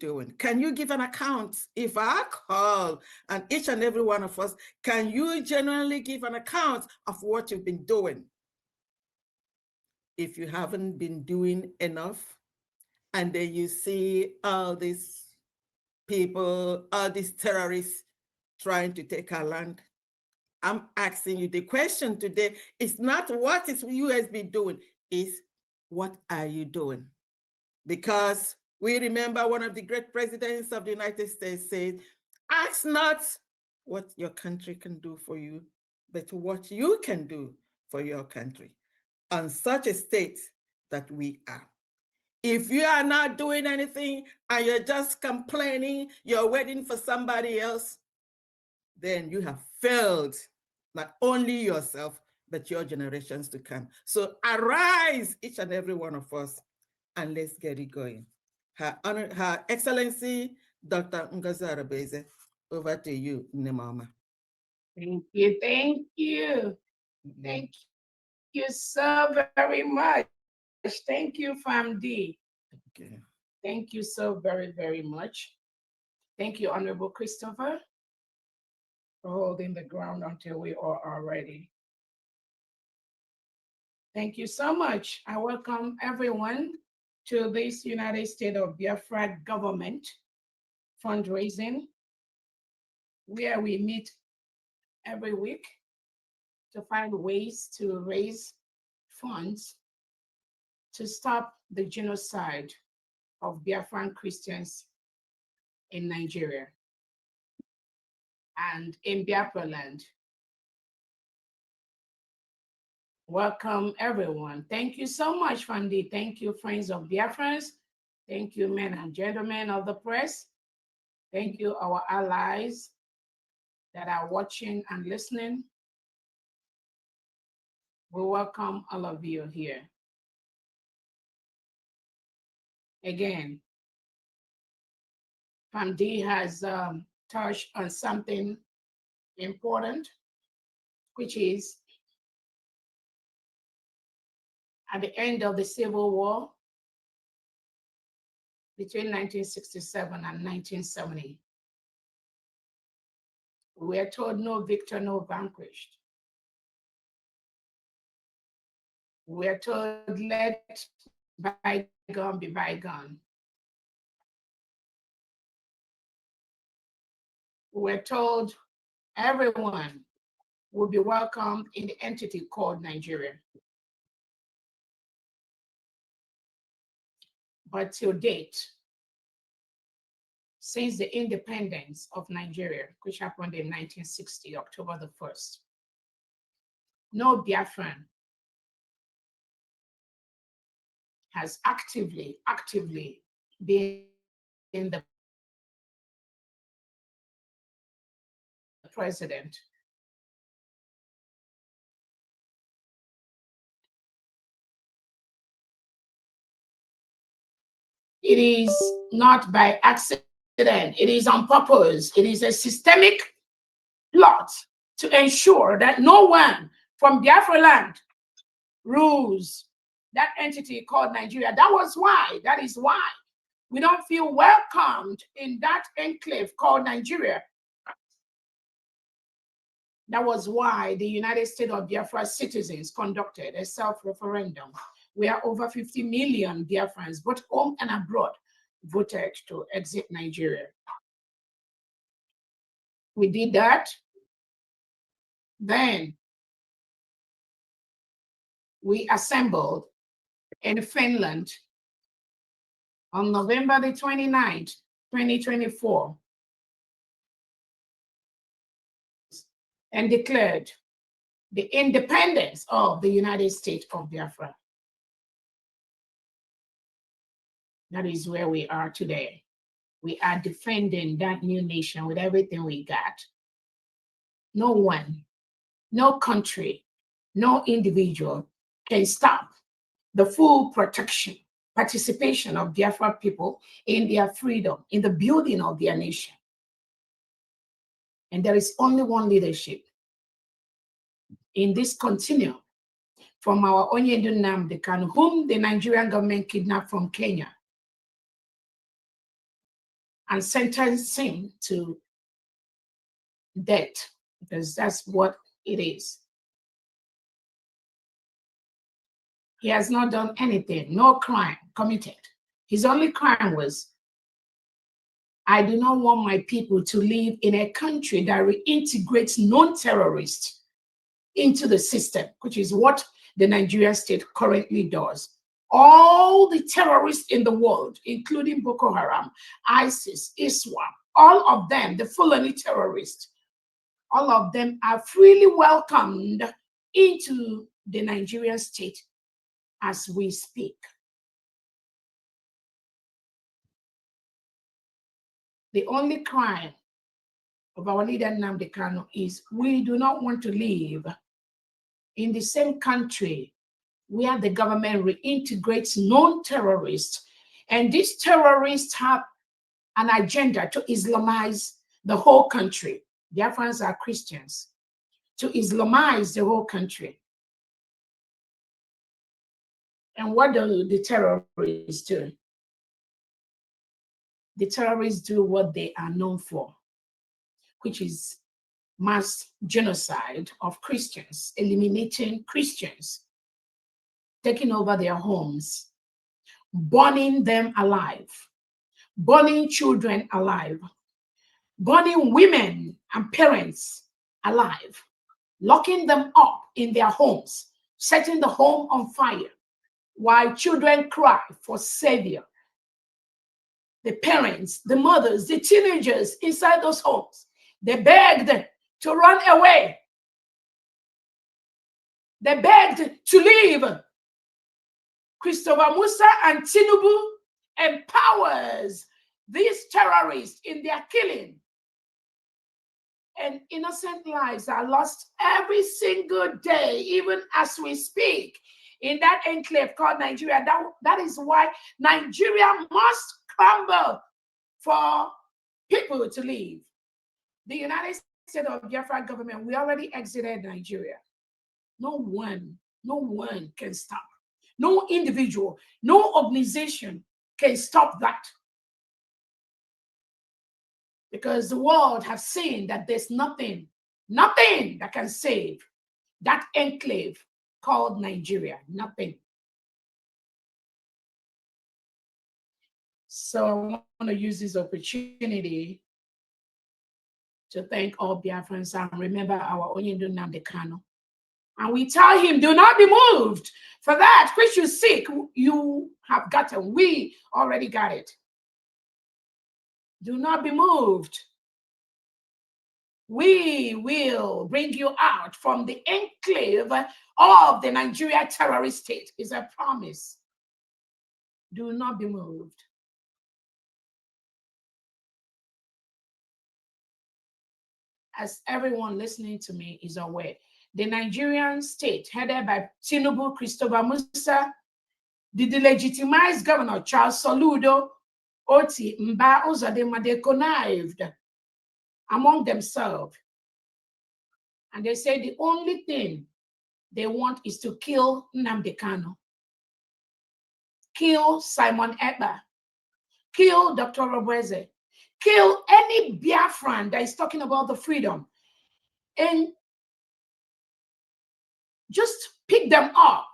doing? Can you give an account? If I call, and each and every one of us, can you genuinely give an account of what you've been doing? If you haven't been doing enough, and then you see all these people, all these terrorists trying to take our land, I'm asking you, the question today is not what is US been doing, is what are you doing? Because we remember one of the great presidents of the United States said, ask not what your country can do for you, but what you can do for your country. On such a state that we are. If you are not doing anything and you're just complaining, you're waiting for somebody else, then you have failed not only yourself, but your generations to come. So arise, each and every one of us, and let's get it going. Her Excellency, Dr. Ngozi Arabeze, over to you, Nemama. Thank you, thank you. Thank you so very much. Thank you, FAMD. Okay. Thank you so very, very much. Thank you, Honorable Christopher, for holding the ground until we are ready. Thank you so much. I welcome everyone to this United States of Biafra government fundraising, where we meet every week to find ways to raise funds to stop the genocide of Biafran Christians in Nigeria and in Biafra land. Welcome, everyone. Thank you so much, Fandi. Thank you, friends of Biafrans. Thank you, men and gentlemen of the press. Thank you, our allies that are watching and listening. We welcome all of you here. Again, Fandi has touched on something important, which is at the end of the Civil War between 1967 and 1970, we are told no victor, no vanquished. We are told let bygone be bygone. We're told everyone will be welcomed in the entity called Nigeria. But till date, since the independence of Nigeria, which happened in 1960, October the 1st, no Biafran has actively been in the president. It is not by accident, it is on purpose. It is a systemic plot to ensure that no one from Biafra land rules that entity called Nigeria. That is why we don't feel welcomed in that enclave called Nigeria. That was why the United States of Biafra citizens conducted a self-referendum where over 50 million Biafrans, both home and abroad, voted to exit Nigeria. We did that. Then we assembled in Finland on November the 29th, 2024, and declared the independence of the United States of Biafra. That is where we are today. We are defending that new nation with everything we got. No one, no country, no individual can stop the full participation of Biafra people in their freedom, in the building of their nation. And there is only one leadership in this continuum from our Onyendu Nnamdi Kanu, whom the Nigerian government kidnapped from Kenya. and sentence him to death, because that's what it is. He has not done anything, no crime committed. His only crime was, I do not want my people to live in a country that reintegrates non-terrorists into the system, which is what the Nigerian state currently does. All the terrorists in the world, including Boko Haram, ISIS, ISWAP, all of them, the Fulani terrorists, all of them are freely welcomed into the Nigerian state as we speak. The only crime of our leader Nnamdi Kanu is we do not want to live in the same country where the government reintegrates non-terrorists, and these terrorists have an agenda to Islamize the whole country. Biafrans are Christians, to Islamize the whole country. And what do the terrorists do? The terrorists do what they are known for, which is mass genocide of Christians, eliminating Christians, taking over their homes, burning them alive, burning children alive, burning women and parents alive, locking them up in their homes, setting the home on fire, while children cry for savior. The parents, the mothers, the teenagers inside those homes, they begged to run away. They begged to leave. Christopher Musa and Tinubu empowers these terrorists in their killing. And innocent lives are lost every single day, even as we speak, in that enclave called Nigeria. That is why Nigeria must crumble for people to leave. The United States of Biafra government, we already exited Nigeria. No one can stop. No individual, no organization can stop that. Because the world has seen that there's nothing that can save that enclave called Nigeria. Nothing. So I want to use this opportunity to thank all Biafrans and remember our Onyendu Nnamdi Kanu. And we tell him, do not be moved. For that which you seek, you have gotten. We already got it. Do not be moved. We will bring you out from the enclave of the Nigeria terrorist state. Is a promise. Do not be moved. As everyone listening to me is aware, the Nigerian state, headed by Tinubu, Christopher Musa, the delegitimized governor Charles Soludo, Oti Mba Uzodinma, they connived among themselves. And they say the only thing they want is to kill Nnamdi Kanu, kill Simon Ekpa, kill Dr. Robeze, kill any Biafran that is talking about the freedom, and just pick them up,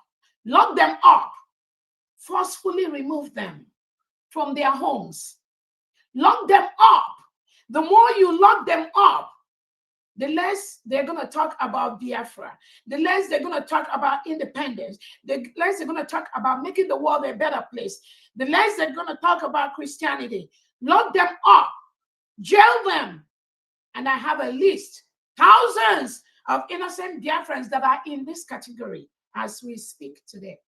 lock them up, forcefully remove them from their homes, lock them up. The more you lock them up, the less they're going to talk about Biafra, the less they're going to talk about independence, the less they're going to talk about making the world a better place, the less they're going to talk about Christianity. Lock them up, jail them. And I have a list, thousands of innocent Biafrans that are in this category as we speak today.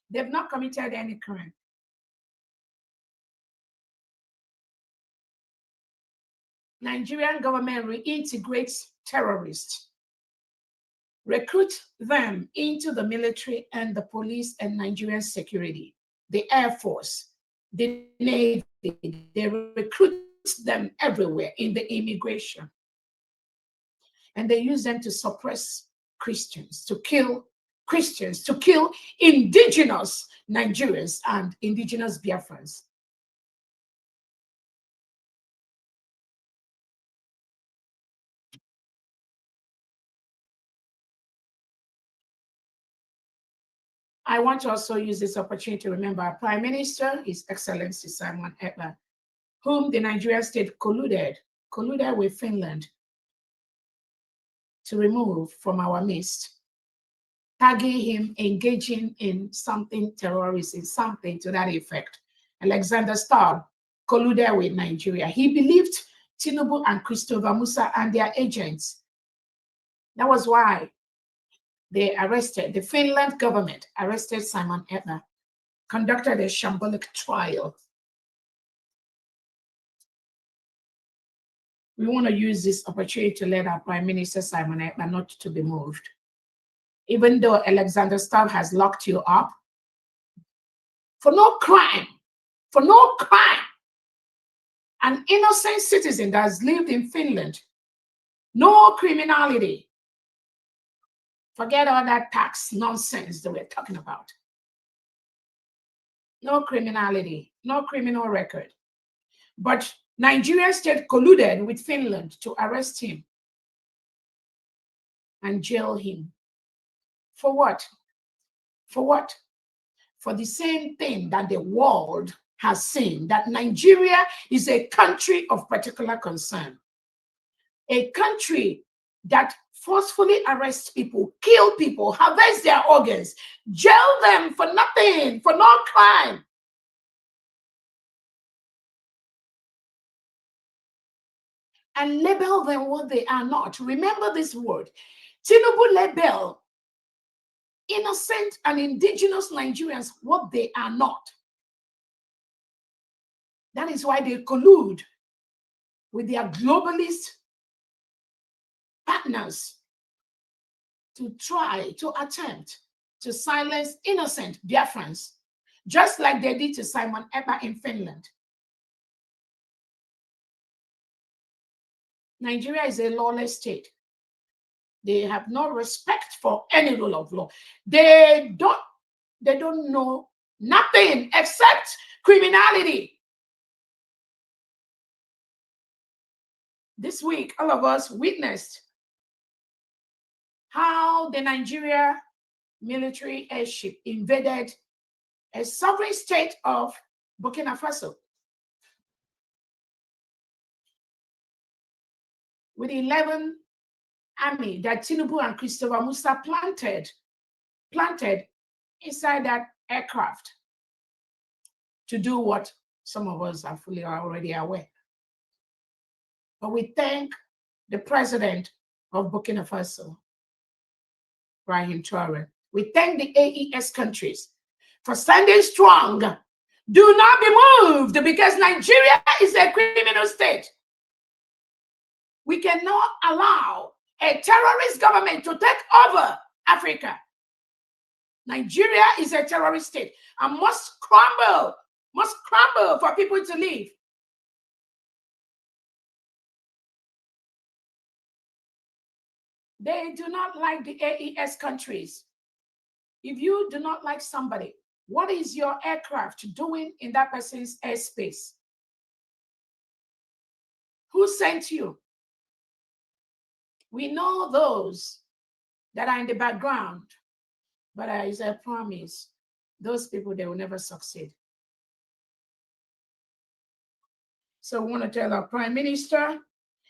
They've not committed any crime. Nigerian government reintegrates terrorists, recruit them into the military and the police and Nigerian security, the Air Force, the Navy. They recruit them everywhere in the immigration. And they use them to suppress Christians, to kill Christians, to kill indigenous Nigerians and indigenous Biafrans. I want to also use this opportunity to remember our Prime Minister, His Excellency Simon Ekpa, whom the Nigerian state colluded with Finland to remove from our midst, tagging him engaging in something terrorist, in something to that effect. Alexander Stubb colluded with Nigeria. He believed Tinubu and Christopher Musa and their agents. That was why they arrested, the Finland government arrested Simon Ekpa, conducted a shambolic trial. We want to use this opportunity to let our Prime Minister Simon Ekpa not to be moved. Even though Alexander Stubb has locked you up for no crime, an innocent citizen that has lived in Finland, no criminality. Forget all that tax nonsense that we're talking about. No criminality, no criminal record. But Nigerian state colluded with Finland to arrest him and jail him. For what? For what? For the same thing that the world has seen, that Nigeria is a country of particular concern. A country that forcefully arrests people, kill people, harvest their organs, jail them for nothing, for no crime. And label them what they are not. Remember this word. Tinubu label innocent and indigenous Nigerians what they are not. That is why they collude with their globalist partners to try to attempt to silence innocent Biafrans, just like they did to Simon Ekpa in Finland. Nigeria is a lawless state. They have no respect for any rule of law. They don't know nothing except criminality. This week, all of us witnessed how the Nigeria military airship invaded a sovereign state of Burkina Faso with 11 army that Tinubu and Christopher Musa planted inside that aircraft to do what some of us are fully already aware. But we thank the president of Burkina Faso, Brahim Traore. We thank the AES countries for standing strong. Do not be moved, because Nigeria is a criminal state. We cannot allow a terrorist government to take over Africa. Nigeria is a terrorist state and must crumble for people to live. They do not like the AES countries. If you do not like somebody, what is your aircraft doing in that person's airspace? Who sent you? We know those that are in the background, but as I promise, those people, they will never succeed. So we want to tell our Prime Minister,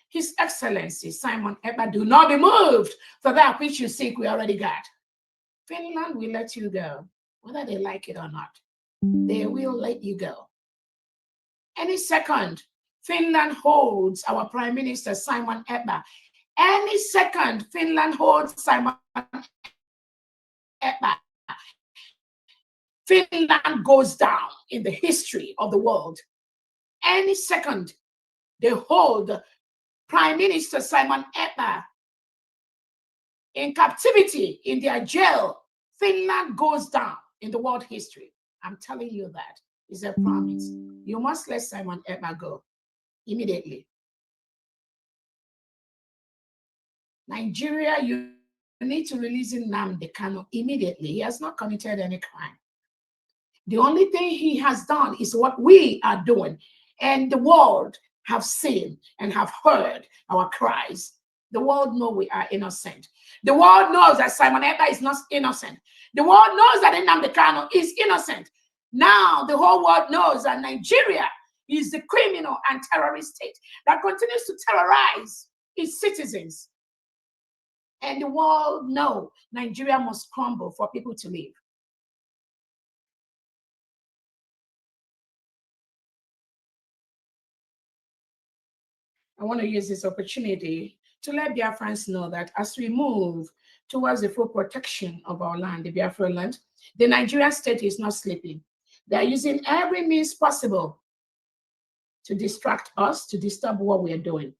His Excellency Simon Ekpa, do not be moved, for that which you seek we already got. Finland will let you go, whether they like it or not. They will let you go. Any second, Finland holds our Prime Minister Simon Ekpa. Any second, Finland holds Simon Ekpa. Finland goes down in the history of the world. Any second, they hold Prime Minister Simon Ekpa in captivity in their jail. Finland goes down in the world history. I'm telling you that. It's a promise. You must let Simon Ekpa go immediately. Nigeria, you need to release Nnamdi Kanu immediately. He has not committed any crime. The only thing he has done is what we are doing. And the world have seen and have heard our cries. The world knows we are innocent. The world knows that Simon Ekpa is not innocent. The world knows that Nnamdi Kanu is innocent. Now the whole world knows that Nigeria is the criminal and terrorist state that continues to terrorize its citizens. And the world knows Nigeria must crumble for people to live. I want to use this opportunity to let Biafrans know that as we move towards the full protection of our land, the Biafra land, the Nigerian state is not sleeping. They are using every means possible to distract us, to disturb what we are doing.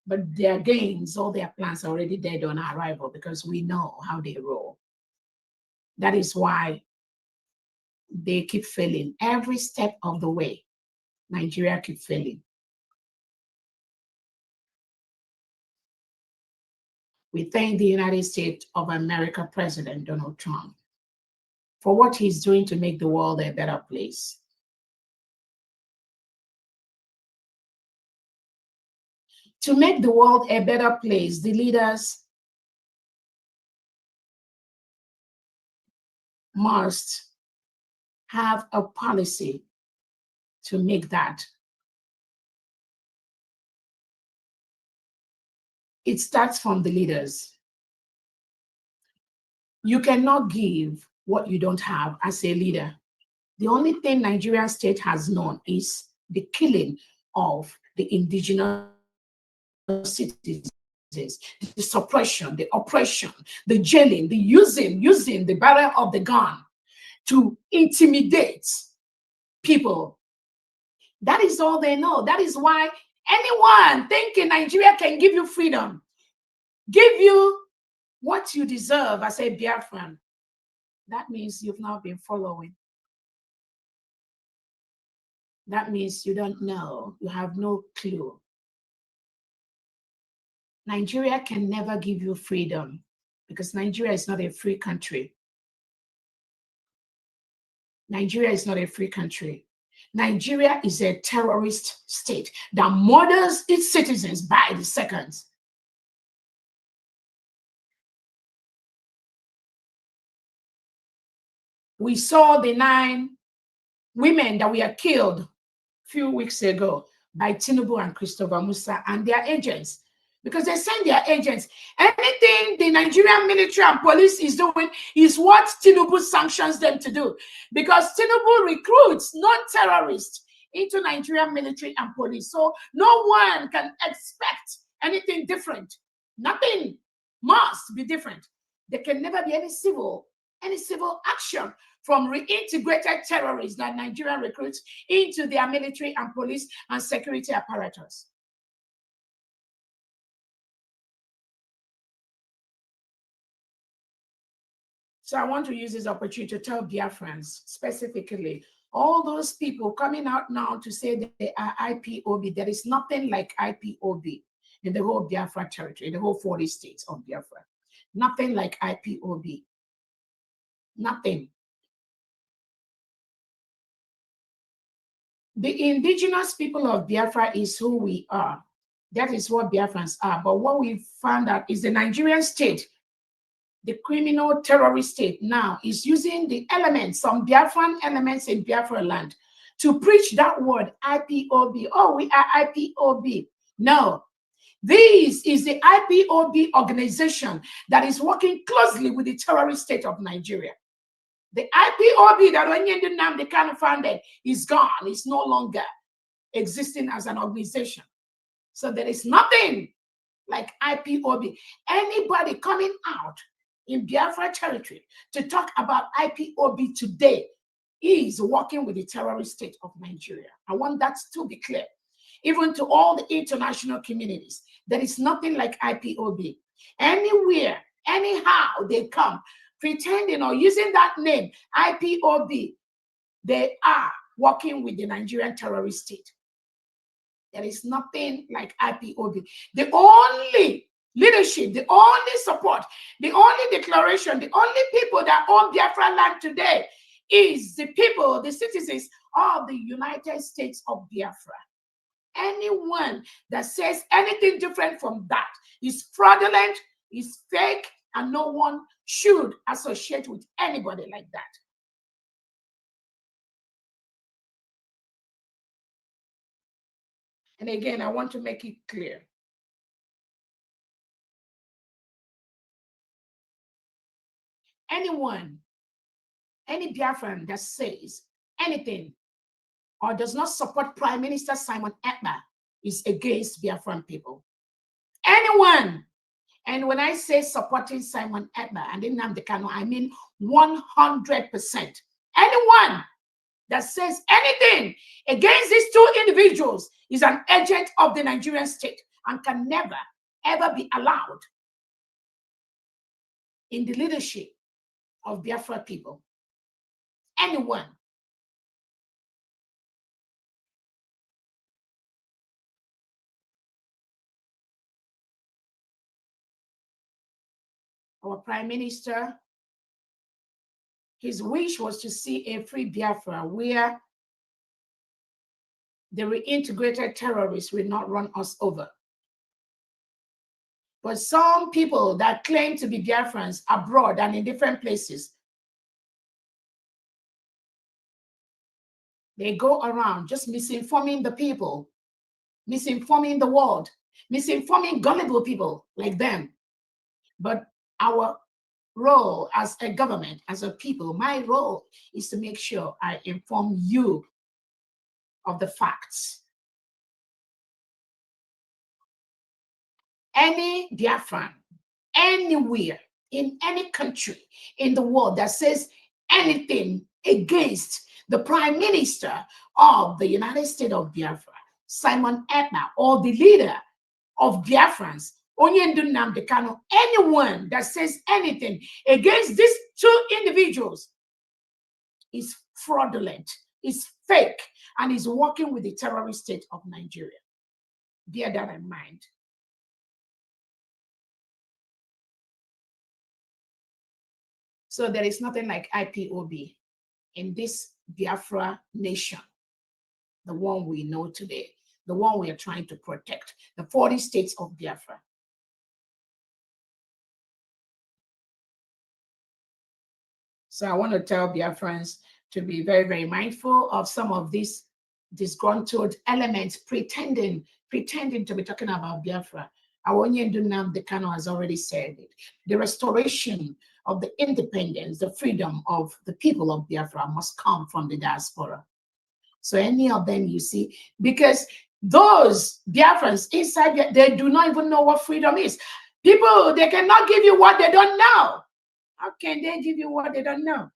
But their gains, all their plans are already dead on arrival because we know how they roll. That is why they keep failing. Every step of the way, Nigeria keeps failing. We thank the United States of America President Donald Trump for what he's doing to make the world a better place. To make the world a better place, the leaders must have a policy to make that. It starts from the leaders. You cannot give what you don't have as a leader. The only thing Nigerian state has known is the killing of the indigenous citizens, the suppression, the oppression, the jailing, the using the barrel of the gun to intimidate people. That is all they know. That is why anyone thinking Nigeria can give you freedom, give you what you deserve as a Biafran, that means you've not been following. That means you don't know. You have no clue. Nigeria can never give you freedom because Nigeria is not a free country. Nigeria is not a free country. Nigeria is a terrorist state that murders its citizens by the seconds. We saw the 9 women that were killed a few weeks ago by Tinubu and Christopher Musa and their agents, because they send their agents. Anything the Nigerian military and police is doing is what Tinubu sanctions them to do, because Tinubu recruits non-terrorists into Nigerian military and police. So no one can expect anything different. Nothing must be different. There can never be any civil action from reintegrated terrorists that Nigeria recruits into their military and police and security apparatus. So I want to use this opportunity to tell Biafrans specifically, all those people coming out now to say they are IPOB, there is nothing like IPOB in the whole Biafra territory, in the whole 40 states of Biafra. Nothing like IPOB. Nothing. The indigenous people of Biafra is who we are. That is what Biafrans are. But what we found out is the Nigerian state, the criminal terrorist state now, is using the elements, some Biafran elements in Biafra land, to preach that word IPOB. Oh, we are IPOB. No. This is the IPOB organization that is working closely with the terrorist state of Nigeria. The IPOB that Onyindu Nnamdi Kanu founded is gone. It's no longer existing as an organization. So there is nothing like IPOB. Anybody coming out in Biafra territory to talk about IPOB today is working with the terrorist state of Nigeria. I want that to be clear. Even to all the international communities, there is nothing like IPOB. Anywhere, anyhow they come, pretending or using that name, IPOB, they are working with the Nigerian terrorist state. There is nothing like IPOB. The only leadership, the only support, the only declaration, the only people that own Biafra land today is the people, the citizens of the United States of Biafra. Anyone that says anything different from that is fraudulent, is fake, and no one should associate with anybody like that. And again, I want to make it clear. Anyone, any Biafran that says anything or does not support Prime Minister Simon Ekpa is against Biafran people. Anyone. And when I say supporting Simon Ekpa and Nnamdi Kanu, I mean 100%. Anyone that says anything against these two individuals is an agent of the Nigerian state and can never, ever be allowed in the leadership of Biafra people. Anyone. Our Prime Minister, his wish was to see a free Biafra where the reintegrated terrorists will not run us over. But some people that claim to be Biafrans abroad and in different places, they go around just misinforming the people, misinforming the world, misinforming gullible people like them. But our role as a government, as a people, my role is to make sure I inform you of the facts. Any Biafran, anywhere, in any country in the world that says anything against the Prime Minister of the United States of Biafra, Simon Ekpa, or the leader of Biafrans, Onyendu Nnamdi Kanu, anyone that says anything against these two individuals is fraudulent, is fake, and is working with the terrorist state of Nigeria. Bear that in mind. So there is nothing like IPOB in this Biafra nation, the one we know today, the one we are trying to protect, the 40 states of Biafra. So I want to tell Biafrans to be very, very mindful of some of these disgruntled elements pretending to be talking about Biafra. Awonyendu Nnamdi Kanu has already said it. The restoration of the independence, the freedom of the people of Biafra must come from the diaspora. So any of them you see, because those Biafrans inside, they do not even know what freedom is. People, they cannot give you what they don't know. How can they give you what they don't know?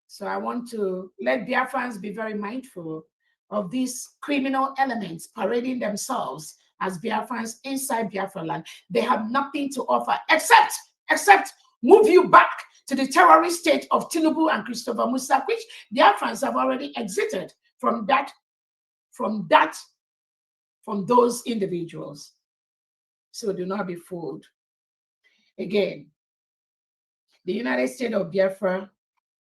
So I want to let Biafrans be very mindful of these criminal elements parading themselves as Biafrans inside Biafra land. They have nothing to offer except move you back to the terrorist state of Tinubu and Christopher Musa, which Biafrans have already exited from those individuals. So do not be fooled. Again, the United States of Biafra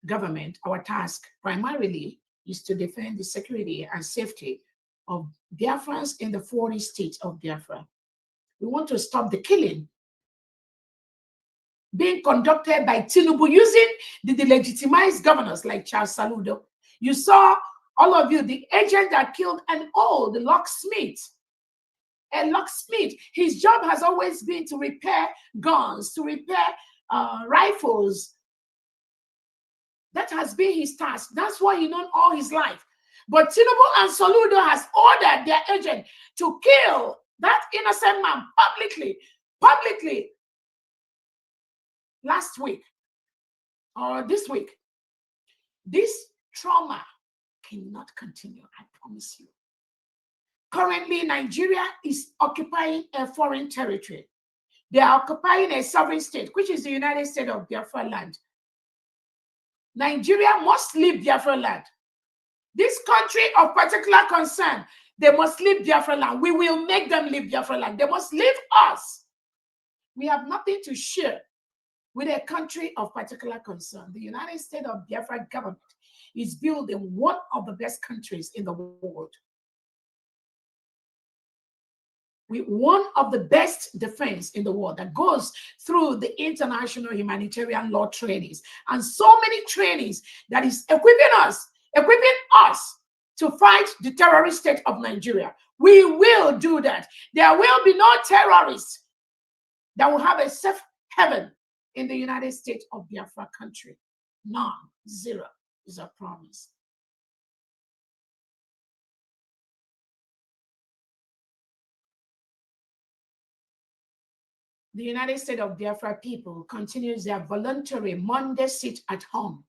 government, our task primarily is to defend the security and safety of Biafrans in the 40 states of Biafra. We want to stop the killing being conducted by Tinubu using the delegitimized governors like Charles Saludo. You saw, all of you, the agent that killed an old locksmith. A locksmith, his job has always been to repair guns, to repair rifles. That has been his task. That's what he known all his life. But Tinubu and Soludo has ordered their agent to kill that innocent man publicly last week or this week. This trauma cannot continue, I promise you. Currently, Nigeria is occupying a foreign territory. They are occupying a sovereign state, which is the United States of Biafra land. Nigeria must leave Biafra land. This country of particular concern, they must leave Biafra land. We will make them leave Biafra land. They must leave us. We have nothing to share with a country of particular concern. The United States of Biafra government is building one of the best countries in the world. One of the best defense in the world that goes through the international humanitarian law trainings and so many trainings that is equipping us to fight the terrorist state of Nigeria. We will do that. There will be no terrorists that will have a safe haven in the United States of Biafra country. None, zero is a promise. The United States of Biafra people continues their voluntary Monday sit at home.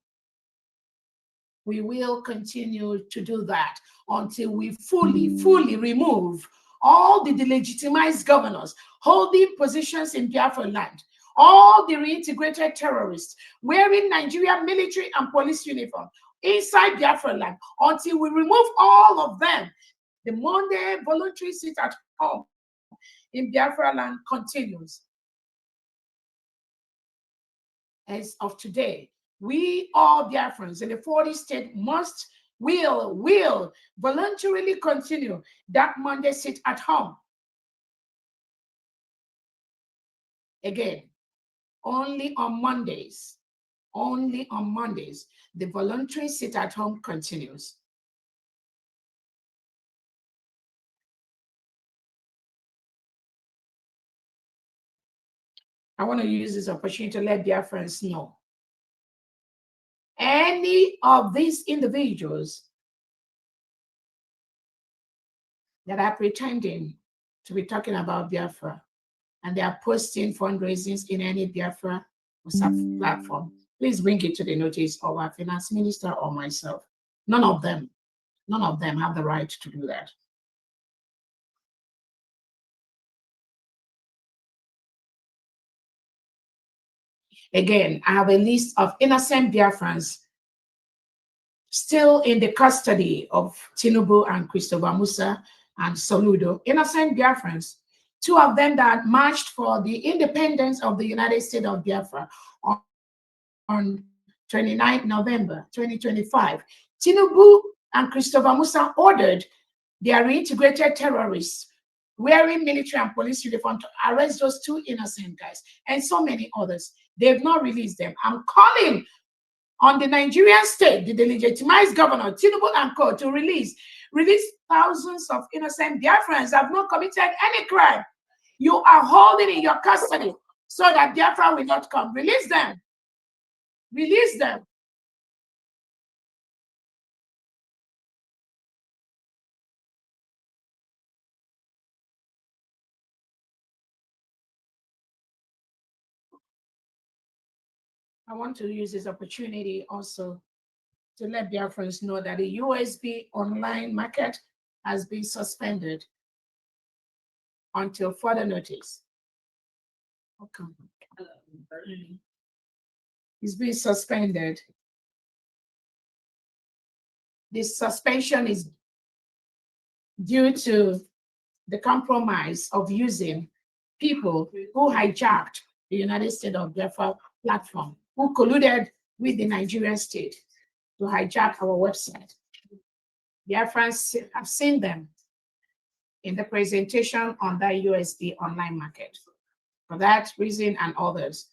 We will continue to do that until we fully remove all the delegitimized governors holding positions in Biafra land, all the reintegrated terrorists wearing Nigerian military and police uniform inside Biafra land. Until we remove all of them, the Monday voluntary sit at home in Biafra land continues. As of today, we all Biafrans in the 40 states will voluntarily continue that Monday sit at home. Again, only on Mondays, the voluntary sit at home continues. I want to use this opportunity to let Biafrans know. Any of these individuals that are pretending to be talking about Biafra and they are posting fundraisings in any Biafra WhatsApp platform, please bring it to the notice of our finance minister or myself. None of them have the right to do that. Again, I have a list of innocent Biafrans still in the custody of Tinubu and Christopher Musa and Soludo. Innocent Biafrans, two of them that marched for the independence of the United States of Biafra on 29 November 2025. Tinubu and Christopher Musa ordered their reintegrated terrorists wearing military and police uniform to arrest those two innocent guys and so many others. They've not released them. I'm calling on the Nigerian state, the delegitimized governor, Tinubu and co, to release thousands of innocent Biafrans that have not committed any crime. You are holding in your custody so that Biafra will not come. Release them. Release them. I want to use this opportunity also to let Biafrans know that the USB online market has been suspended until further notice. Okay. It's been suspended. This suspension is due to the compromise of using people who hijacked the United States of Biafra platform, who colluded with the Nigerian state to hijack our website. Biafrans have seen them in the presentation on that USB online market. For that reason and others,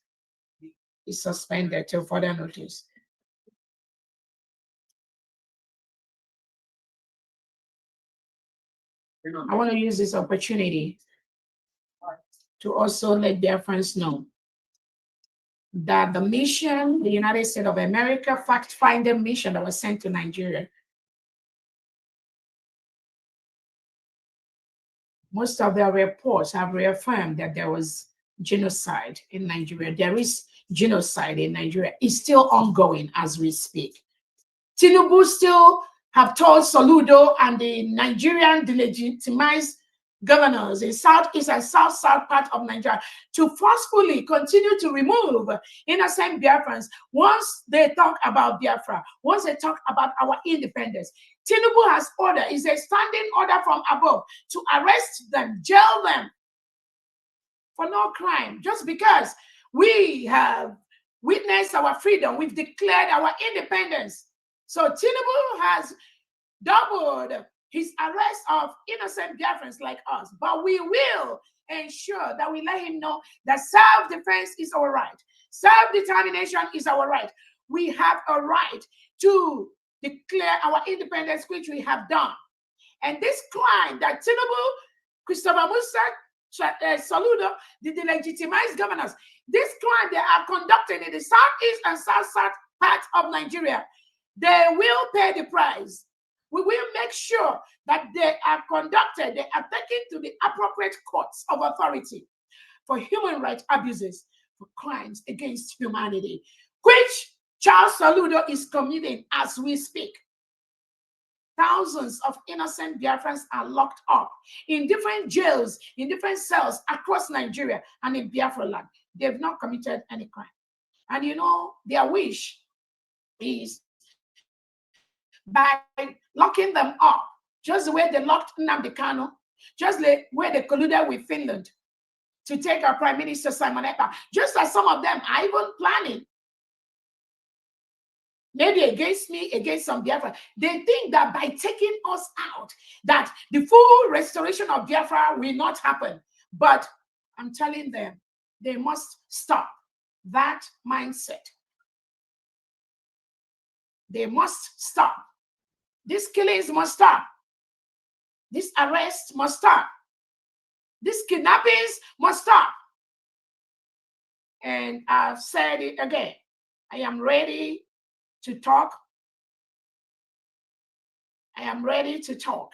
is suspended till further notice. I want to use this opportunity to also let Biafrans know that the mission, the United States of America fact-finding mission that was sent to Nigeria, most of their reports have reaffirmed that there was genocide in Nigeria. There is genocide in Nigeria. It's still ongoing as we speak. Tinubu still have told Soludo and the Nigerian delegitimized governors in southeast and south part of Nigeria to forcefully continue to remove innocent Biafrans once they talk about Biafra, once they talk about our independence. Tinubu has order, is a standing order from above to arrest them, jail them for no crime, just because we have witnessed our freedom, we've declared our independence. So Tinubu has doubled his arrest of innocent Biafrans like us, but we will ensure that we let him know that self-defense is our right. Self-determination is our right. We have a right to declare our independence, which we have done. And this crime that Tinubu, Christopher Musa, Saludo, the delegitimized governors, this crime they are conducting in the southeast and south parts of Nigeria, they will pay the price. We will make sure that they are conducted, they are taken to the appropriate courts of authority for human rights abuses, for crimes against humanity, which Charles Saludo is committing as we speak. Thousands of innocent Biafrans are locked up in different jails, in different cells across Nigeria and in Biafra land. They've not committed any crime. And you know, their wish is by locking them up, just the way they locked Nnamdi Kanu, just the way they colluded with Finland to take our Prime Minister Simon Ekpa, just as some of them are even planning, maybe against me, against some Biafra. They think that by taking us out, that the full restoration of Biafra will not happen. But I'm telling them, they must stop that mindset. They must stop. These killings must stop. This arrest must stop. These kidnappings must stop. And I've said it again. I am ready to talk. I am ready to talk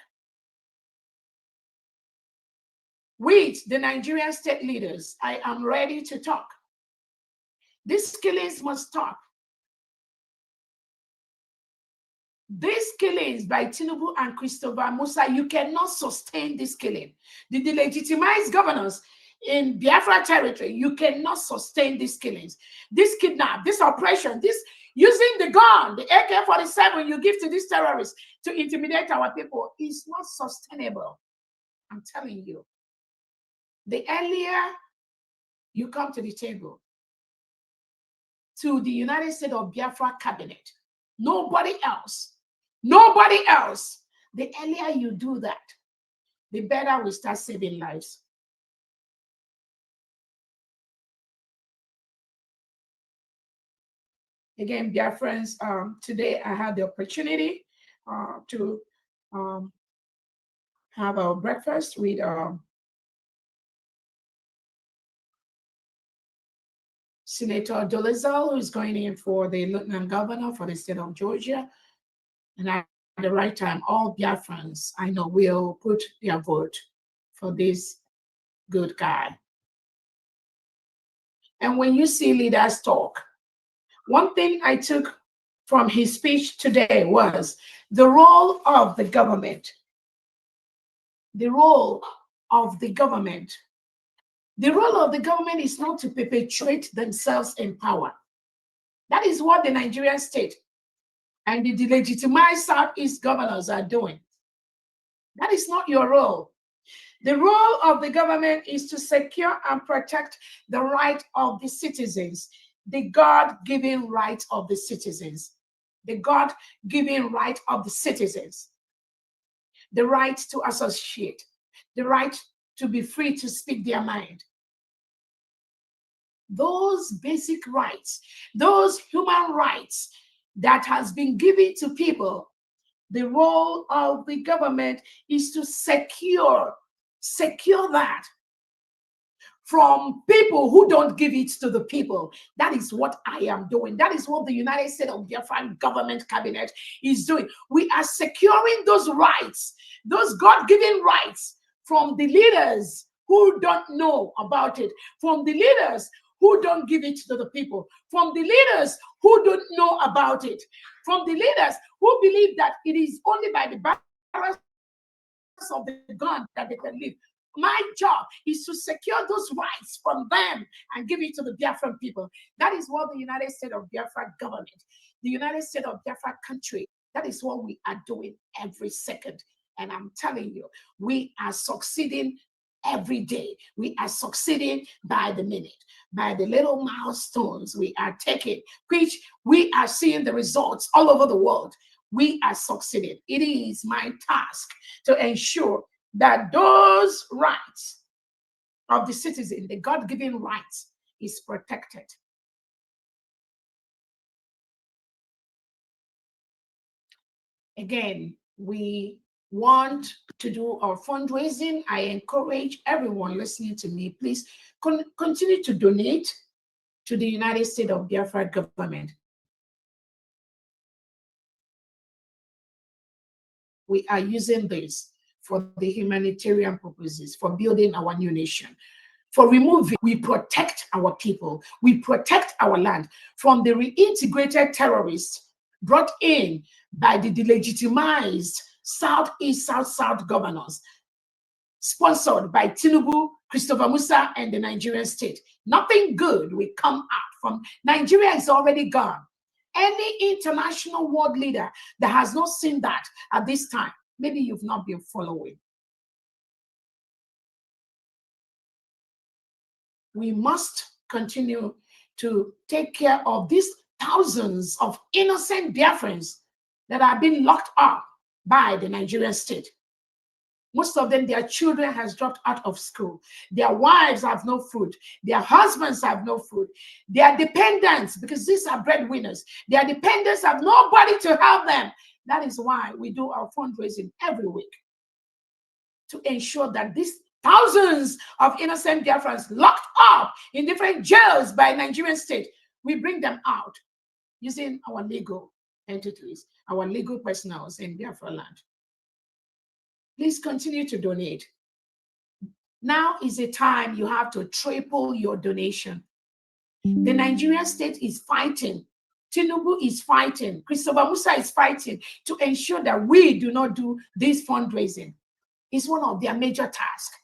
with the Nigerian state leaders. I am ready to talk. These killings must stop. These killings by Tinubu and Christopher Musa, you cannot sustain this killing. The delegitimized governors in Biafra territory, you cannot sustain these killings. This kidnap, this oppression, this using the gun, the AK-47 you give to these terrorists to intimidate our people is not sustainable. I'm telling you. The earlier you come to the table, to the United States of Biafra cabinet, nobody else, the earlier you do that, the better we start saving lives. Again, Biafrans, today I had the opportunity to have our breakfast with Senator Dolezal, who is going in for the lieutenant governor for the state of Georgia. And at the right time, all Biafrans, I know, will put their vote for this good guy. And when you see leaders talk, one thing I took from his speech today was the role of the government. The role of the government. The role of the government is not to perpetuate themselves in power. That is what the Nigerian state and the delegitimized Southeast governors are doing. That is not your role. The role of the government is to secure and protect the right of the citizens, the God-given right of the citizens, the God-given right of the citizens, the right to associate, the right to be free to speak their mind. Those basic rights, those human rights that has been given to people, the role of the government is to secure that from people who don't give it to the people. That is what I am doing. That is what the United States of Biafra government cabinet is doing. We are securing those rights, those God-given rights from the leaders who don't know about it, from the leaders who don't give it to the people, from the leaders who don't know about it, from the leaders who believe that it is only by the barrels of the gun that they can live. My job is to secure those rights from them and give it to the Biafran people. That is what the United States of Biafra government, the United States of Biafra country, that is what we are doing every second. And I'm telling you, we are succeeding every day. We are succeeding by the minute, by the little milestones we are taking, which we are seeing the results all over the world. we are succeeding. It is my task to ensure that those rights of the citizen, the God-given rights, is protected. Again, we want to do our fundraising. I encourage everyone listening to me, please continue to donate to the United States of Biafra government. We are using this for the humanitarian purposes, for building our new nation, for removing, we protect our people, we protect our land from the reintegrated terrorists brought in by the delegitimized Southeast, South governors, sponsored by Tinubu, Christopher Musa, and the Nigerian state. Nothing good will come out from Nigeria is already gone. Any international world leader that has not seen that at this time, maybe you've not been following. We must continue to take care of these thousands of innocent Biafrans that are being locked up by the Nigerian state. Most of them, their children has dropped out of school. Their wives have no food. Their husbands have no food. Their dependents, because these are breadwinners, their dependents have nobody to help them. That is why we do our fundraising every week, to ensure that these thousands of innocent Biafrans locked up in different jails by Nigerian state, we bring them out using our legal entities, our legal personnel in Biafra land. Please continue to donate. Now is a time you have to triple your donation. The Nigerian state is fighting. Tinubu is fighting. Christopher Musa is fighting to ensure that we do not do this fundraising. It's one of their major tasks.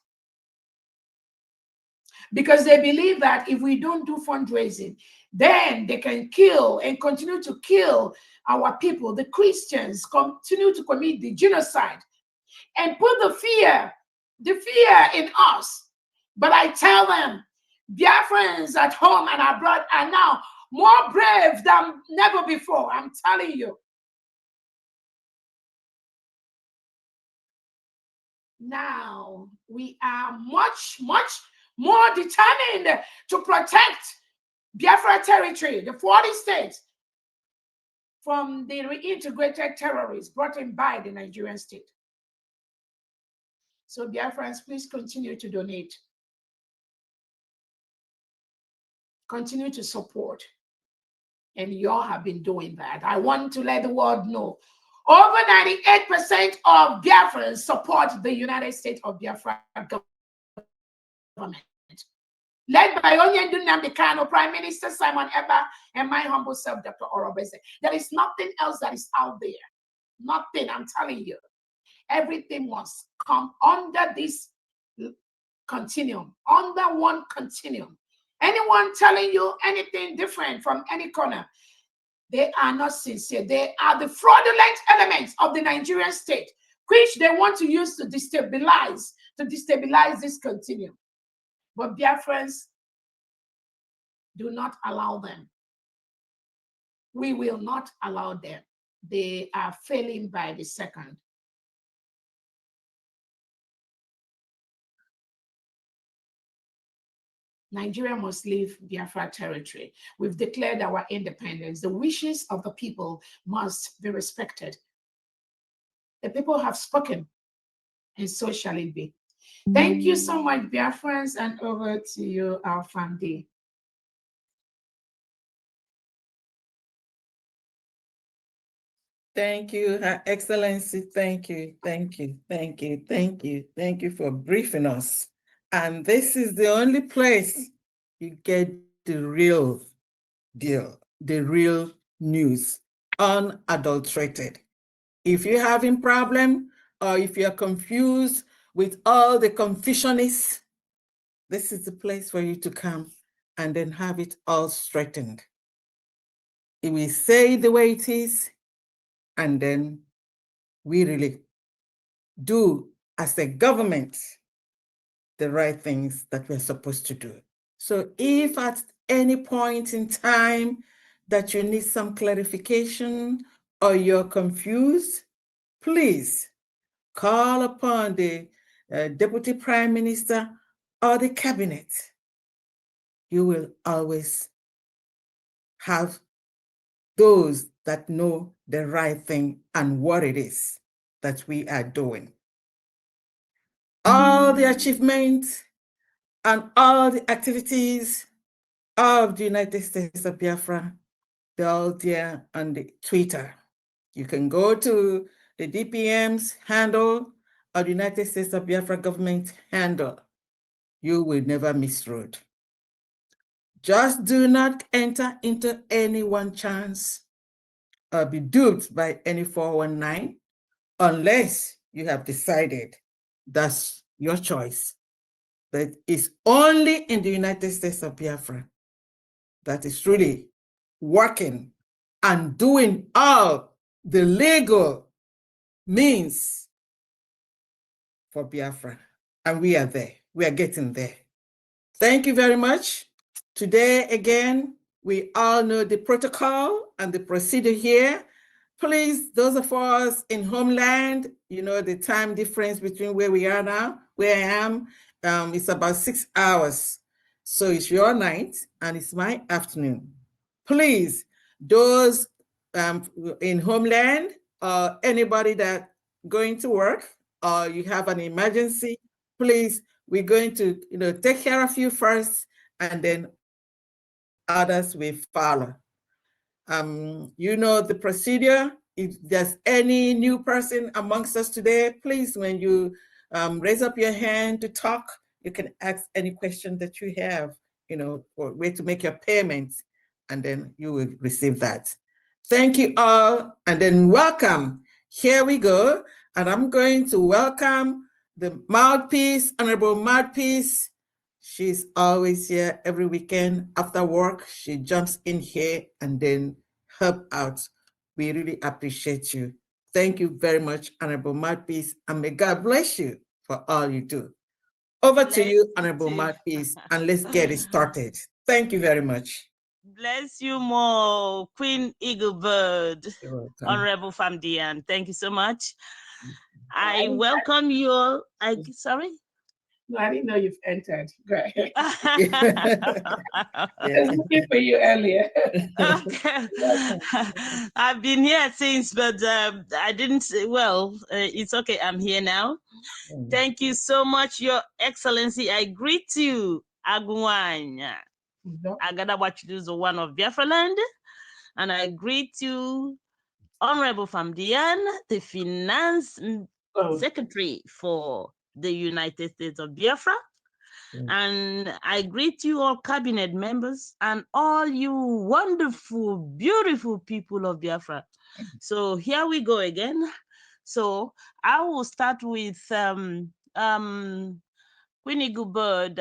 Because they believe that if we don't do fundraising, then they can kill and continue to kill our people, the Christians, continue to commit the genocide and put the fear in us. But I tell them, Biafrans at home and abroad are now more brave than never before. I'm telling you. Now we are much more determined to protect Biafra territory, the 40 states, from the reintegrated terrorists brought in by the Nigerian state. So Biafrans, please continue to donate. Continue to support. And you all have been doing that. I want to let the world know. Over 98% of Biafrans support the United States of Biafra government, led by Onyendu Nnamdi Kanu, Prime Minister Simon Ekpa, and my humble self, Dr. Orobese. There is nothing else that is out there. Nothing, I'm telling you. Everything must come under this continuum, under one continuum. Anyone telling you anything different from any corner, they are not sincere. They are the fraudulent elements of the Nigerian state, which they want to use to destabilize this continuum. But Biafrans, do not allow them. We will not allow them. They are failing by the second. Nigeria must leave Biafra territory. We've declared our independence. The wishes of the people must be respected. The people have spoken, and so shall it be. Thank you so much, Biafrans, and over to you, Alfandi. Thank you, Her Excellency. Thank you, thank you, thank you, thank you, thank you for briefing us. And this is the only place you get the real deal, the real news, unadulterated. If you're having problem or if you're confused with all the confusionists, this is the place for you to come and then have it all straightened. If we say the way it is, and then we really do as a government the right things that we're supposed to do. So if at any point in time that you need some clarification or you're confused, please call upon the Deputy Prime Minister or the Cabinet. You will always have those that know the right thing and what it is that we are doing. All the achievements and all the activities of the United States of Biafra, they're all there on the Twitter. You can go to the DPM's handle or the United States of Biafra government handle. You will never miss road. Just do not enter into any one chance or be duped by any 419 unless you have decided that's your choice. That is only in the United States of Biafra that is really working and doing all the legal means for Biafra. And we are there. We are getting there. Thank you very much. Today, again, we all know the protocol and the procedure here. Please, those of us in homeland, you know the time difference between where we are now, where I am, it's about 6 hours. So it's your night and it's my afternoon. Please, those in homeland or anybody that going to work or you have an emergency, please, we're going to take care of you first and then others will follow. You know the procedure. If there's any new person amongst us today, please, when you raise up your hand to talk, you can ask any question that you have, or where to make your payments, and then you will receive that. Thank you all, and then welcome. Here we go, and I'm going to welcome the mouthpiece, Honorable Mouthpiece. She's always here every weekend after work. She jumps in here and then help out. We really appreciate you. Thank you very much, Honorable Mouthpiece, and may God bless you for all you do. Over to you, Honorable Mouthpiece, and let's get it started. Thank you very much. Bless you more, Queen Eaglebird, You're welcome. Honorable Famdian. Thank you so much. I welcome you all. Sorry? No, I didn't know you've entered. Great. I Yeah. was looking for you earlier. Okay. I've been here since, but I didn't say, well, it's okay. I'm here now. Thank you so much, Your Excellency. I greet you, Agwanya. Agada Wachiduzo, one of Biafra land. And I greet you, Honorable Famdian, the Finance Secretary for the United States of Biafra. And I greet you all cabinet members and all you wonderful, beautiful people of Biafra. So here we go again. So I will start with Queen Eaglebird,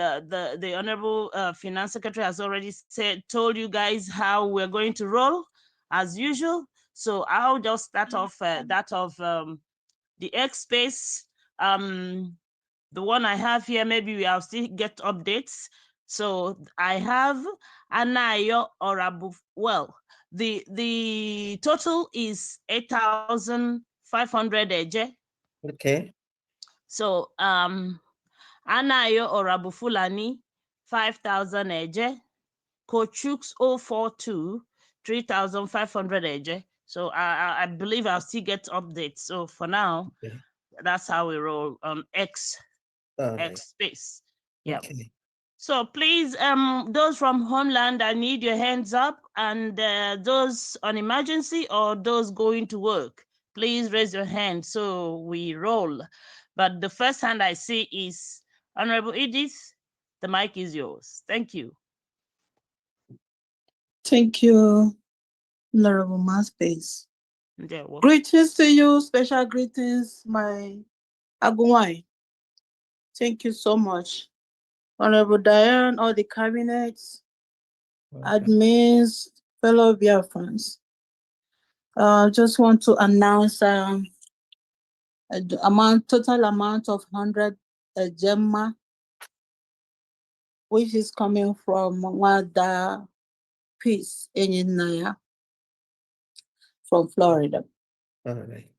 the Honorable Finance Secretary has already told you guys how we're going to roll as usual. So I'll just start off that of the X space. The one I have here, maybe we'll still get updates. So I have Anayo Orabu. Well, the total is 8,500 eje. Okay. So Anayo Orabu Fulani 5,000 eje. Kochuk's 042 3,500 eje. So I believe I'll still get updates. So for now, that's how we roll on X space. Yeah. Okay. So please, those from homeland, I need your hands up, and those on emergency or those going to work, please raise your hand so we roll. But the first hand I see is Honorable Edith. The mic is yours. Thank you. Thank you, Honorable Mouthpiece. Greetings to you, special greetings, my Agumai. Thank you so much. Honorable Diane, all the cabinets, admins, fellow Biafrans. Just want to announce total amount of 100 Gemma, which is coming from Wada Peace in Naya from Florida. All right.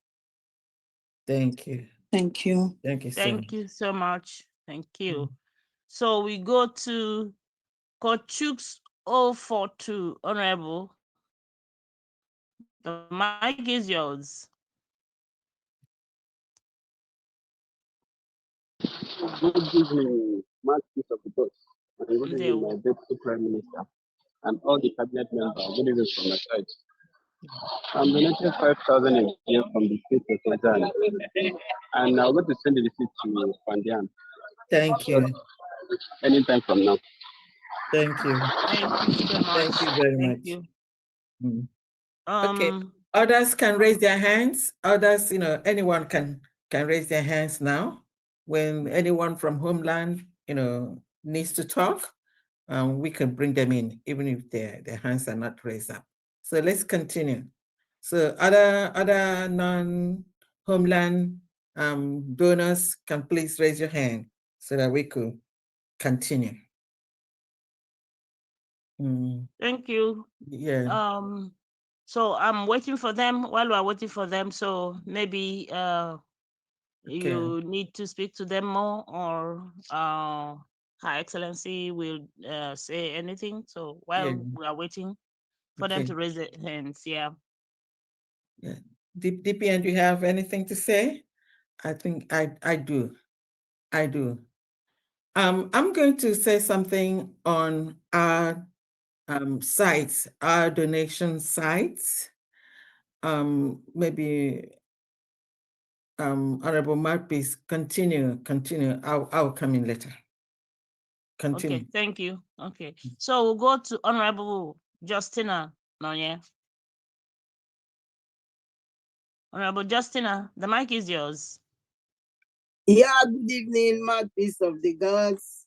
Thank you. Thank you. Thank you so Thank much. you so much. Thank you. So we go to Kochuk's 042, Honorable. The mic is yours. Good evening, Marquis of the Boss, and good evening, my The Deputy Prime Minister, and all the cabinet members. Good evening from my side. I'm donating 5,000 a year from the state of Tanzania, and I'm going to send the receipt to Pandian Thank you. anytime from now. Thank you. Thank you so much. Thank you very Thank much. you. Mm. Okay. Um, Others can raise their hands. Others, anyone can raise their hands now. When anyone from Homeland, needs to talk, we can bring them in, even if their hands are not raised up. So let's continue. So other non-Homeland donors can please raise your hand so that we could continue. Thank you. Yeah. So I'm waiting for them. While we're waiting for them, so maybe you need to speak to them more, or Her Excellency will say anything. So while we are waiting for them to raise their hands, yeah. Yeah. DPN, do you have anything to say? I think I do. I do. I'm going to say something on our sites, our donation sites. Maybe Honorable Marpis, continue. I'll come in later. Continue. Okay, thank you. Okay, so we'll go to Honorable Justina Nonye. Honorable Justina, the mic is yours. Yeah, good evening, mouthpiece of the gods.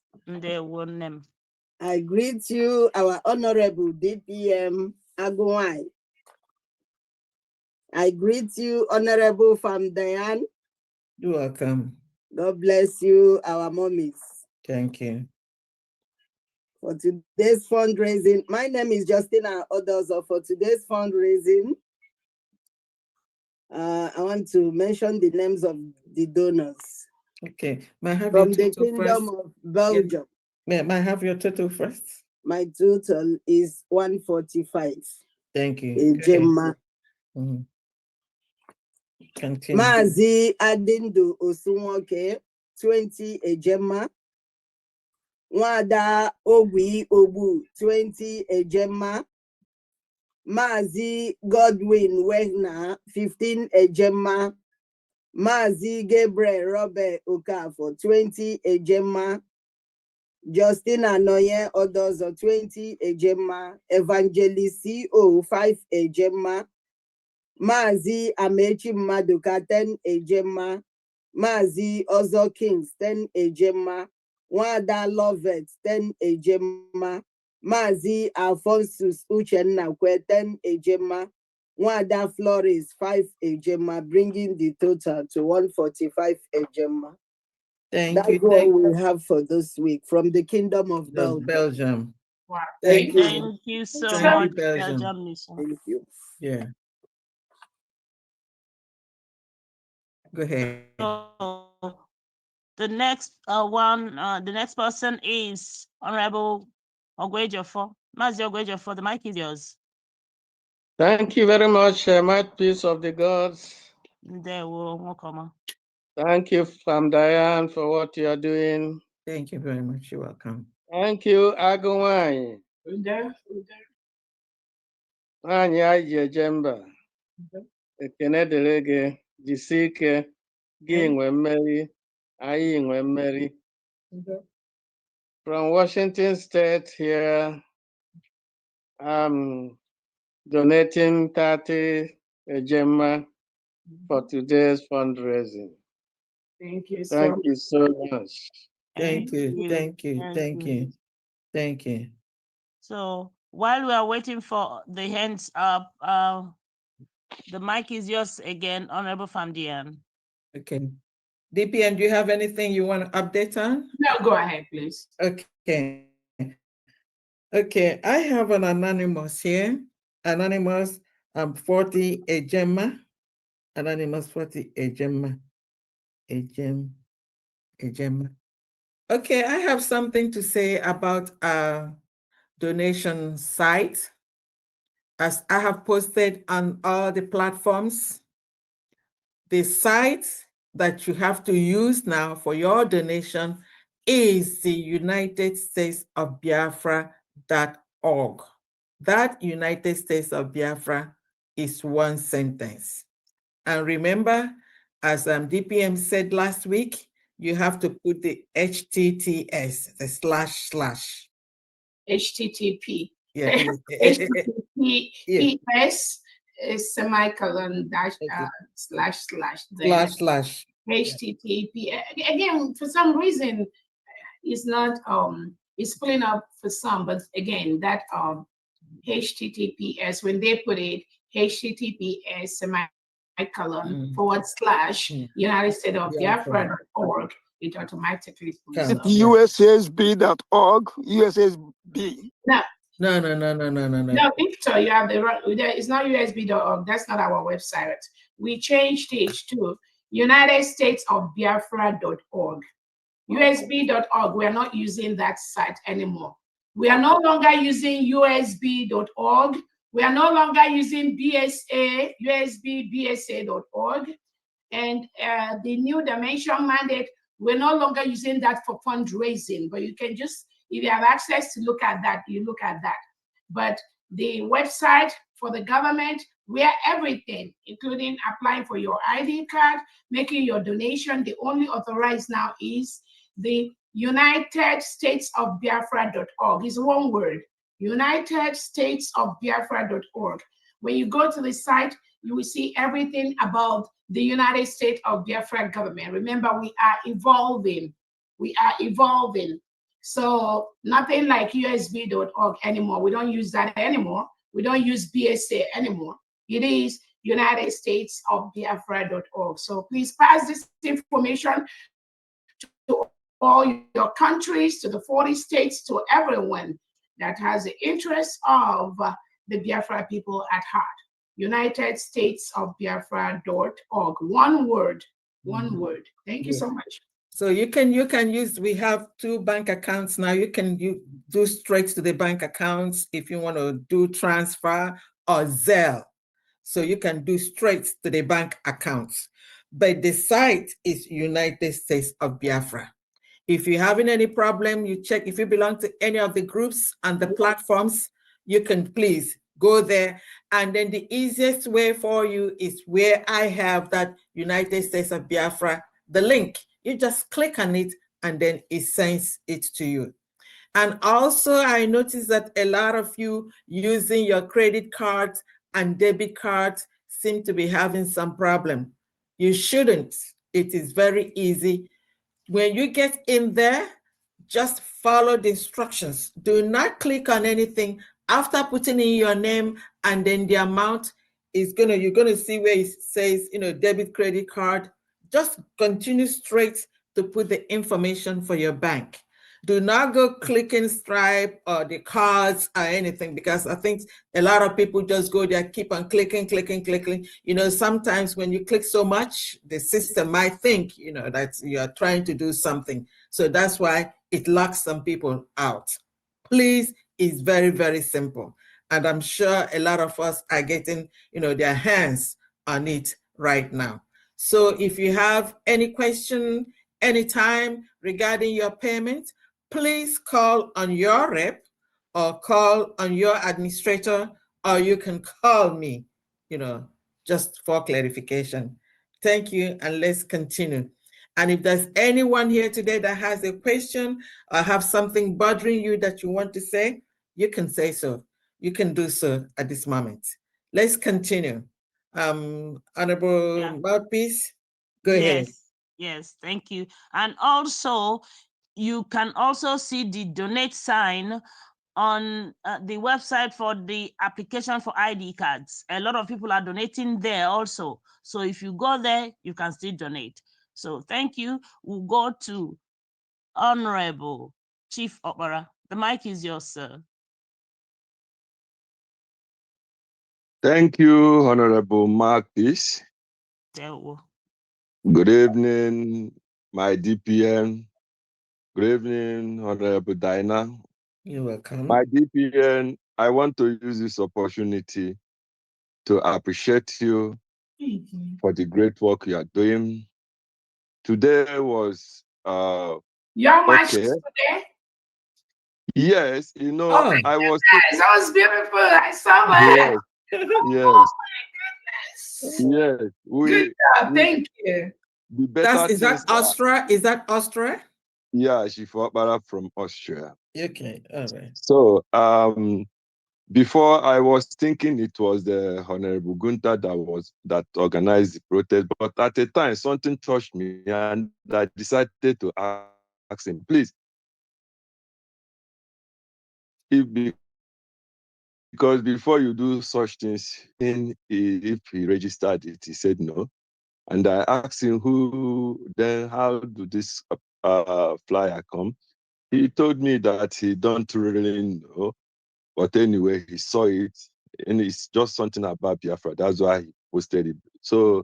I greet you, our Honorable DPM Agowai. I greet you, Honorable Fam Diane. You're welcome. God bless you, our mommies. Thank you. For today's fundraising, my name is Justina Odozo. For today's fundraising, I want to mention the names of the donors. Okay, may I have from your the Kingdom of Belgium. Yeah. May I have your total first? My total is 145. Thank you. In Gemma. Continue. Mazi Adindu Osunwoke, 20 Ejema. Wada Ogwi Obu, 20 Ejema. Mazi Godwin Wegner, 15 Ejema. Mazi Gabriel Robert Okafor, 20 Ejema. Justina Noye Odozo, 20 Ejema. Evangelist CO, 5 Ejema. Mazi Amechi Maduka, 10 Ejema. Mazi Ozo Kings, 10 Ejema. Wada Lovet, 10 Ejema. Mazi Alphonsus Uchenna Kwe, 10 Ejema. Wada Flores, 5 Ejema, bringing the total to 145 Ejema. That's what we have for this week from the Kingdom of Belgium. Wow. Thank you. Thank you so much, Belgium. Thank you. Yeah. Go ahead. So the next person is Honorable Ogwejofo. Mazi Ogwejofo, the mic is yours. Thank you very much, mouthpiece of the gods. Thank you, Fam Diane, for what you are doing. Thank you very much. You're welcome. Thank you, Agowai. Anyị anyị eje mba. Ekene dịrị gị, jisie ike, gị nwe mmeri, anyị nwe mmeri. From Washington State here, I'm donating 30 Ejema for today's fundraising. Thank you so much. Thank you. So while we are waiting for the hands up, the mic is yours again, Honorable Famdian. Okay. DPN, do you have anything you want to update on? No, go ahead, please. Okay, I have an anonymous here. Anonymous, 40 Ejema, Anonymous 40 Ejema, Ejema. Okay, I have something to say about our donation site. As I have posted on all the platforms, the site that you have to use now for your donation is the United States of Biafra.org. That United States of Biafra is one sentence. And remember, as DPM said last week, you have to put the HTTPS, the // HTTP. Yeah. HTTPS is semicolon dash // HTTP. Again, for some reason, it's not it's pulling up for some, but again, that HTTPS, when they put it HTTPS semicolon / United States of Biafra.org, it automatically pulls up. USSB.org, USSB. No. No. No, Victor, you have the right. It's not USB.org. That's not our website. We changed it to United States of Biafra.org. USB.org. We are not using that site anymore. We are no longer using USB.org. We are no longer using BSA, USB BSA.org. And the new dimension mandate, we're no longer using that for fundraising, but you can just, if you have access to look at that, you look at that. But the website for the government, where everything, including applying for your ID card, making your donation, the only authorized now is the United States of Biafra.org. It's one word, United States of Biafra.org. When you go to the site, you will see everything about the United States of Biafra government. Remember, we are evolving. We are evolving. So nothing like USB.org anymore. We don't use that anymore. We don't use BSA anymore. It is United States of Biafra.org. So please pass this information to all your countries, to the 40 states, to everyone that has the interest of the Biafra people at heart. United States of Biafra.org. One word. One word. Thank you so much. So you can use, we have 2 bank accounts now. You can do straight to the bank accounts if you want to do transfer or Zelle. So you can do straight to the bank accounts. But the site is United States of Biafra. If you're having any problem, you check if you belong to any of the groups and the platforms, you can please go there. And then the easiest way for you is where I have that United States of Biafra, the link. You just click on it and then it sends it to you. And also I noticed that a lot of you using your credit cards and debit cards seem to be having some problem. You shouldn't. It is very easy. When you get in there, just follow the instructions. Do not click on anything. After putting in your name and then the amount is you're gonna see where it says, debit, credit card. Just continue straight to put the information for your bank. Do not go clicking Stripe or the cards or anything, because I think a lot of people just go there, keep on clicking. Sometimes when you click so much, the system might think, that you are trying to do something. So that's why it locks some people out. Please, it's very, very simple. And I'm sure a lot of us are getting, their hands on it right now. So if you have any question anytime regarding your payment, please call on your rep or call on your administrator, or you can call me, just for clarification. Thank you, and let's continue. And if there's anyone here today that has a question or have something bothering you that you want to say, you can say so. You can do so at this moment. Let's continue. Honorable Mouthpiece, go ahead. Yes, thank you. And also, you can also see the donate sign on the website for the application for ID cards. A lot of people are donating there also. So if you go there, you can still donate. So thank you. We'll go to Honorable Chief Opera. The mic is yours, sir. Thank you, Honorable Mark Peace. Good evening, my DPN. Good evening, Honorable Dinah. You're welcome. My DPN, I want to use this opportunity to appreciate you for the great work you are doing. Today was Your match okay. today? Yes, you know, Oh I was. Goodness, that was beautiful. I saw that. Yes, Oh yes, my goodness. yes. Good job. Thank you. The better Is that things Austria? Is that Austria? Yeah, she fought from Austria. Okay, all right. So before I was thinking it was the Honorable Gunter that organized the protest, but at the time something touched me and I decided to ask him, please, because before you do such things, if he registered it, he said no. And I asked him how do this flyer come? He told me that he don't really know. But anyway, he saw it, and it's just something about Biafra. That's why he posted it. So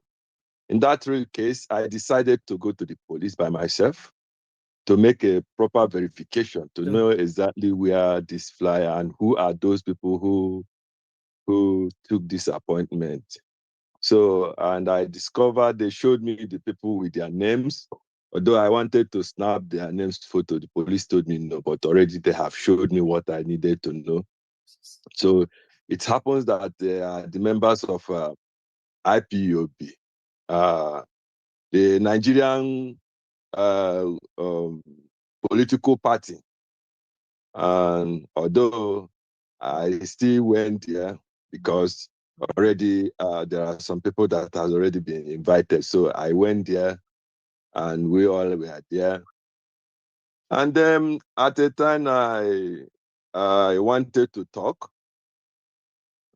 in that case, I decided to go to the police by myself to make a proper verification, to know exactly where this flyer and who are those people who took this appointment. So, and I discovered they showed me the people with their names. Although I wanted to snap their names photo, the police told me no, but already they have showed me what I needed to know. So it happens that they are the members of IPOB, the Nigerian political party. And although I still went there because already there are some people that has already been invited. So I went there and we all were there. And then at the time I wanted to talk,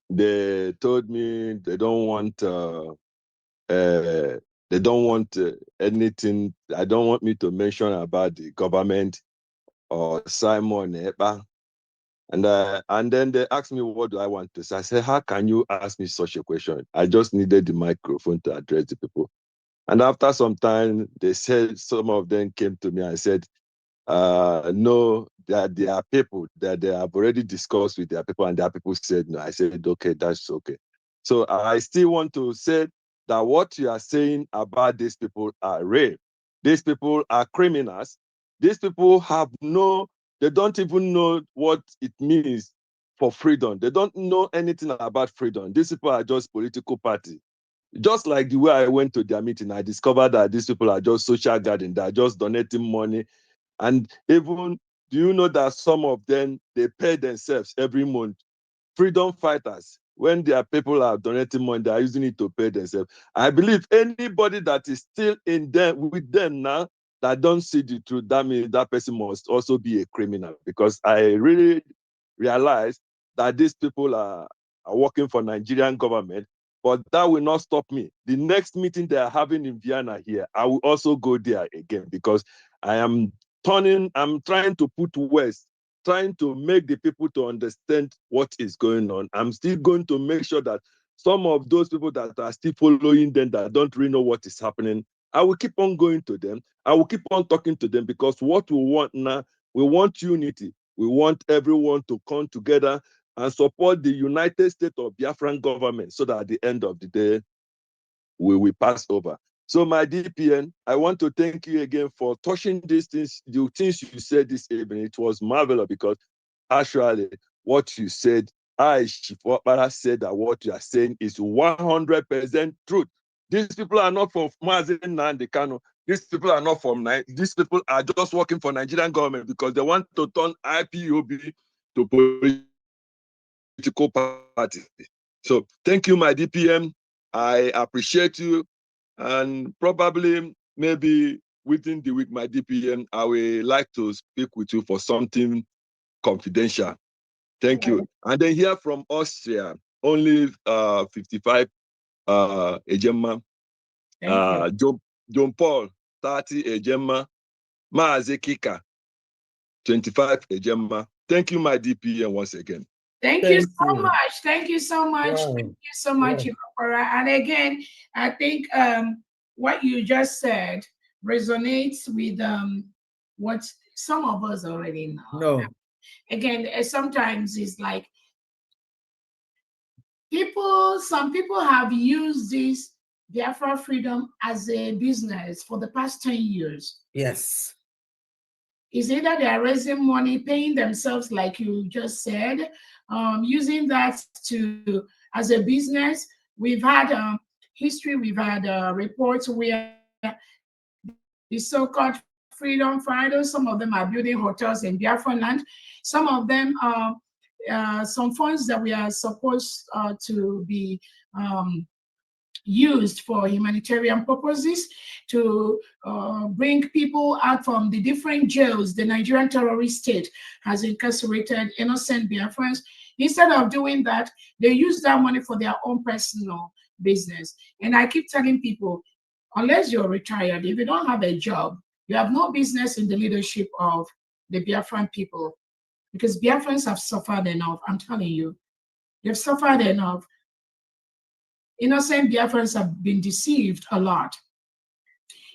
they told me they don't want anything. I don't want me to mention about the government or Simon Epa. And then they asked me, what do I want to say? I said, how can you ask me such a question? I just needed the microphone to address the people. And after some time, they said, some of them came to me and said, no, that there are people that they have already discussed with their people, and their people said no. I said, okay, that's okay. So I still want to say that what you are saying about these people are real. These people are criminals. These people they don't even know what it means for freedom. They don't know anything about freedom. These people are just political party. Just like the way I went to their meeting, I discovered that these people are just social guarding. They're just donating money. And even, do you know that some of them, they pay themselves every month? Freedom fighters, when their people are donating money, they are using it to pay themselves. I believe anybody that is still with them now that don't see the truth, that means that person must also be a criminal, because I really realize that these people are working for Nigerian government, but that will not stop me. The next meeting they are having in Vienna here, I will also go there again, because I'm trying to put words, trying to make the people to understand what is going on. I'm still going to make sure that some of those people that are still following them, that don't really know what is happening, I will keep on going to them. I will keep on talking to them, because what we want now, we want unity. We want everyone to come together and support the United States of Biafran government, so that at the end of the day, we will pass over. So my DPN, I want to thank you again for touching these things, the things you said this evening. It was marvelous, because actually what you said, Shifopara said that what you are saying is 100% truth. These people are not from Mazen Nandekano. These people are not from these people are just working for Nigerian government, because they want to turn IPOB to political party. So thank you, my DPM. I appreciate you. And probably, maybe within the week, my DPM, I will like to speak with you for something confidential. Thank you. And then here from Austria, only 55 Ejema. John Paul, 30 Ejema. Maaze Kika, 25 Ejema. Thank you, my DPM, once again. Thank you so much. Thank you so much. Wow. Thank you so much, Opera. And again, I think what you just said resonates with what some of us already know. No. Again, sometimes it's like some people have used this Biafra freedom as a business for the past 10 years. Yes. Is either they are raising money, paying themselves, like you just said, using that as a business. We've had history, we've had reports where the so-called freedom fighters, some of them are building hotels in Biafra land. Some of them some funds that we are supposed to be used for humanitarian purposes to bring people out from the different jails the Nigerian terrorist state has incarcerated innocent Biafrans. Instead of doing that, they use that money for their own personal business. And I keep telling people, unless you're retired, if you don't have a job, you have no business in the leadership of the Biafran people, because Biafrans have suffered enough. I'm telling you, they've suffered enough. Innocent Biafrans have been deceived a lot.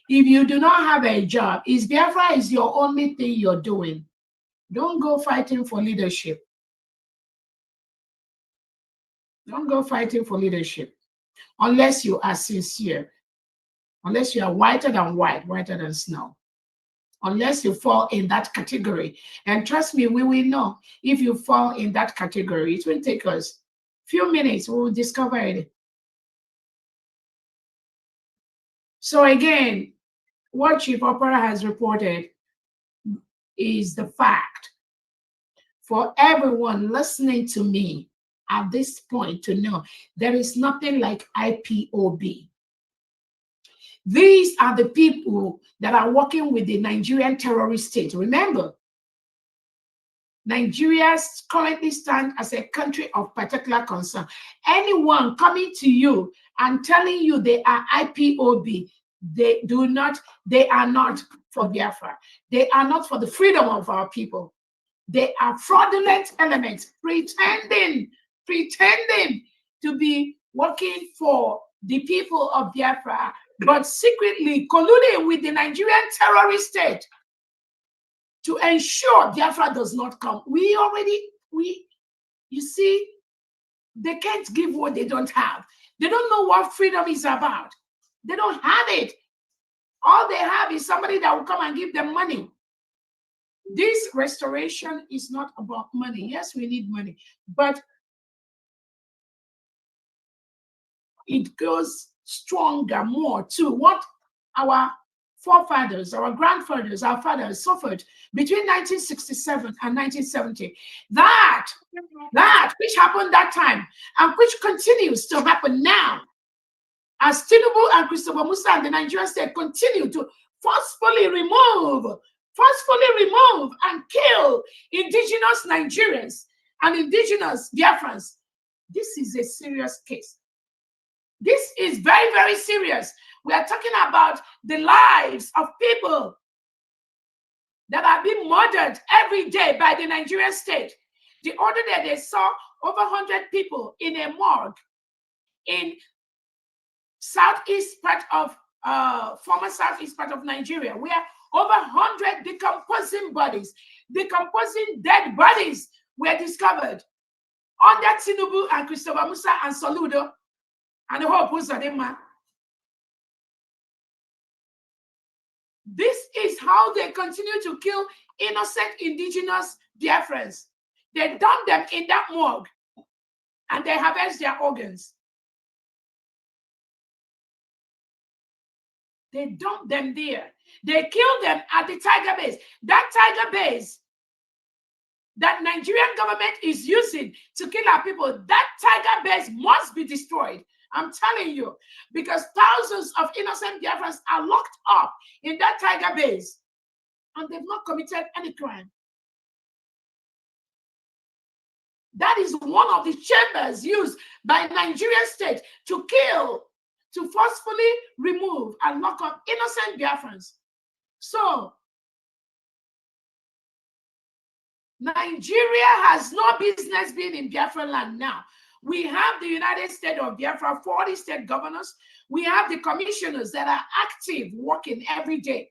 If you do not have a job, is Biafra is your only thing you're doing, don't go fighting for leadership. Don't go fighting for leadership unless you are sincere, unless you are whiter than white, whiter than snow, unless you fall in that category. And trust me, we will know if you fall in that category. It will take us a few minutes, we will discover it. So again, what Chief Opera has reported is the fact for everyone listening to me at this point to know there is nothing like IPOB. These are the people that are working with the Nigerian terrorist state. Remember, Nigeria currently stands as a country of particular concern. Anyone coming to you and telling you they are IPOB, they are not for Biafra. They are not for the freedom of our people. They are fraudulent elements pretending to be working for the people of Biafra, but secretly colluding with the Nigerian terrorist state to ensure Biafra does not come. You see, they can't give what they don't have. They don't know what freedom is about. They don't have it. All they have is somebody that will come and give them money. This restoration is not about money. Yes, we need money, but it goes stronger, more to what our forefathers, our grandfathers, our fathers suffered between 1967 and 1970. That which happened that time and which continues to happen now, as Tinubu and Christopher Musa and the Nigerian state continue to forcefully remove and kill indigenous Nigerians and indigenous Biafrans. This is a serious case. This is very, very serious. We are talking about the lives of people that are being murdered every day by the Nigerian state. The other day, they saw over 100 people in a morgue in southeast part of former southeast part of Nigeria, where over 100 decomposing dead bodies were discovered under Tinubu and Christopher Musa and Soludo and the whole Uzadema. This is how they continue to kill innocent indigenous Biafrans. They dump them in that morgue and they harvest their organs. They dump them there. They kill them at the tiger base. That tiger base that Nigerian government is using to kill our people, that tiger base must be destroyed. I'm telling you, because thousands of innocent Biafrans are locked up in that tiger base and they've not committed any crime. That is one of the chambers used by Nigerian state to kill, to forcefully remove and lock up innocent Biafrans. So, Nigeria has no business being in Biafra land now. We have the United States of Biafra, 40 state governors. We have the commissioners that are active, working every day.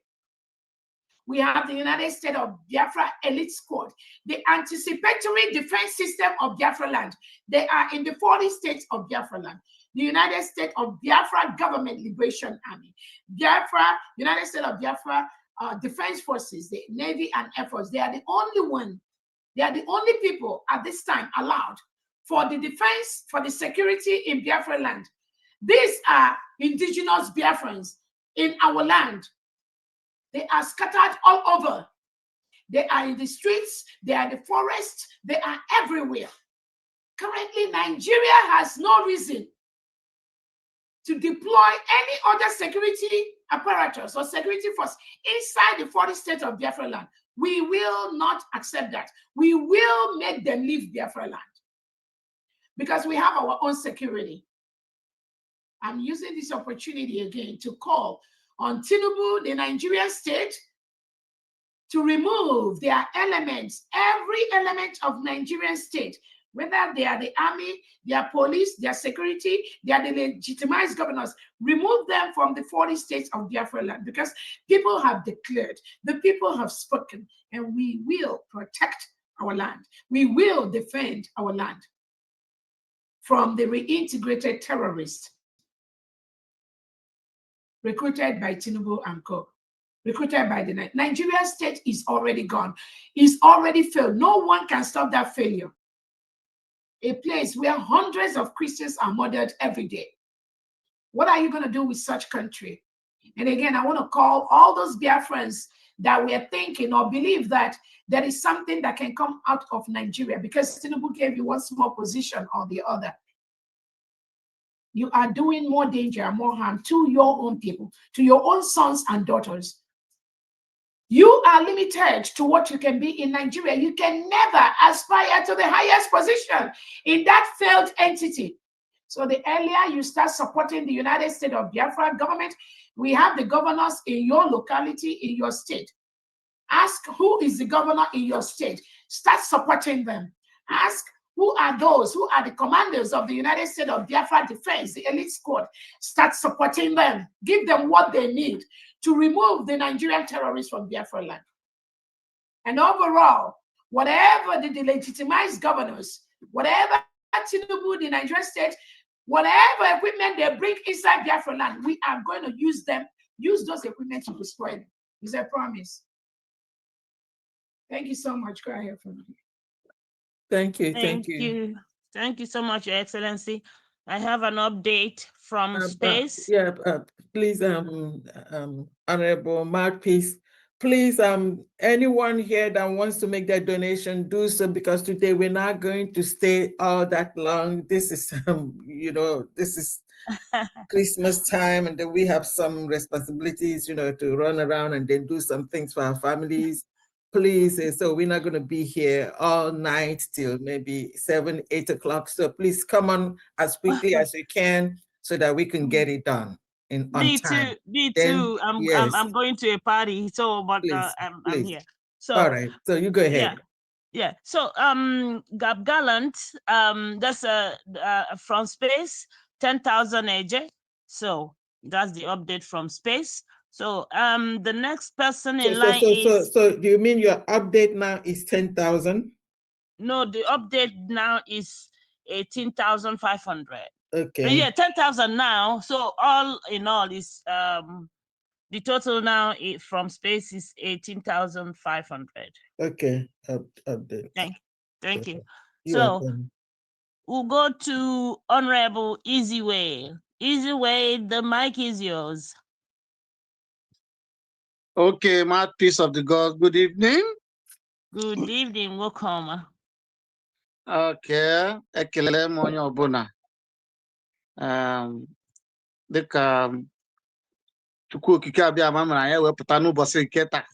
We have the United States of Biafra elite squad, the anticipatory defense system of Biafra land. They are in the 40 states of Biafra land. The United States of Biafra Government Liberation Army, Biafra, United States of Biafra Defense Forces, the Navy and Air Force. They are the only one. They are the only people at this time allowed for the defense, for the security in Biafra land. These are indigenous Biafrans in our land. They are scattered all over. They are in the streets, they are in the forests, they are everywhere. Currently, Nigeria has no reason to deploy any other security apparatus or security force inside the 40 states of Biafra land. We will not accept that. We will make them leave Biafra land because we have our own security. I'm using this opportunity again to call on Tinubu, the Nigerian state, to remove their elements, every element of Nigerian state, whether they are the army, their police, their security, they are the legitimized governors, remove them from the 40 states of Biafra land because people have declared, the people have spoken, and we will protect our land. We will defend our land from the reintegrated terrorists recruited by Tinubu and Co. Recruited by the Nigerian state is already gone. It's already failed. No one can stop that failure. A place where hundreds of Christians are murdered every day. What are you going to do with such country? And again, I want to call all those Biafrans that we are thinking or believe that there is something that can come out of Nigeria because Tinubu gave you one small position or the other. You are doing more danger and more harm to your own people, to your own sons and daughters. You are limited to what you can be in Nigeria. You can never aspire to the highest position in that failed entity. So the earlier you start supporting the United States of Biafra government, we have the governors in your locality, in your state. Ask who is the governor in your state. Start supporting them. Ask who are those, who are the commanders of the United States of Biafra Defense, the elite squad. Start supporting them. Give them what they need to remove the Nigerian terrorists from Biafra land. And overall, whatever the legitimized governors, whatever Tinubu, the Nigerian state, whatever equipment they bring inside Biafra land, we are going to use them, use those equipment to destroy them. It's a promise. Thank you so much. Go ahead, from me. Thank you. Thank you. Thank you so much, Your Excellency. I have an update from space. Please, Honorable Mouthpiece, please, anyone here that wants to make that donation, do so, because today we're not going to stay all that long. This is, this is Christmas time, and then we have some responsibilities, to run around and then do some things for our families. Please, so we're not going to be here all night till maybe 7, 8 o'clock. So please come on as quickly as you can so that we can get it done on time. Me too. I'm going to a party, so but please, I'm here. So all right, so you go ahead. Yeah. So Gab Gallant, that's from space, 10,000 AJ. So that's the update from space. So the next person in line is. So do you mean your update now is 10,000? No, the update now is 18,500. Okay. Yeah, 10,000 now. So all in all is the total now from space is 18,500. Okay. Update. Thank you. You're welcome. We'll go to Honorable Easy Way. Easy Way, the mic is yours. Okay, Mouthpiece of the God, good evening. Good evening, welcome. Okay, ekele m onye ọbụla. Dịka Chukwu okike abịa ma mere anyị ewepụta n'ụbọchị nke taa.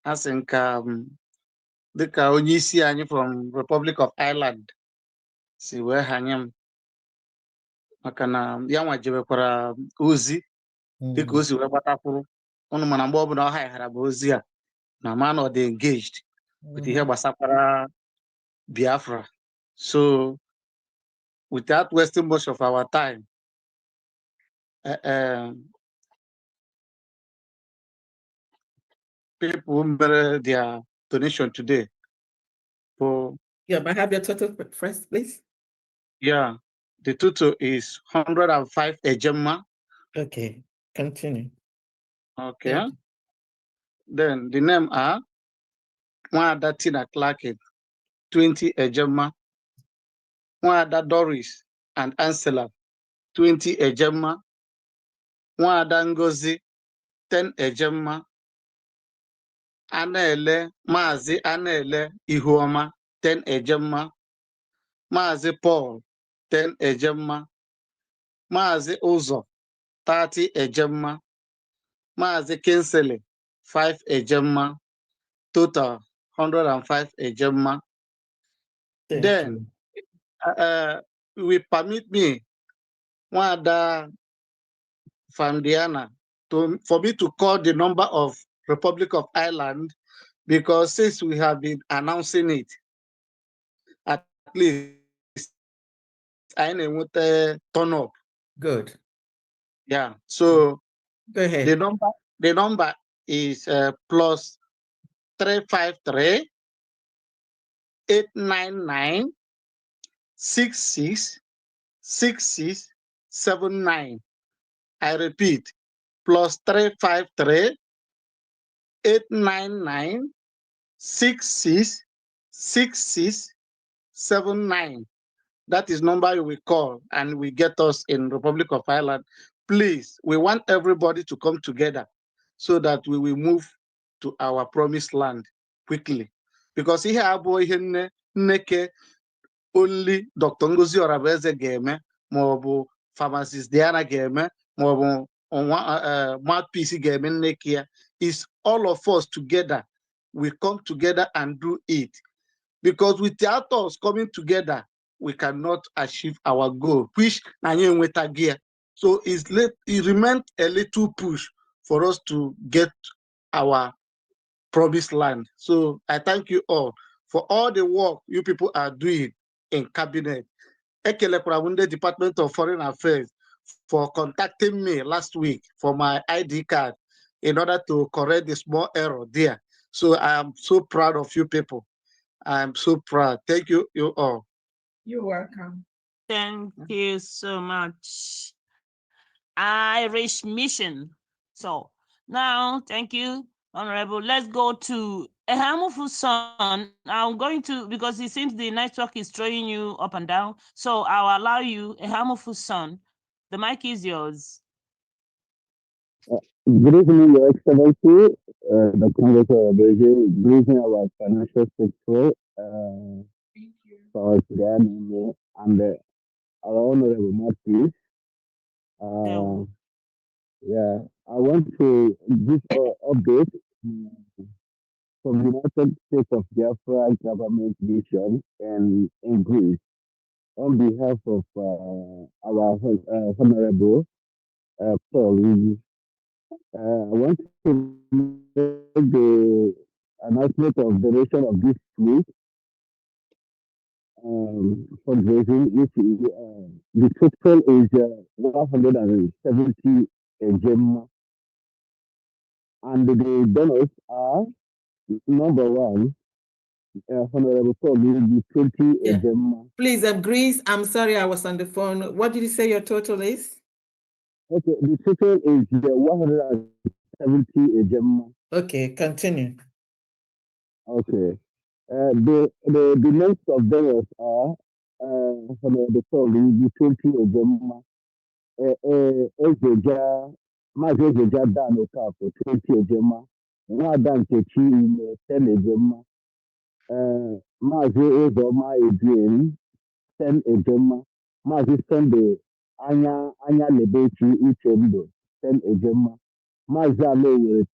Asị nka dịka onye isi anyị from Republic of Ireland si wee hanye m. Maka na ya nwa jebekwara ozi dịka o si wee gbatakwuru. Unu mana mgbe ọbụla ọ haghara bụ ozi a na man ọ dị engaged. with ihe gbasara Biafra. So without wasting much of our time, people made their donation today. For Yeah, may I have your total first, please? yeah, the total is 105 ejema. Okay, continue. Okay. Then the name are Mwada Tina Clarkin, 20 ejema. Mwada Doris and Ansela, 20 ejema. Mwada Ngozi, 10 ejema. Anele, Mazi Anele Ihuoma, 10 ejema. Mazi Paul, 10 ejema. Mazi Uzo, 30 ejema. Mazi Kinsele, 5 ejema. Total 105 ejema. Then we permit me, Wada Fandiana, for me to call the number of Republic of Ireland, because since we have been announcing it, at least I know what turn up. Good. Yeah. So go ahead. The number is plus 353 899 666679. I repeat, plus 353 899 666679. That is number you will call and we get us in Republic of Ireland. Please, we want everybody to come together so that we will move to our promised land quickly. Because here abụọ nneke only Dr. Ngozi Orabueze ga-eme, maọbụ pharmacist Diana ga-eme, maọbụ mouthpiece ga-eme nneke ya. Is all of us together. We come together and do it. Because without us coming together, we cannot achieve our goal, which gear. So it remains a little push for us to get our promised land. So I thank you all for all the work you people are doing in cabinet. Ekele Department of Foreign Affairs for contacting me last week for my ID card in order to correct the small error there. So I am so proud of you people. I'm so proud. Thank you, you all. You're welcome. Thank you so much. Irish Mission. So now, thank you, Honorable. Let's go to Ehamufu's son. I'm going to, because it seems the network is throwing you up and down. So I'll allow you, Ehamufu's son. The mic is yours. Good evening, Your Excellency, the Congress of Beijing, greeting our financial sector, our Sudan, and our Honorable Marty. Yeah, I want to give an update from the United States of Biafra government mission and in Greece on behalf of our Honorable Paul. I want to make the announcement of donation of this week fundraising, which is the total is 170 gem, and the donors are number one, Honorable Paul, the 20 gem. Please, Greece, I'm sorry I was on the phone. What did you say your total is? Okay, the total is 170 gem. Okay, continue. Okay. The names of donors are Honorable Paul, the 20 gem. Ezeja, Maazị Ezeja Dan Okafọ 20 ejema, Nwada Nkechi Ime 10 ejema, Maazị Uzoma Edwin 10 ejema, Maazị Sunday Anya Lebechi Uchendụ 10 ejema, Maazị Alowere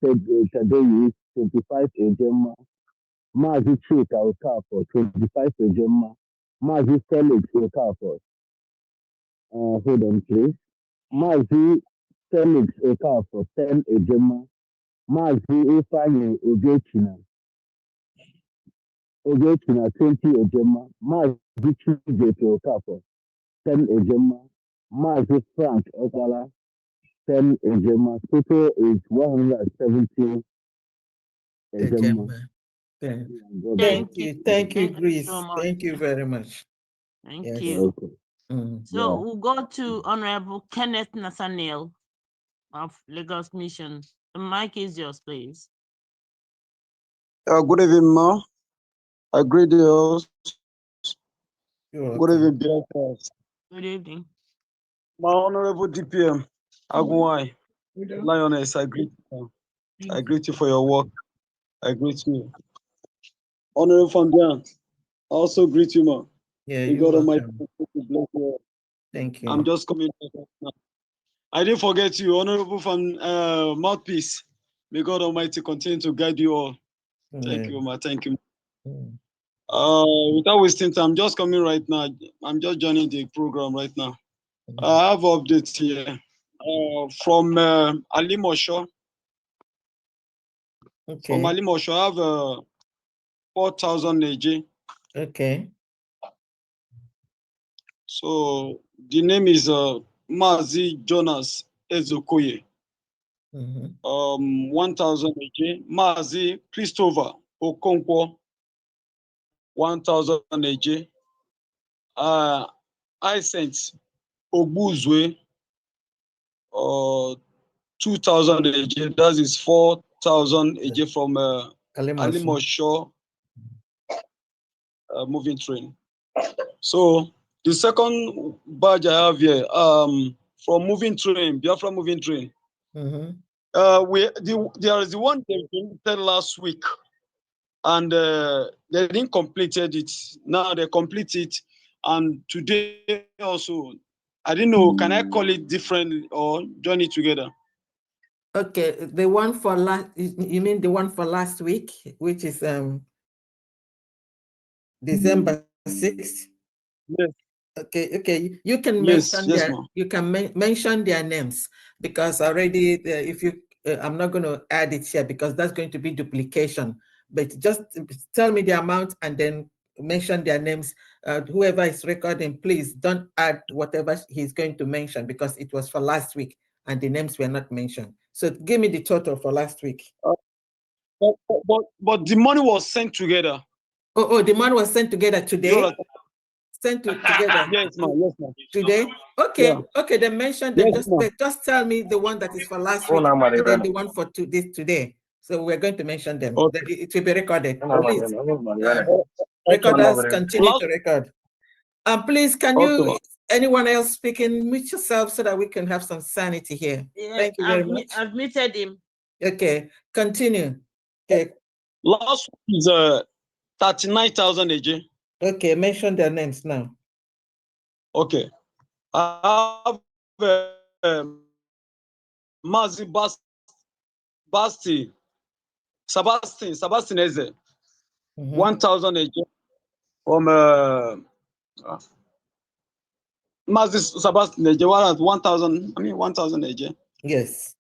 Tadeyi 25 ejema, Maazị Chika Okafọ 25 ejema, Maazị Felix Okafọ, hold on please. Maazị Felix Okafọ 10 ejema, Maazị Ifeanyi Ogechina Ogechina 20 Ejema, Mazi Chijeto Okafor 10 Ejema, Mazi Frank Okala 10 Ejema. Total is 170 Ejema. Ejema. Thank Thank you. you. Thank you, Thank you Grace. so much. Thank you very much. Thank Yes. you. Okay. So Yeah. we'll go to Honorable Kenneth Nathaniel of Lagos Mission. The mic is yours, please. Good evening, Ma. I greet you all. You're Good welcome. evening, BFS. Good evening. My Honorable DPM, Agumwai, Good. Lioness, I greet you. I greet you for your work. I greet you. Honorable Fandian, I also greet you, Ma. Yeah, May you're God Almighty welcome. bless you. Thank you. I'm just coming back now. I didn't forget you, Honorable Mouthpiece. May God Almighty continue to guide you all. Thank you, Ma. Thank you. Without wasting time, I'm just coming right now. I'm just joining the program right now. I have updates here from Ali Mosho. Okay. From Ali Mosho, I have 4,000 AJ. Okay. So the name is Mazi Jonas Ezokoye. 1,000 AJ. Mazi Christopher Okonkwo, 1,000 AJ. I sent Ogbuzwe 2,000 AJ. That is 4,000 AJ from Ali Mosho moving train. So the second badge I have here, from moving train, Biafra moving train. There is the one they did last week, and they didn't completed it. Now they complete it, and today also. I didn't know. Can I call it different or join it together? Okay, the one for last, you mean the one for last week, which is December 6th? Yes. Okay. You can Yes, mention yes, their ma'am. you can mention their names, because already if you I'm not going to add it here because that's going to be duplication. But just tell me the amount and then mention their names. Whoever is recording, please don't add whatever he's going to mention because it was for last week and the names were not mentioned. So give me the total for last week. But the money was sent together. Oh, the money was sent together today? Sent together? Yes, ma'am. Yes, ma'am. Today? Okay, Yeah. okay, then mention them. Yes, Just tell me the one that is for last week and then the one for today. So we're going to mention them. Okay. It will be recorded. Please, Okay. recorders continue to record. Please, can Okay, you, ma'am. anyone else speaking, mute yourself so that we can have some sanity here. Yeah, Thank you very much. I've muted him. Okay, continue. Okay. Last week is 39,000 AJ. Okay, mention their names now. Okay. I have Mazi Sebastian Eze, 1,000 AJ from Mazi Sebastian AJ, 1,000. 1,000 AJ. Yes.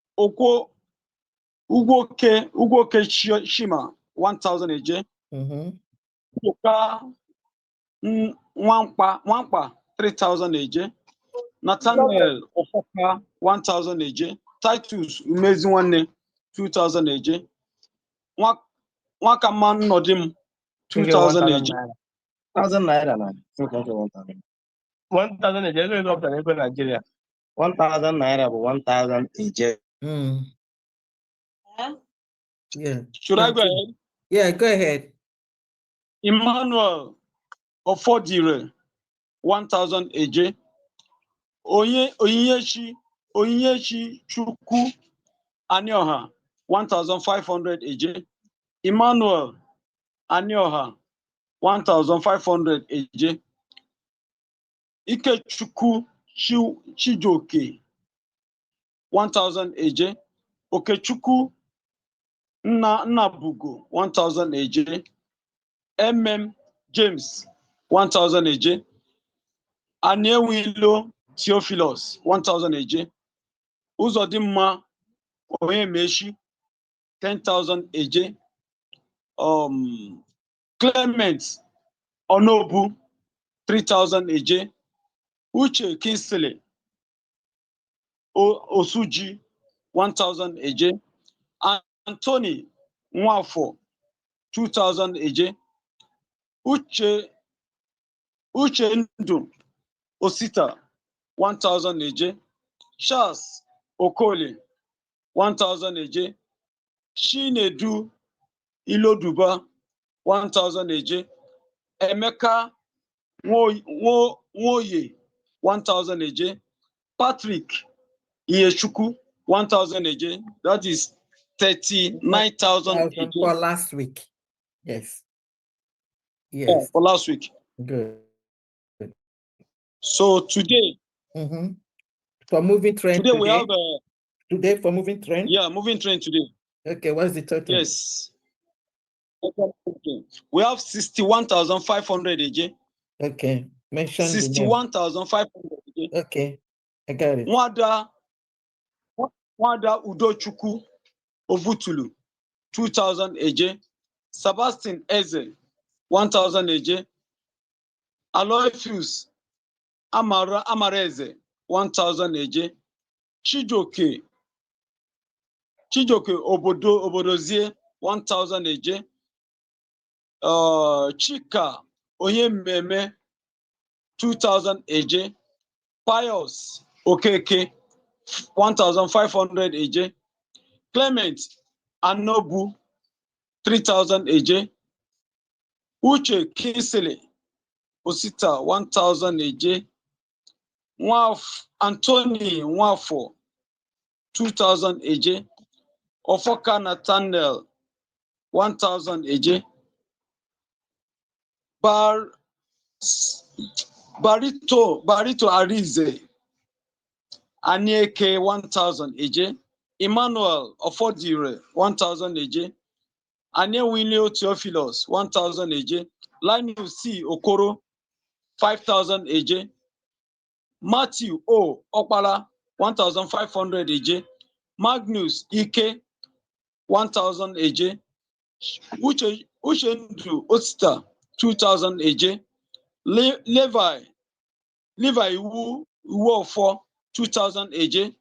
Ugoke Shima, 1,000 AJ. Ugoka Wampa, 3,000 AJ. Nathaniel Ofoka, 1,000 AJ. Titus Umeziwane, 2,000 AJ. Wakaman Nodim, 2,000 AJ. 1,000 naira na 1,000. 1,000 AJ is up to Nigeria. 1,000 naira, 1,000 AJ. Yeah. Should I go ahead? Yeah, go ahead. Emmanuel Ofodire, 1,000 AJ. Oyinyechi Chukwu Anioha, 1,500 AJ. Emmanuel Anioha, 1,500 AJ. Ikechukwu Chijoke, 1,000 AJ. Okechukwu Nnabugo, 1,000 AJ. James, 1,000 AJ. Aniewilo Theophilus, 1,000 AJ. Uzodimma Oyemeshi, 10,000 AJ. Clement Onobu, 3,000 AJ. Uche Kinsley Osuji, 1,000 AJ. Anthony Nwafo, 2,000 AJ. Uche Ndu Osita, 1,000 AJ. Charles Okoli, 1,000 AJ. Chinedu Iloduba, 1,000 AJ. Emeka Nwoye, 1,000 AJ. Patrick Iyechukwu, 1,000 AJ. That is 39,000 AJ. For last week. Yes. Yeah, Yes. for last week. Good. So today, for moving train today we have today for moving train. yeah, moving train today. Okay, what's the total? Yes. We have 61,500 AJ. Okay, mention the name. 61,500 AJ. Okay, I got it. Nwada Udochukwu Ovutulu, 2,000 AJ. Sebastian Eze, 1,000 AJ. Aloysius Amareze, 1,000 AJ. Chijoke Obodozie, 1,000 AJ. Chika Oyememe, 2,000 AJ. Pius Okeke, 1,500 AJ. Clement Anobu, 3,000 AJ. Uche Kinsley Osita, 1,000 AJ. Anthony Nwafo, 2,000 AJ. Ofoka Nathaniel, 1,000 AJ. Barito Arize Anieke, 1,000 AJ. Emmanuel Ofodire, 1,000 AJ. Anewinleo Theophilus, 1,000 AJ. Linus C. Okoro, 5,000 AJ. Matthew O. Okpala, 1,500 AJ. Magnus Ike, 1,000 AJ. Uchendu Osita, 2,000 AJ. Levi Iwofo, 2,000 AJ.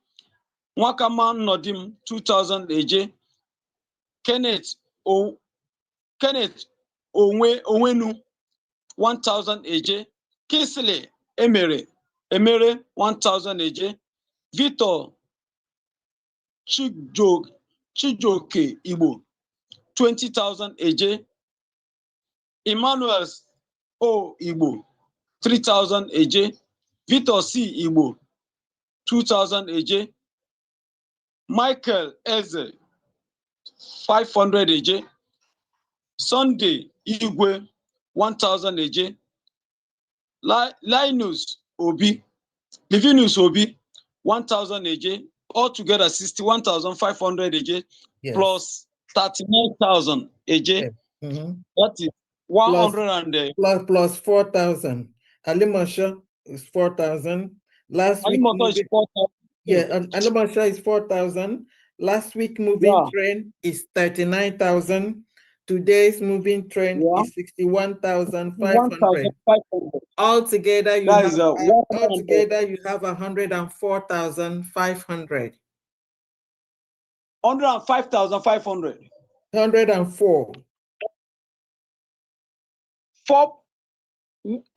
Nwakama Nodim, 2,000 AJ. Kenneth Onwenu, 1,000 AJ. Kinsley Emere, 1,000 AJ. Victor Chijoke Igbo, 20,000 AJ. Emmanuel O Igbo, 3,000 AJ. Victor C Igbo, 2,000 AJ. Michael Eze, 500 AJ. Sunday Igwe, 1,000 AJ. Livinus Obi, 1,000 AJ. Altogether 61,500 AJ, Yes. plus 39,000 AJ. Yeah. That is 100 and plus 4,000. Alimasha is 4,000. Last week, is 4,000. yeah, Alimasha is 4,000. Last week moving train is 39,000. Today's moving train is 61,500. Altogether, you have 104,500. 105,500. 104.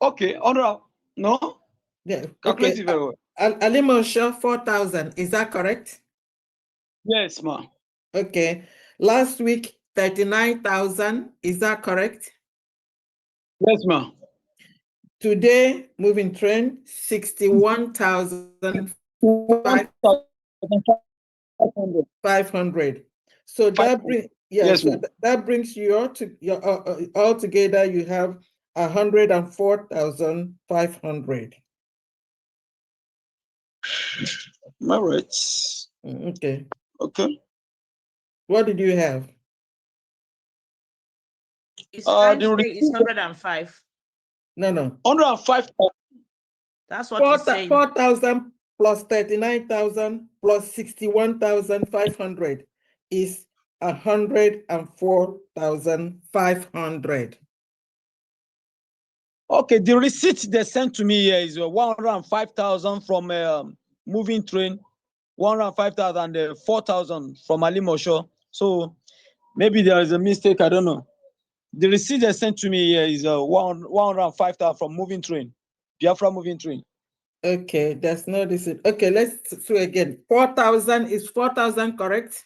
Okay, no? Yeah. Calculate Okay. it very well. Alimosha 4,000. Is that correct? Yes, ma'am. Okay. Last week 39,000. Is that correct? Yes, ma'am. Today, moving train 61,500. So that brings that brings you all together. You have 104,500. All right. Okay. Okay. What did you have? It's trying to say it's 105. No. 105. That's what he's saying. 4,000 plus 39,000 plus 61,500 is 104,500. Okay, the receipt they sent to me here is 105,000 from moving train, 105,000 and 4,000 from Ali Mosho. So maybe there is a mistake. I don't know. The receipt they sent to me here is 105,000 from moving train, Biafra moving train. Okay, there's no receipt. Okay, let's do again. 4,000 is 4,000 correct?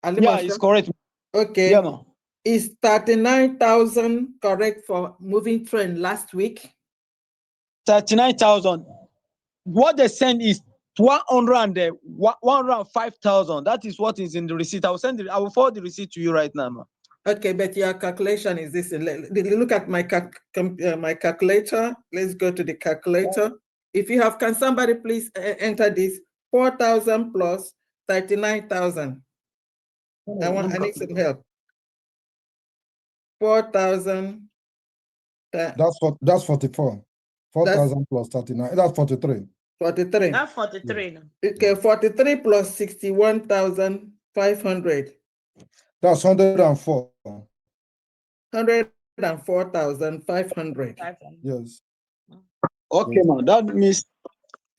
Ali Yeah, Mosho? it's correct. Okay. Yeah, ma. Is 39,000 correct for moving train last week? 39,000. What they send is 105,000. That is what is in the receipt. I will forward the receipt to you right now, ma. Okay, but your calculation is this. Look at my my calculator. Let's go to the calculator. If you have, can somebody please enter this 4,000 plus 39,000? I need some help. 4,000. That's 44. 4,000 plus 39. That's 43. 43. That's 43. Yeah. Okay, 43 plus 61,500. That's 104. 104,500. Yes. Okay, yes. ma. That means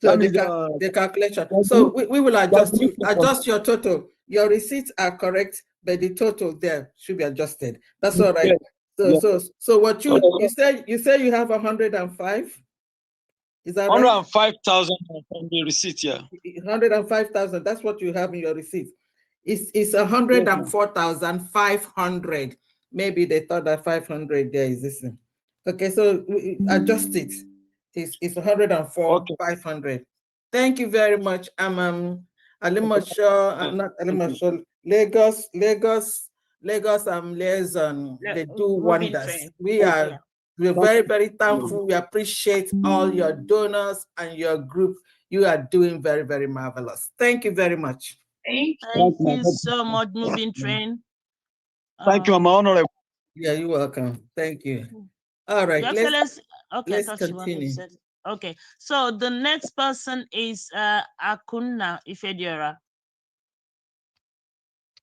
so the calculation. So we will adjust your total. Your receipts are correct, but the total there should be adjusted. That's all right. So what you say you have 105? Is that right? 105,000 from the receipt, yeah. 105,000. That's what you have in your receipt. It's 104,500. Maybe they thought that 500 there is this. Okay, so we adjust it. It's 104,500. Thank you very much. I'm Alimosho, not Alimosho, Lagos liaison. They do wonders. We're very, very thankful. We appreciate all your donors and your group. You are doing very, very marvelous. Thank you very much. Thank you so much, moving train. Thank you, I'm honorable. Yeah, you're welcome. Thank you. All right, let's continue. Okay, so the next person is Akunna Ifediora.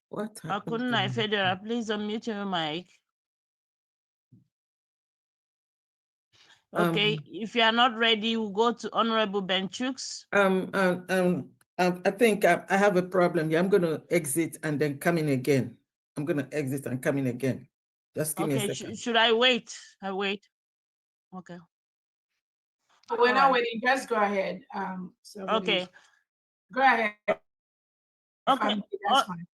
What? Akunna Ifediora, please unmute your mic. Okay, if you are not ready, we'll go to Honorable Benchooks. I think I have a problem here. I'm going to exit and then come in again. I'm going to exit and come in again. Just give me a second. Should I wait? I wait. Okay. We're not waiting. Just go ahead. Okay. Go ahead. Okay. That's fine.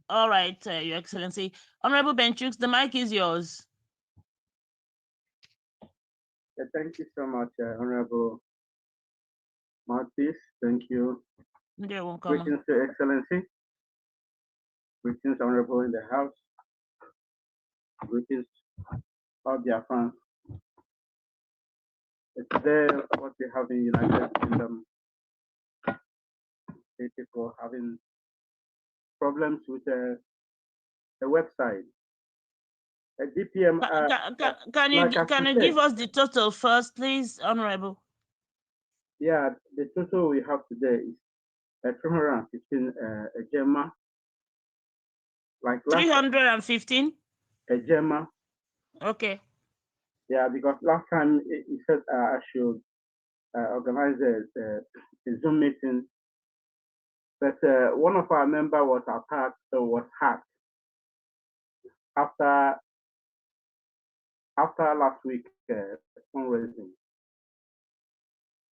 All right, Your Excellency. Honorable Benchooks, the mic is yours. Thank you so much, Honorable Mouthpiece. Thank you. You're welcome. Greetings to Excellency. Greetings, Honorable in the House. Greetings, all their fans. Today, what we have in United Kingdom, people having problems with the website. A DPM. Can you give us the total first, please, Honorable? Yeah, the total we have today is 315 a gemma. Like 315? A gemma. Okay. Yeah, because last time he said I should organize a Zoom meeting, but one of our members was attacked, was hacked after last week fundraising,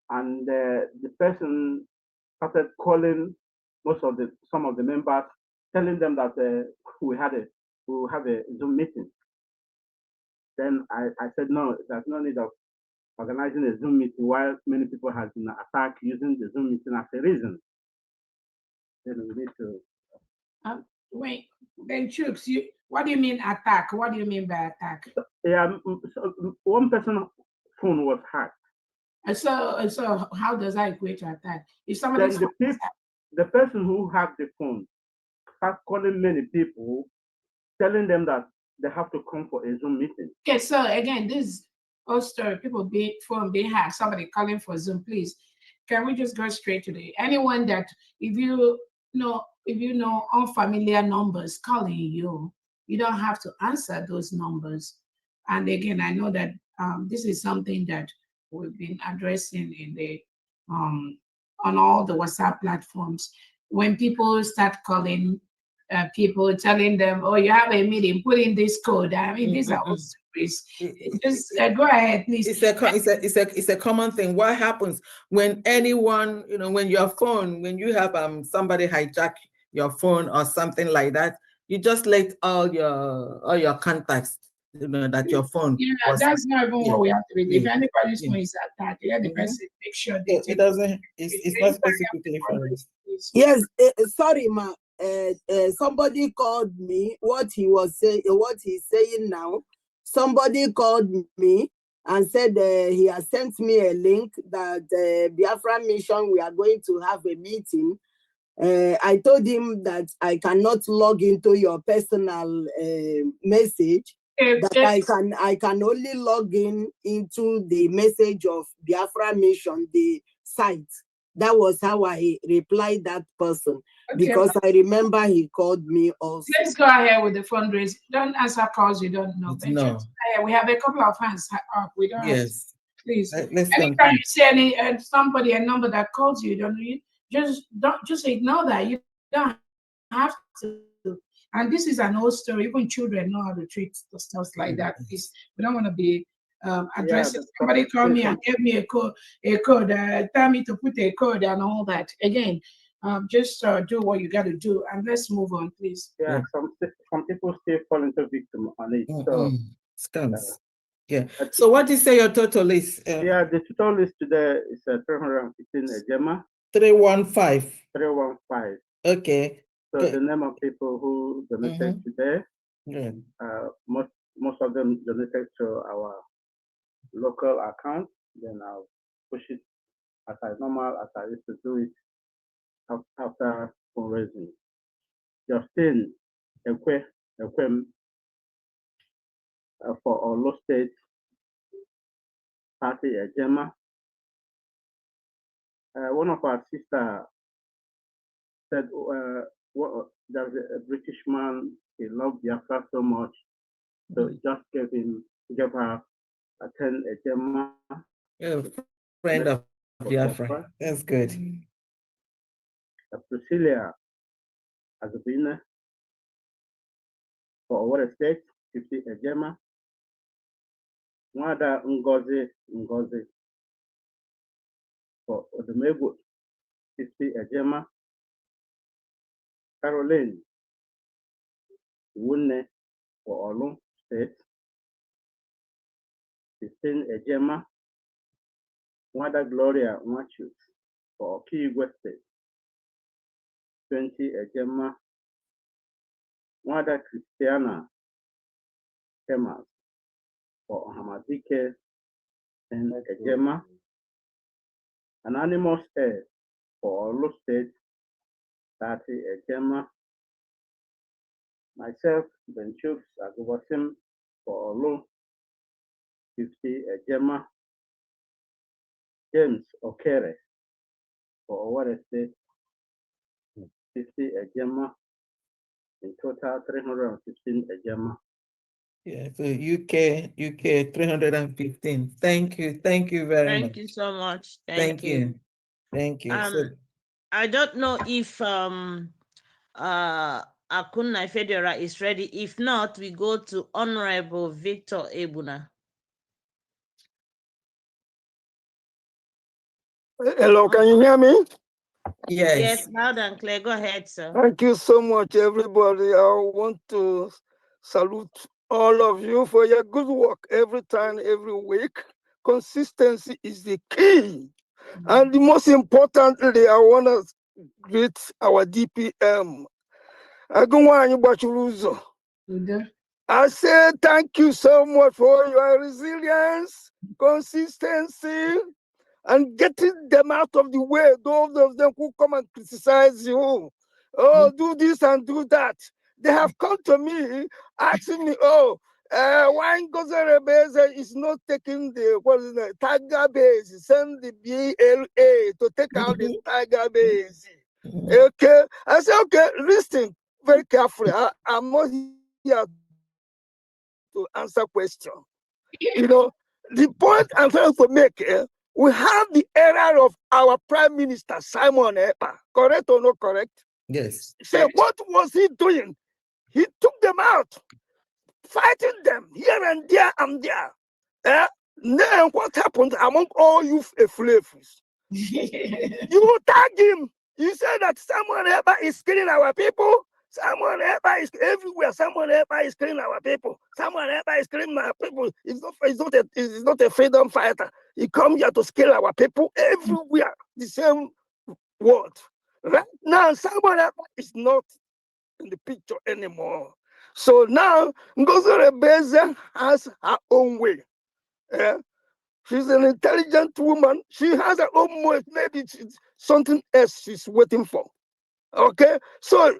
and the person started calling some of the members, telling them that we have a Zoom meeting. Then I said no, there's no need of organizing a Zoom meeting while many people have been attacked using the Zoom meeting as a reason. Then we need to. Wait, Benchooks, what do you mean attack? What do you mean by attack? Yeah, so one person's phone was hacked. So how does that equate to attack? If somebody the person who hacked the phone started calling many people, telling them that they have to come for a Zoom meeting. Okay, so again, this whole story, people phone being hacked, somebody calling for Zoom, please. Can we just go straight to anyone that if you know unfamiliar numbers calling you, you don't have to answer those numbers. And again, I know that This is something that we've been addressing in the on all the WhatsApp platforms. When people start calling people, telling them, "Oh, you have a meeting, put in this code." I mean, these are all stories. Just go ahead, please. It's a common thing. What happens when anyone, when your phone, when you have somebody hijack your phone or something like that, you just let all your contacts, that your phone. Yeah, that's not even what we have to read. If anybody's phone is attacked, let the person make sure they take it doesn't. It's not specifically for us. Yes, sorry, ma. Somebody called me. What he's saying now. Somebody called me and said he has sent me a link that Biafra Mission, we are going to have a meeting. I told him that I cannot log into your personal message. That I can only log into the message of Biafra Mission, the site. That was how I replied that person, because I remember he called me also. Let's go ahead with the fundraising. Don't answer calls you don't know. No. We have a couple of hands up. We don't have to. Yes. Please. Let's Anytime you see somebody, a number that calls you, don't you just ignore that. You don't have to. And this is an old story. Even children know how to treat the stuff like that. Please, we don't want to be addressing. Somebody called me and gave me a code, tell me to put a code and all that. Again, just do what you got to do, and let's move on, please. Yeah, some people still fall into victim on it. So scams. Yeah. So what do you say your total is? Yeah, the total list today is 315 Ejema. 315. 315. Okay. So the name of people who donated today, most of them donated to our local account. Then I'll push it as I used to do it after fundraising. Justin Ekwem for Olo State Party Ejema. One of our sisters said there's a British man, he loved Biafra so much, so just gave her a 10 Ejema. Friend of Biafra. That's good. Priscilla Azubina for Owere State, 50 Ejema. Mwada Ngozi for Odumegu, 50 Ejema. Caroline Wune for Olu State, 15 Ejema. Mwada Gloria Nwachus for Okigwe State, 20 Ejema. Mwada Christiana Kemas for Hamadike and Ejema. Anonymous Air for Olu State, 30 Ejema. Myself, Benchuk Agubasim for Olu, 50 Ejema. James Okere for Owere State, 50 Ejema. In total, 315 Ejema. Yeah, so UK 315. Thank you very much. Thank you so much. Thank you. So, I don't know if Akunna Federa is ready. If not, we go to Honorable Victor Ebuna. Hello, can you hear me? Yes, loud and clear. Go ahead, sir. Thank you so much, everybody. I want to salute all of you for your good work every time, every week. Consistency is the key. And the most importantly, I want to greet our DPM. I say thank you so much for your resilience, consistency, and getting them out of the way. Those of them who come and criticize you, do this and do that. They have come to me asking me, why Ngozi Rebeze is not taking the tiger base, send the BLA to take out the tiger base. Okay, I said, okay, listen very carefully. I'm not here to answer questions. You know, the point I'm trying to make, we have the error of our Prime Minister, Simon Ekpa. Correct or not correct? Yes. So what was he doing? He took them out, fighting them here and there and there. Then what happened among all you flavors? You tag him. You say that someone ever is killing our people. Someone ever is everywhere. Someone ever is killing our people. Someone ever is killing our people. It's not a freedom fighter. He come here to kill our people everywhere. The same word. Right now, someone ever is not in the picture anymore. So now, Ngozi Rebeze has her own way. She's an intelligent woman. She has her own way. Maybe it's something else she's waiting for. Okay? So,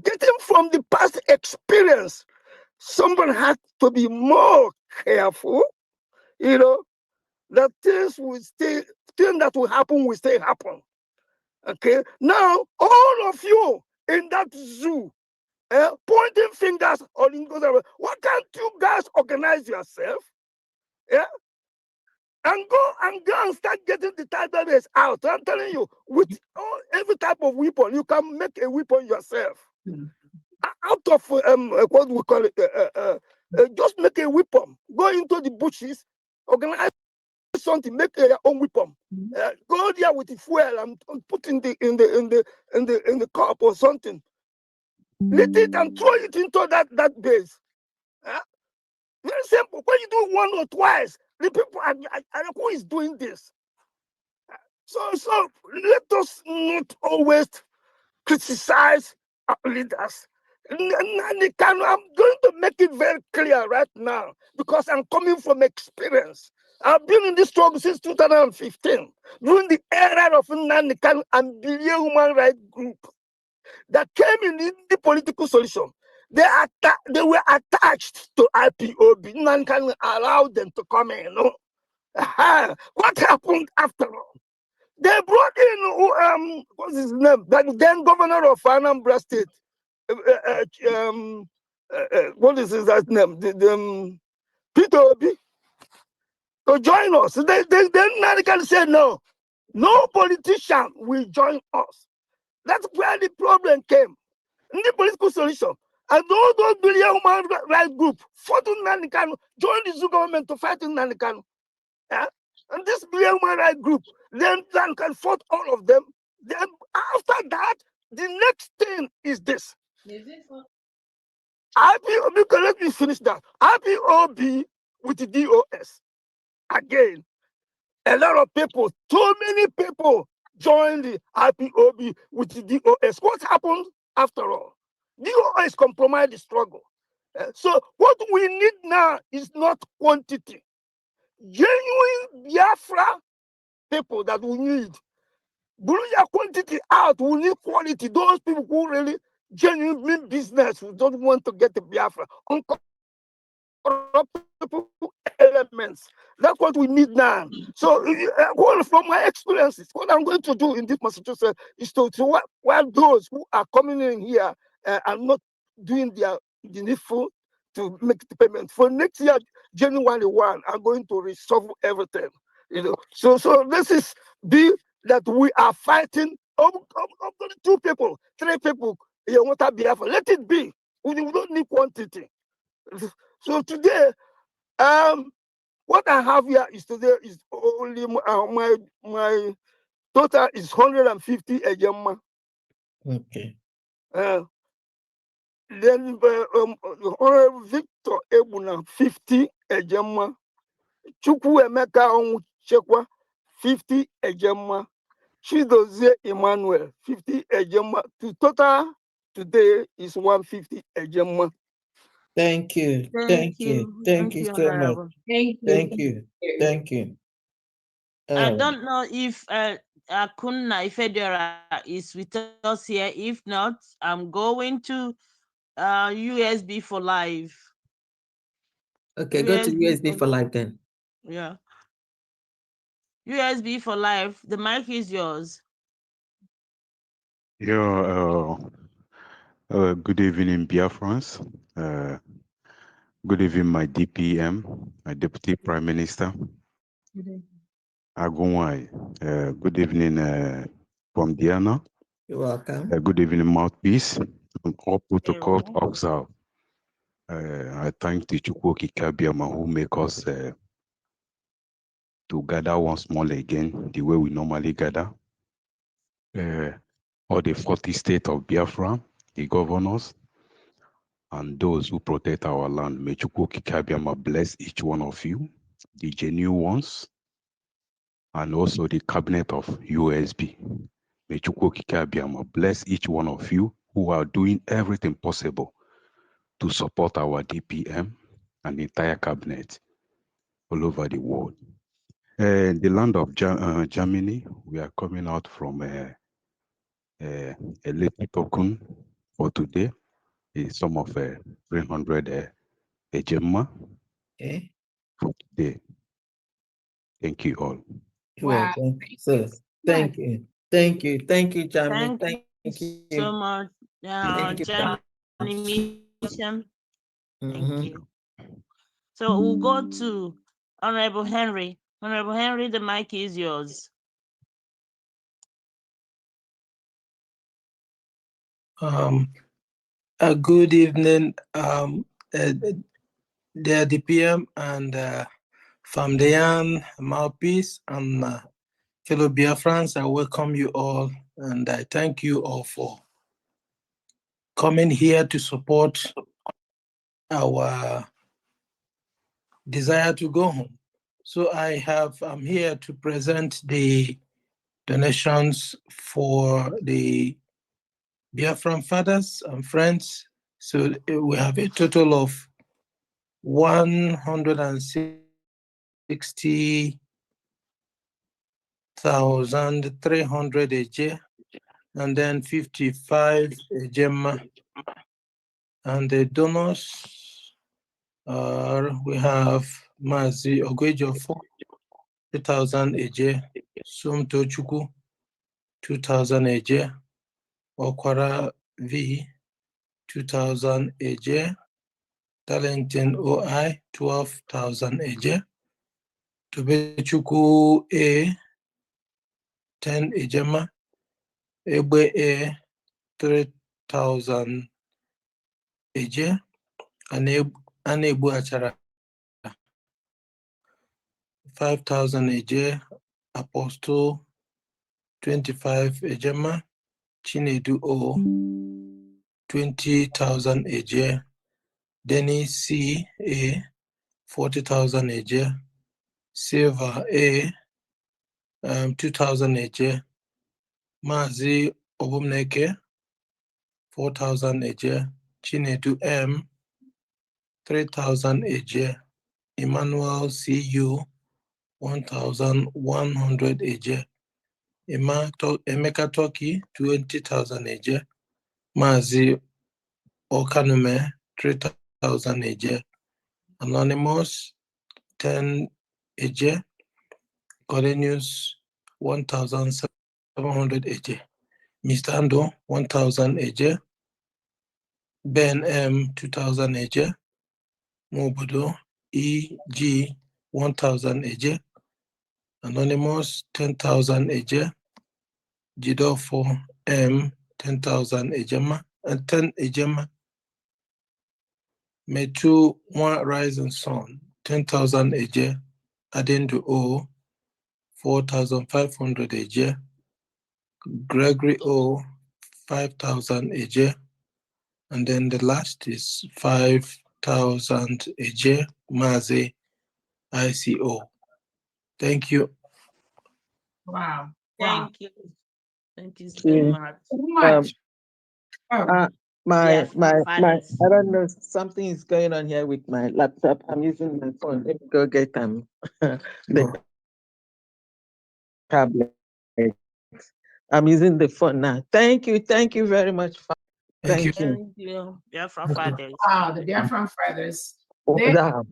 getting from the past experience, someone has to be more careful, that things that will happen will still happen. Okay? Now, all of you in that zoo, pointing fingers on Ngozi, why can't you guys organize yourself? Yeah? And go and start getting the tiger race out. I'm telling you, with every type of weapon, you can make a weapon yourself. Out of what we call it, just make a weapon. Go into the bushes, organize something, make your own weapon. Go there with the fuel and put in the cup or something. Lit it and throw it into that base. Very simple. When you do one or twice, the people are who is doing this? So let us not always criticize our leaders. I'm going to make it very clear right now because I'm coming from experience. I've been in this struggle since 2015 during the era of Nnamdi Kanu and the human rights group that came in the political solution. They were attached to IPOB. Nnamdi Kanu allowed them to come in. What happened after all? They brought in what's his name? The then governor of Anambra State. What is his name? Peter Obi to join us. Then Nnamdi said no politician will join us. That's where the problem came. In the political solution. And those billion human rights group fought Nnamdi Kanu, joined the zoo government to fight Nnamdi Kanu. And this human rights group, then can fought all of them. Then after that, the next thing is this. IPOB, let me finish that. IPOB with the DOS. Again, a lot of people, too many people joined the IPOB with the DOS. What happened after all? DOS compromised the struggle. So what we need now is not quantity. Genuine Biafra people that we need. Bring your quantity out. We need quality. Those people who really genuine mean business, who don't want to get the Biafra. Uncorruptible elements. That's what we need now. So, from my experiences, what I'm going to do in this Massachusetts is to while those who are coming in here are not doing the needful to make the payment for next year, January 1, I'm going to resolve everything. So this is that we are fighting over 2 people, 3 people. You want to be Biafra? Let it be. We don't need quantity. So today, what I have here is only my total is 150 a year. Okay. Then Victor Ebuna 50 a year. Chukwu Emeka Onwuchekwa 50 a year. Chidozie Emmanuel 50 a year. The total today is 150 a year. Thank you. Thank you. Thank you so much. Thank you. Thank you. I don't know if Akunna Ifedora is with us here. If not, I'm going to USB for live. Okay, go to USB for live then. Yeah. USB for live. The mic is yours. Yeah, good evening, Biafrans. Good evening, my DPM, my Deputy Prime Minister. Agunwai. Good evening, from Diana. You're welcome. Good evening, Mouthpiece. And all protocols Hello. observed. I thank the Chukwoki Kabiama who make us to gather once more again, the way we normally gather. All the 40 states of Biafra, the governors, and those who protect our land. May Chukwoki Kabiama bless each one of you, the genuine ones, and also the cabinet of USB. May Chukwoki Kabiama bless each one of you who are doing everything possible to support our DPM and the entire cabinet all over the world. The land of Germany, we are coming out from a late token for today. Is some of 300 Ejema Okay. for today. Thank you all. You're Wow. welcome. Thank So you so thank much. you. Thank you. Thank you, Jamie. Thank Thank you you. so much, Thank you. Germany Babs. Mission. Thank Mhm. you. So we'll go to Honorable Henry. Honorable Henry, the mic is yours. Good evening, the DPM and Famdeyan, Mouthpiece, and fellow Biafrans. I welcome you all, and I thank you all for coming here to support our desire to go home. So I'm here to present the donations for the Biafran fathers and friends. So we have a total of 160,300 AJ, and then 55 Gemma. And the donors are, we have Mazi Ogwejo 2,000 AJ, Sumto Chuku 2,000 AJ, Okwara V 2,000 AJ, Darlington OI 12,000 AJ, Tobechuku A 10 Ejema, Egbe A 3,000 AJ, and Anebu Achara 5,000 AJ, Apostle 25 Ejema, Chinedu O 20,000 AJ, Dennis C A 40,000 AJ, Silver A 2,000 AJ, Mazi Obumneke 4,000 AJ, Chinedu M 3,000 AJ, Emmanuel CU 1,100 AJ, Emeka Toki 20,000 AJ, Mazi Okanume 3,000 AJ, Anonymous 10 AJ, Cornelius 1,700 AJ, Mr. Ando 1,000 AJ, Ben M 2,000 AJ, Mobodo EG 1,000 AJ, Anonymous 10,000 AJ, Jidofo M 10,000 Ejema, and 10 Ejema, Metu One Rising Sun 10,000 AJ, Adendo O 4,500 AJ, Gregory O 5,000 AJ, and then the last is 5,000 AJ, Maze ICO. Thank you. Wow. Wow. Thank you. Thank you so much. So much. My Biafran fathers. I don't know, something is going on here with my laptop. I'm using my phone. Let me go get the tablet. I'm using the phone now. Thank you very much. Thank you. Thank you, Biafran fathers. Wow, the Biafran fathers. Oh, They, oh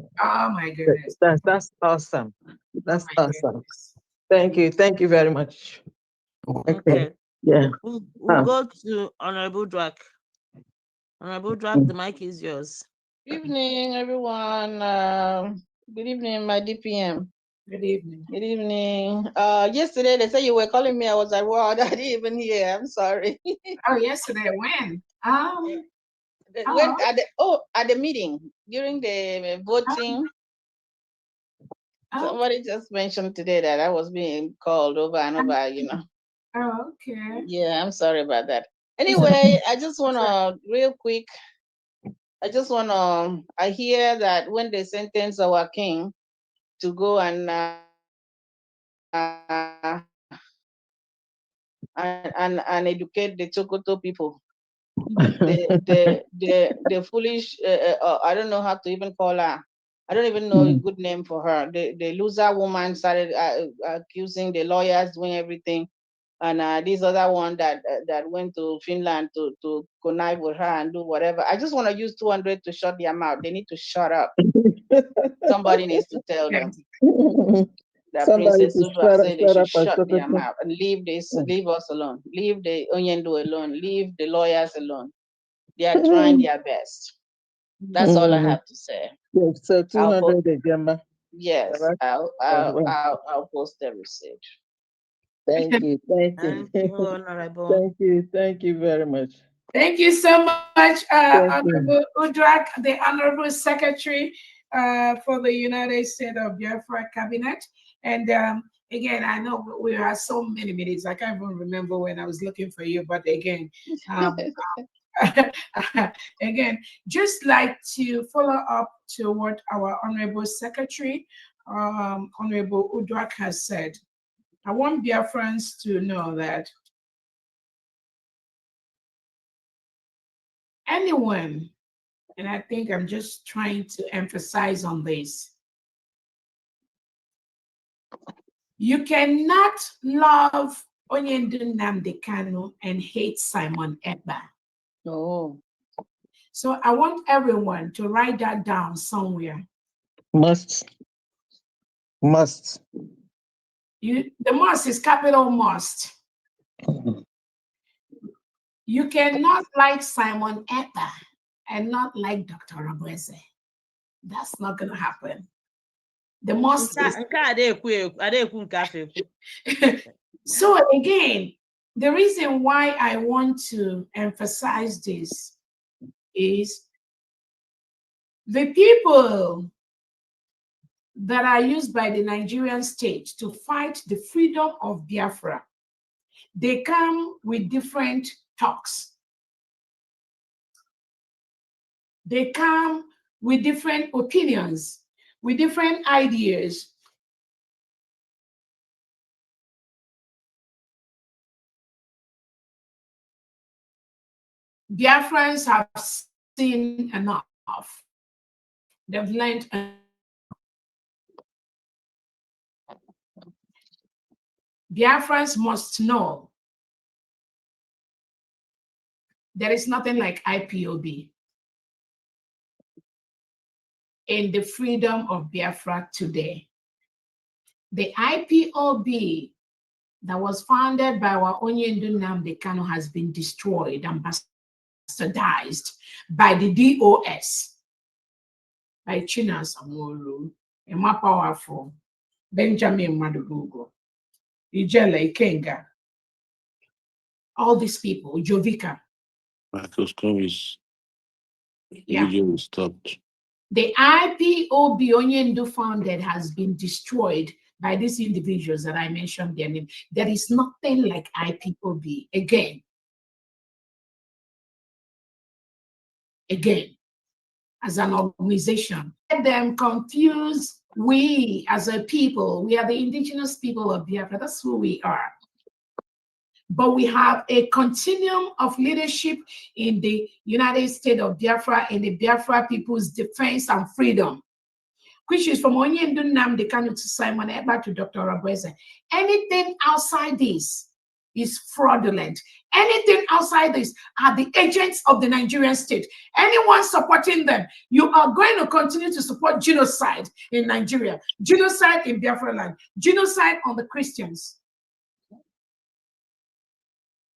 my goodness. That's awesome. That's my awesome. goodness. Thank you very much. Okay. Yeah. We'll go to Honorable Drak. Honorable Drak, the mic is yours. Evening, everyone. Good evening, my DPM. Good evening. Good evening. Yesterday they said you were calling me. I was at work. I didn't even hear. I'm sorry. Oh, yesterday when? When at the meeting during the voting. Somebody just mentioned today that I was being called over and over. Oh, okay. Yeah, I'm sorry about that. Anyway, I just wanna real quick. I hear that when they sentence our king to go and educate the Chokoto people, the foolish. I don't know how to even call her. I don't even know a good name for her. The loser woman started accusing the lawyers doing everything, and this other one that went to Finland to connive with her and do whatever. I just want to use 200 to shut their mouth. They need to shut up. Somebody needs to tell them that Somebody Princess to Zubra said they shut should up and shut shut their up. mouth and leave us alone. Leave the Onyendo alone. Leave the lawyers alone. They are trying their best. That's all I have to say. Yes, so 200 Gemma. Yes, Right. I'll post the receipt. Thank you. Thank you. Thank you, Honorable. Thank you very much. Thank you so much, Thank Honorable Udrak, the Honorable Secretary for the United States of Biafra Cabinet. And again, I know we have so many minutes. I can't even remember when I was looking for you, but again, again, just like to follow up to what our Honorable Secretary, Honorable Udrak has said. I want Biafrans to know that anyone, and I think I'm just trying to emphasize on this, you cannot love Onyendu Nnamdi Kanu and hate Simon Ekpa. Oh. So I want everyone to write that down somewhere. Must. The must is capital must. You cannot like Simon Ekpa and not like Dr. Rabweze. That's not going to happen. The must is. So again, the reason why I want to emphasize this is the people that are used by the Nigerian state to fight the freedom of Biafra, they come with different talks. They come with different opinions, with different ideas. Biafrans have seen enough. They've learned enough. Biafrans must know there is nothing like IPOB in the freedom of Biafra today. The IPOB that was founded by our Onyendu Nnamdi Kanu has been destroyed and bastardized by the DOS, by Chinas Amolu, Emma Powerful, Benjamin Madugugo, Ijele Ikenga, all these people, Jovika. Marcus Comis, Yeah. video was stopped. The IPOB Onyendu founded has been destroyed by these individuals that I mentioned their name. There is nothing like IPOB again, as an organization. Let them confuse we as a people. We are the indigenous people of Biafra. That's who we are. But we have a continuum of leadership in the United States of Biafra, in the Biafra People's Defense and Freedom, which is from Onyendu Nnamdi Kanu to Simon Ekpa to Dr. Rabweze. Anything outside this is fraudulent. Anything outside this are the agents of the Nigerian state. Anyone supporting them, you are going to continue to support genocide in Nigeria, genocide in Biafra land, genocide on the Christians.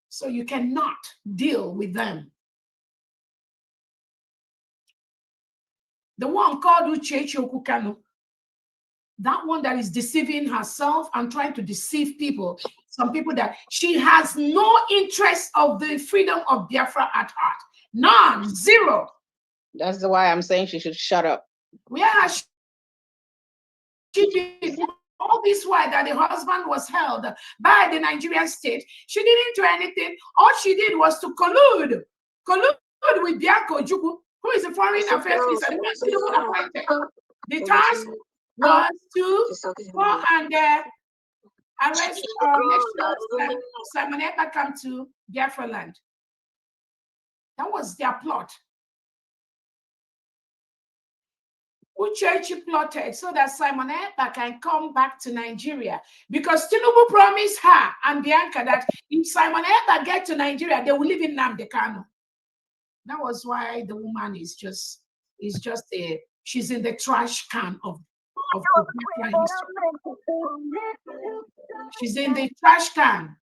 So you cannot deal with them. The one called Uchechi Okukano. That one that is deceiving herself and trying to deceive people. Some people that she has no interest of the freedom of Biafra at heart. None, zero. That's why I'm saying she should shut up. Yeah, she did all this while that the husband was held by the Nigerian state. She didn't do anything. All she did was to collude with Bianco Juku, who is a foreign affairs minister. The task was to go and arrest or make sure Simon Ekpa come to Biafra land. That was their plot. Uchechi plotted so that Simon Ekpa can come back to Nigeria, because Tinubu promised her and Bianca that if Simon Ekpa get to Nigeria, they will live in Nnamdi Kanu. That was why the woman is just she's in the trash can of Biafra history. She's in the trash can.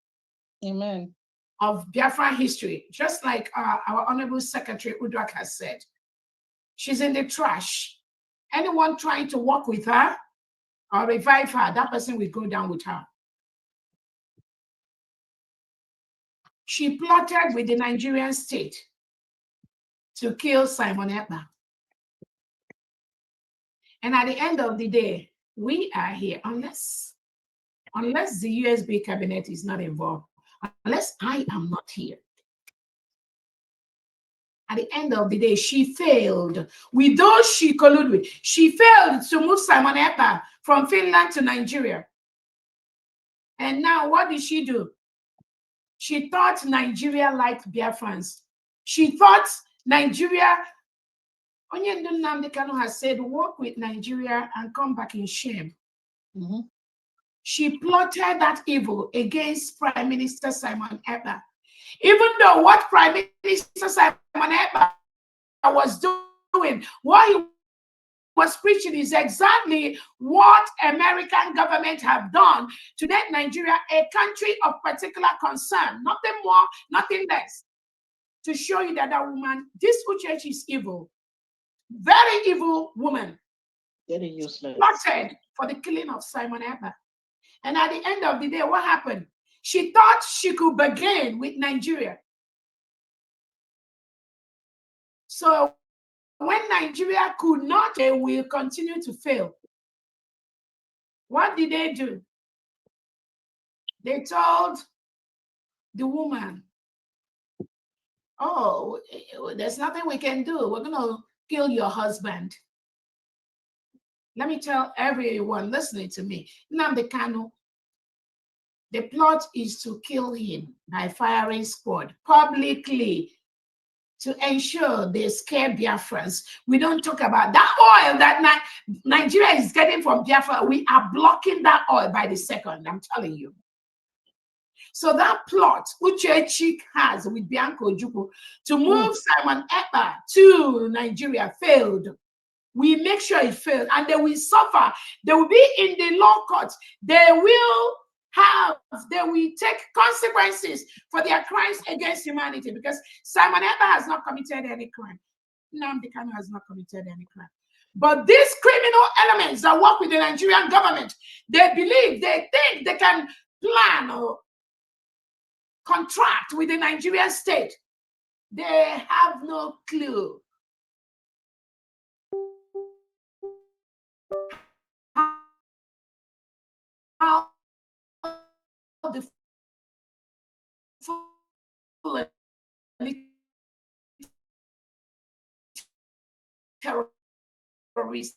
Amen. Of Biafra history, just like our Honorable Secretary Udrak has said. She's in the trash. Anyone trying to work with her or revive her, that person will go down with her. She plotted with the Nigerian state to kill Simon Ekpa. And at the end of the day, we are here, unless the USB cabinet is not involved, unless I am not here. At the end of the day, she failed. With those she colluded with, she failed to move Simon Ekpa from Finland to Nigeria. And now what did she do? She thought Nigeria liked Biafrans. She thought Nigeria, Onyendu Nnamdi Kanu has said, work with Nigeria and come back in shame. Mm-hmm. She plotted that evil against Prime Minister Simon Ekpa. Even though what Prime Minister Simon Ekpa was doing, what he was preaching is exactly what American government have done to make Nigeria a country of particular concern, nothing more, nothing less. To show you that that woman, this Uchechi is evil, very evil woman. Very useless. Plotted for the killing of Simon Ekpa. And at the end of the day, what happened? She thought she could bargain with Nigeria. So when Nigeria could not, they will continue to fail. What did they do? They told the woman, oh, there's nothing we can do. We're going to kill your husband. Let me tell everyone listening to me, Nnamdi Kanu, the plot is to kill him by firing squad publicly to ensure they scare Biafrans. We don't talk about that oil that Nigeria is getting from Biafra. We are blocking that oil by the second, I'm telling you. So that plot, Uchechi has with Bianco Ojukwu to move Simon Ekpa to Nigeria failed. We make sure it failed, and they will suffer. They will be in the law courts. They will take consequences for their crimes against humanity, because Simon Ekpa has not committed any crime. Nnamdi Kanu has not committed any crime. But these criminal elements that work with the Nigerian government, they believe, they think they can plan or contract with the Nigerian state. They have no clue how the full terrorists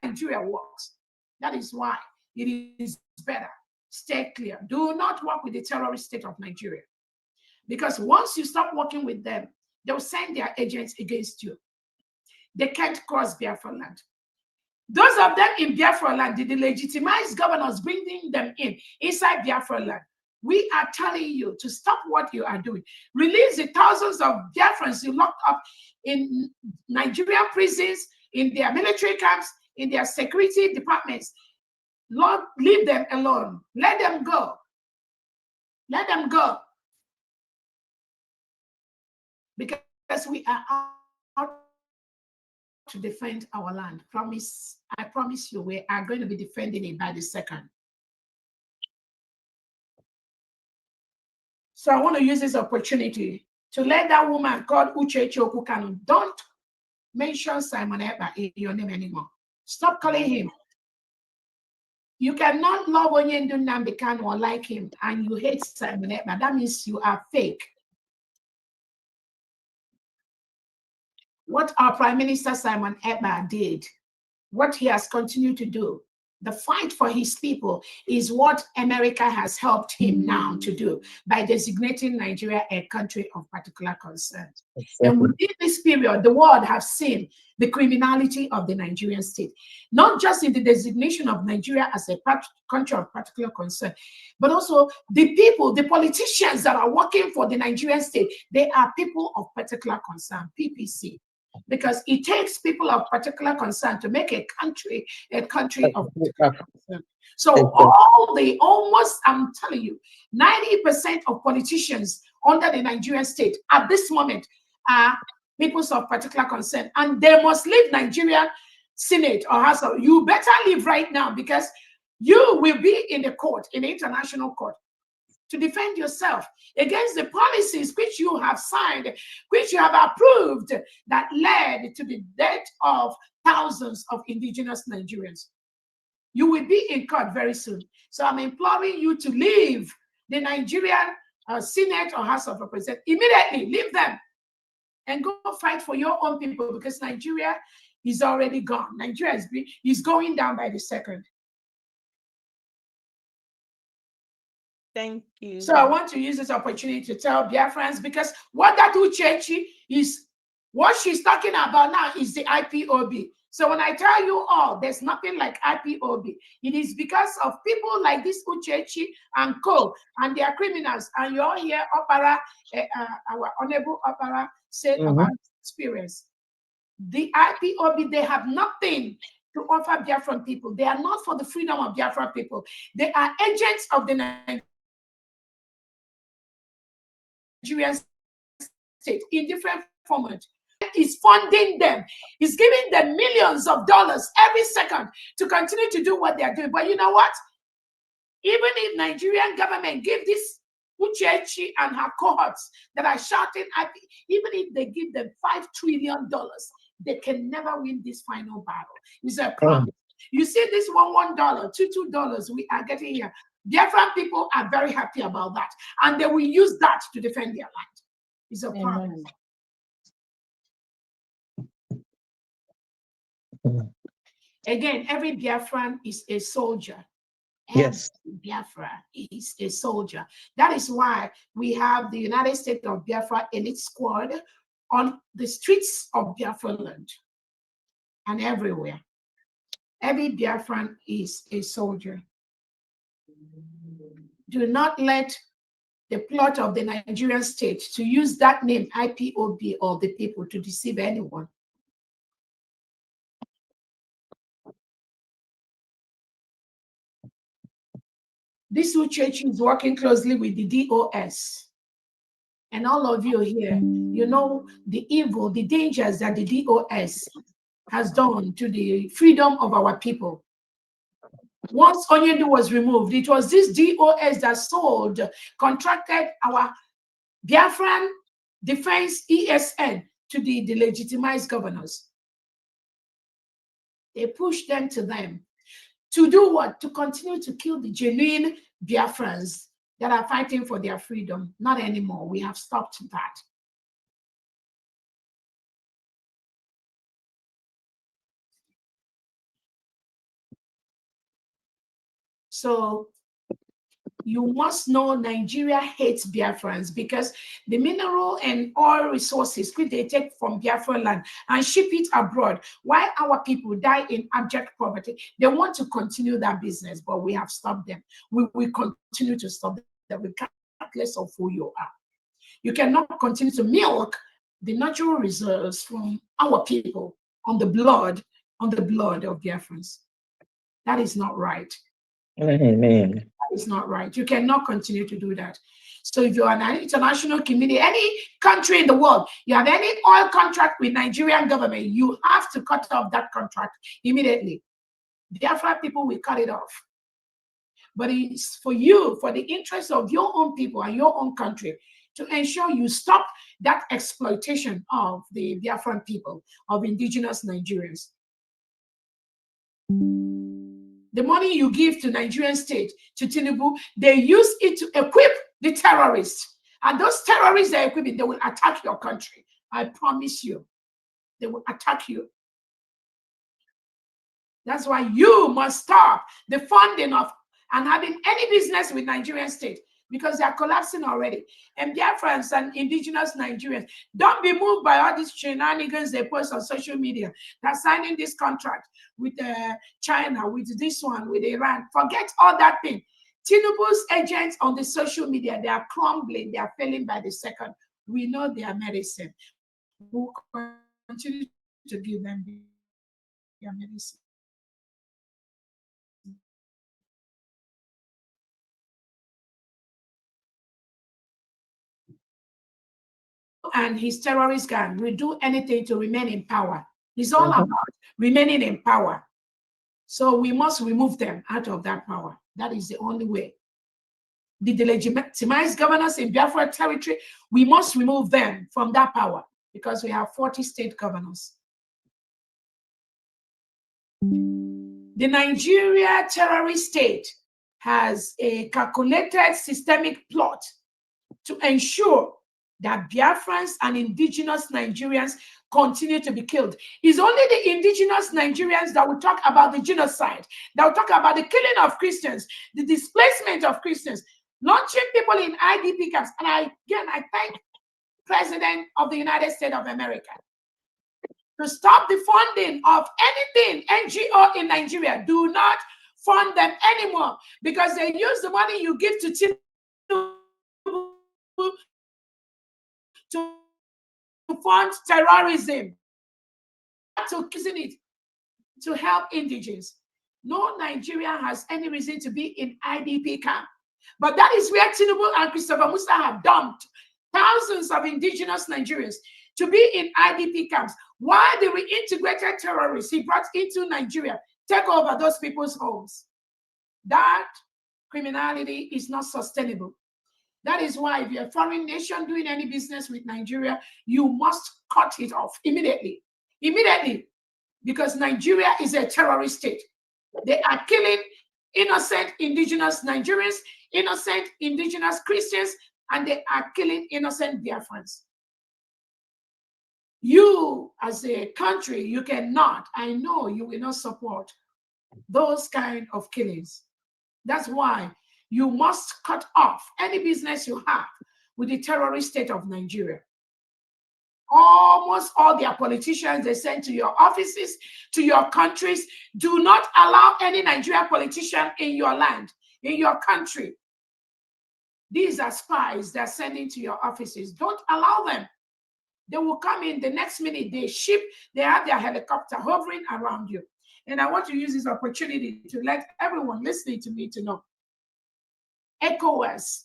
Nigeria works. That is why it is better. Stay clear. Do not work with the terrorist state of Nigeria. Because once you stop working with them, they'll send their agents against you. They can't cross Biafra land. Those of them in Biafra land, the legitimized governors bringing them inside Biafra land. We are telling you to stop what you are doing. Release the thousands of Biafrans you locked up in Nigerian prisons, in their military camps, in their security departments. Lord, leave them alone. Let them go. Let them go. Because we are out to defend our land. I promise you, we are going to be defending it by the second. So I want to use this opportunity to let that woman called Uche Chokukano, don't mention Simon Ekpa in your name anymore. Stop calling him. You cannot love Onyendu Nnamdi Kanu or like him, and you hate Simon Ekpa. That means you are fake. What our Prime Minister Simon Ekpa did, what he has continued to do, the fight for his people is what America has helped him now to do by designating Nigeria a country of particular concern. Exactly. And within this period, the world has seen the criminality of the Nigerian state, not just in the designation of Nigeria as a country of particular concern, but also the people, the politicians that are working for the Nigerian state, they are people of particular concern, PPC. Because it takes people of particular concern to make a country of particular concern. So I'm telling you, 90% of politicians under the Nigerian state at this moment are people of particular concern, and they must leave Nigerian Senate or House. You better leave right now, because you will be in the court, in the international court, to defend yourself against the policies which you have signed, which you have approved, that led to the death of thousands of indigenous Nigerians. You will be in court very soon. So I'm imploring you to leave the Nigerian Senate or House of Representatives. Immediately leave them and go fight for your own people, because Nigeria is already gone. Nigeria is going down by the second. Thank you. So I want to use this opportunity to tell Biafrans, because what that Uchechi is, what she's talking about now is the IPOB. So when I tell you all, there's nothing like IPOB. It is because of people like this Uchechi and co, and they are criminals. And you all hear Opera, our Honorable Opera said about experience. The IPOB, they have nothing to offer Biafran people. They are not for the freedom of Biafran people. They are agents of the Nigerian state in different formats. Is funding them, is giving them millions of dollars every second to continue to do what they are doing. But you know what? Even if Nigerian government give this Uchechi and her cohorts that are shouting at, even if they give them $5 trillion, they can never win this final battle. It's a promise. You see this $1, $2 we are getting here. Biafran people are very happy about that, and they will use that to defend their land. It's a promise. Again, every Biafran is a soldier. Yes. Biafra is a soldier. That is why we have the United States of Biafra elite squad on the streets of Biafra land and everywhere. Every Biafran is a soldier. Do not let the plot of the Nigerian state to use that name, IPOB, or the people, to deceive anyone. This church is working closely with the DOS. And all of you here, you know the evil, the dangers that the DOS has done to the freedom of our people. Once Onyendu was removed, it was this DOS that contracted our Biafran Defense ESN to the legitimized governors. They pushed them to do what? To continue to kill the genuine Biafrans that are fighting for their freedom. Not anymore. We have stopped that. So you must know Nigeria hates Biafrans because the mineral and oil resources which they take from Biafran land and ship it abroad, while our people die in abject poverty. They want to continue that business, but we have stopped them. We will continue to stop them regardless of who you are. You cannot continue to milk the natural reserves from our people on the blood of Biafrans. That is not right. Amen. That is not right. You cannot continue to do that. So if you're an international community, any country in the world, you have any oil contract with Nigerian government, you have to cut off that contract immediately. Biafra people will cut it off. But it's for you, for the interest of your own people and your own country, to ensure you stop that exploitation of the Biafran people, of indigenous Nigerians. The money you give to Nigerian state, to Tinubu, they use it to equip the terrorists. And those terrorists they're equipping, they will attack your country. I promise you. They will attack you. That's why you must stop the funding of and having any business with Nigerian state, because they are collapsing already. And Biafrans and indigenous Nigerians, don't be moved by all these shenanigans they post on social media. They're signing this contract with China, with this one, with Iran. Forget all that thing. Tinubu's agents on the social media, they are crumbling, they are failing by the second. We know their medicine. We'll continue to give them their medicine. And his terrorist gang will do anything to remain in power. It's all about remaining in power. So we must remove them out of that power. That is the only way. The delegitimized governors in Biafra territory, we must remove them from that power because we have 40 state governors. The Nigeria terrorist state has a calculated systemic plot to ensure that Biafrans and indigenous Nigerians continue to be killed. It's only the indigenous Nigerians that will talk about the genocide, that will talk about the killing of Christians, the displacement of Christians, launching people in IDP camps. And I thank President of the United States of America to stop the funding of anything, NGO in Nigeria. Do not fund them anymore because they use the money you give to fund terrorism, to using it to help indigenous. No Nigerian has any reason to be in IDP camp. But that is where Tinubu and Christopher Musa have dumped thousands of indigenous Nigerians to be in IDP camps, while the reintegrated terrorists he brought into Nigeria take over those people's homes. That criminality is not sustainable. That is why if you're a foreign nation doing any business with Nigeria, you must cut it off immediately. Immediately. Because Nigeria is a terrorist state. They are killing innocent indigenous Nigerians, innocent indigenous Christians, and they are killing innocent Biafrans. You, as a country, you cannot, I know you will not support those kind of killings. That's why you must cut off any business you have with the terrorist state of Nigeria. Almost all their politicians they send to your offices, to your countries, do not allow any Nigerian politician in your land, in your country. These are spies they're sending to your offices. Don't allow them. They will come in the next minute, they have their helicopter hovering around you. And I want to use this opportunity to let everyone listening to me to know ECOWAS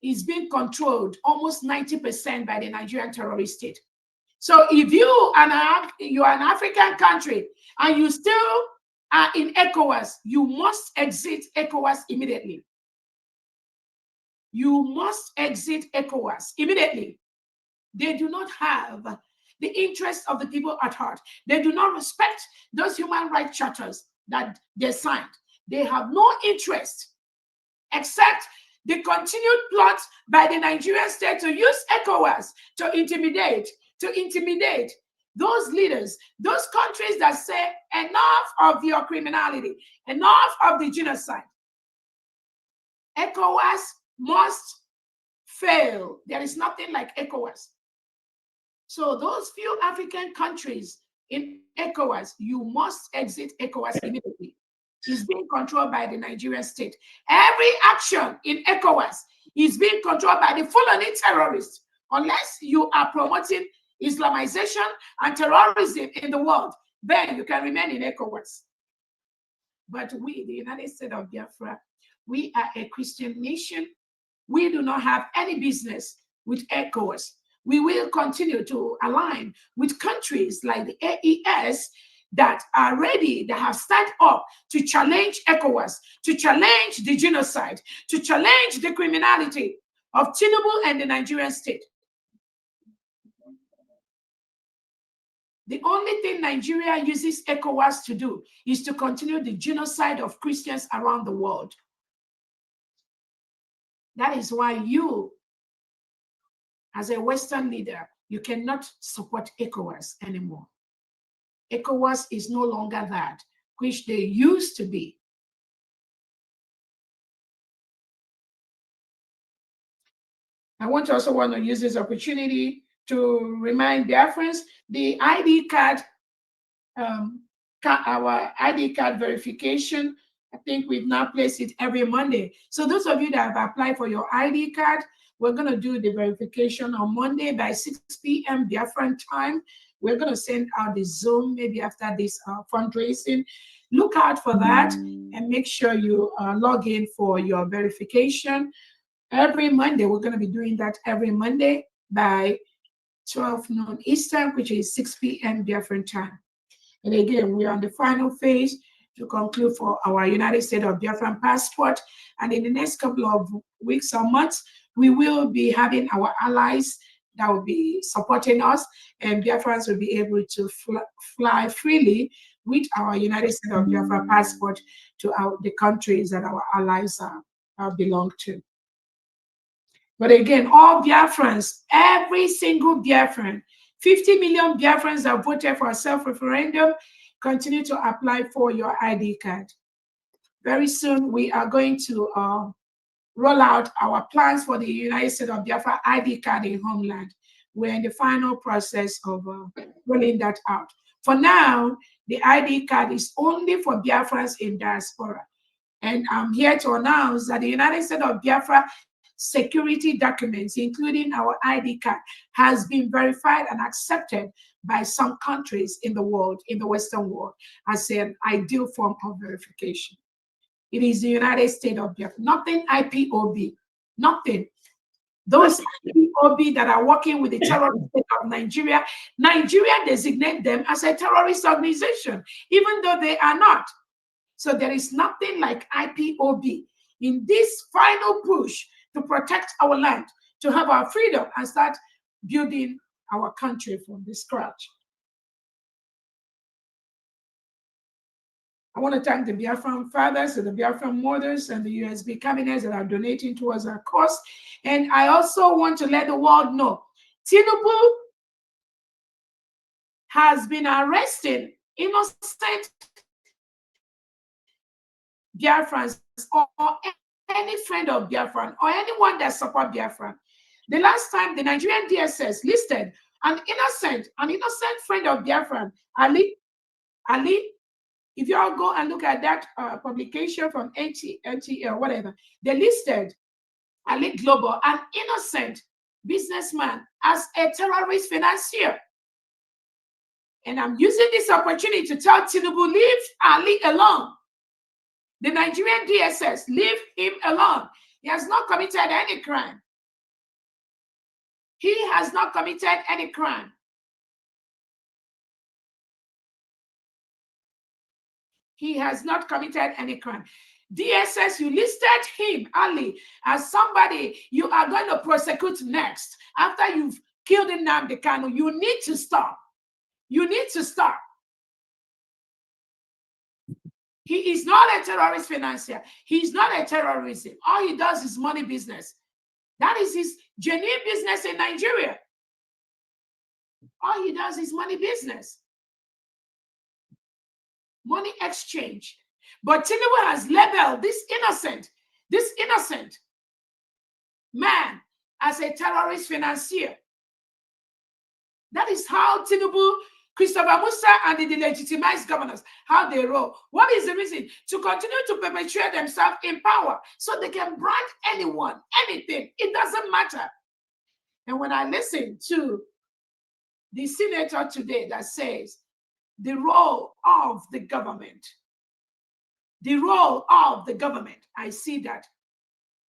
is being controlled almost 90% by the Nigerian terrorist state. So if you are an African country and you still are in ECOWAS, you must exit ECOWAS immediately. You must exit ECOWAS immediately. They do not have the interest of the people at heart. They do not respect those human rights charters that they signed. They have no interest except the continued plot by the Nigerian state to use ECOWAS to intimidate those leaders, those countries that say enough of your criminality, enough of the genocide. ECOWAS must fail. There is nothing like ECOWAS. So those few African countries in ECOWAS, you must exit ECOWAS immediately. It's being controlled by the Nigerian state. Every action in ECOWAS is being controlled by the Fulani terrorists. Unless you are promoting Islamization and terrorism in the world, then you can remain in ECOWAS. But we, the United States of Biafra, we are a Christian nation. We do not have any business with ECOWAS. We will continue to align with countries like the AES that are ready, that have stepped up to challenge ECOWAS, to challenge the genocide, to challenge the criminality of Tinubu and the Nigerian state. The only thing Nigeria uses ECOWAS to do is to continue the genocide of Christians around the world. That is why you, as a Western leader, you cannot support ECOWAS anymore. ECOWAS is no longer that, which they used to be. I want to use this opportunity to remind Biafrans the ID card, our ID card verification. I think we've now placed it every Monday. So those of you that have applied for your ID card, we're going to do the verification on Monday by 6 p.m. Biafran time. We're going to send out the Zoom maybe after this fundraising. Look out for that and make sure you log in for your verification. Every Monday, we're going to be doing that every Monday by 12 noon Eastern, which is 6 p.m. Biafran time. And again, we're on the final phase to conclude for our United States of Biafran passport. And in the next couple of weeks or months, we will be having our allies that will be supporting us, and Biafrans will be able to fly freely with our United States of Biafra passport to the countries that our allies belong to. But again, all Biafrans, every single Biafran, 50 million Biafrans that voted for a self-referendum, continue to apply for your ID card. Very soon, we are going to roll out our plans for the United States of Biafra ID card in homeland. We're in the final process of rolling that out. For now, the ID card is only for Biafrans in diaspora. And I'm here to announce that the United States of Biafra security documents, including our ID card, has been verified and accepted by some countries in the world, in the Western world, as an ideal form of verification. It is the United States of Biafra, nothing IPOB, nothing. Those IPOB that are working with the terrorist state of Nigeria, Nigeria designate them as a terrorist organization, even though they are not. So there is nothing like IPOB in this final push to protect our land, to have our freedom and start building our country from the scratch. I want to thank the Biafran fathers and the Biafran mothers and the USB cabinets that are donating towards our cause. And I also want to let the world know, Tinubu has been arresting innocent Biafrans or any friend of Biafran or anyone that support Biafran. The last time the Nigerian DSS listed an innocent friend of Biafran, Ali, if you all go and look at that publication from NTA or whatever, they listed Ali Global, an innocent businessman, as a terrorist financier. And I'm using this opportunity to tell Tinubu, leave Ali alone. The Nigerian DSS, leave him alone. He has not committed any crime. He has not committed any crime. He has not committed any crime. DSS, you listed him, Ali, as somebody you are going to prosecute next. After you've killed Nnamdi Kanu, you need to stop. You need to stop. He is not a terrorist financier. He's not a terrorist. All he does is money business. That is his genuine business in Nigeria. All he does is money business. Money exchange. But Tinubu has labeled this innocent. this innocent man as a terrorist financier. That is how Tinubu, Christopher Musa, and the delegitimized governors, how they roll. What is the reason? To continue to perpetuate themselves in power so they can brand anyone, anything. It doesn't matter. And when I listen to the senator today that says the role of the government, I see that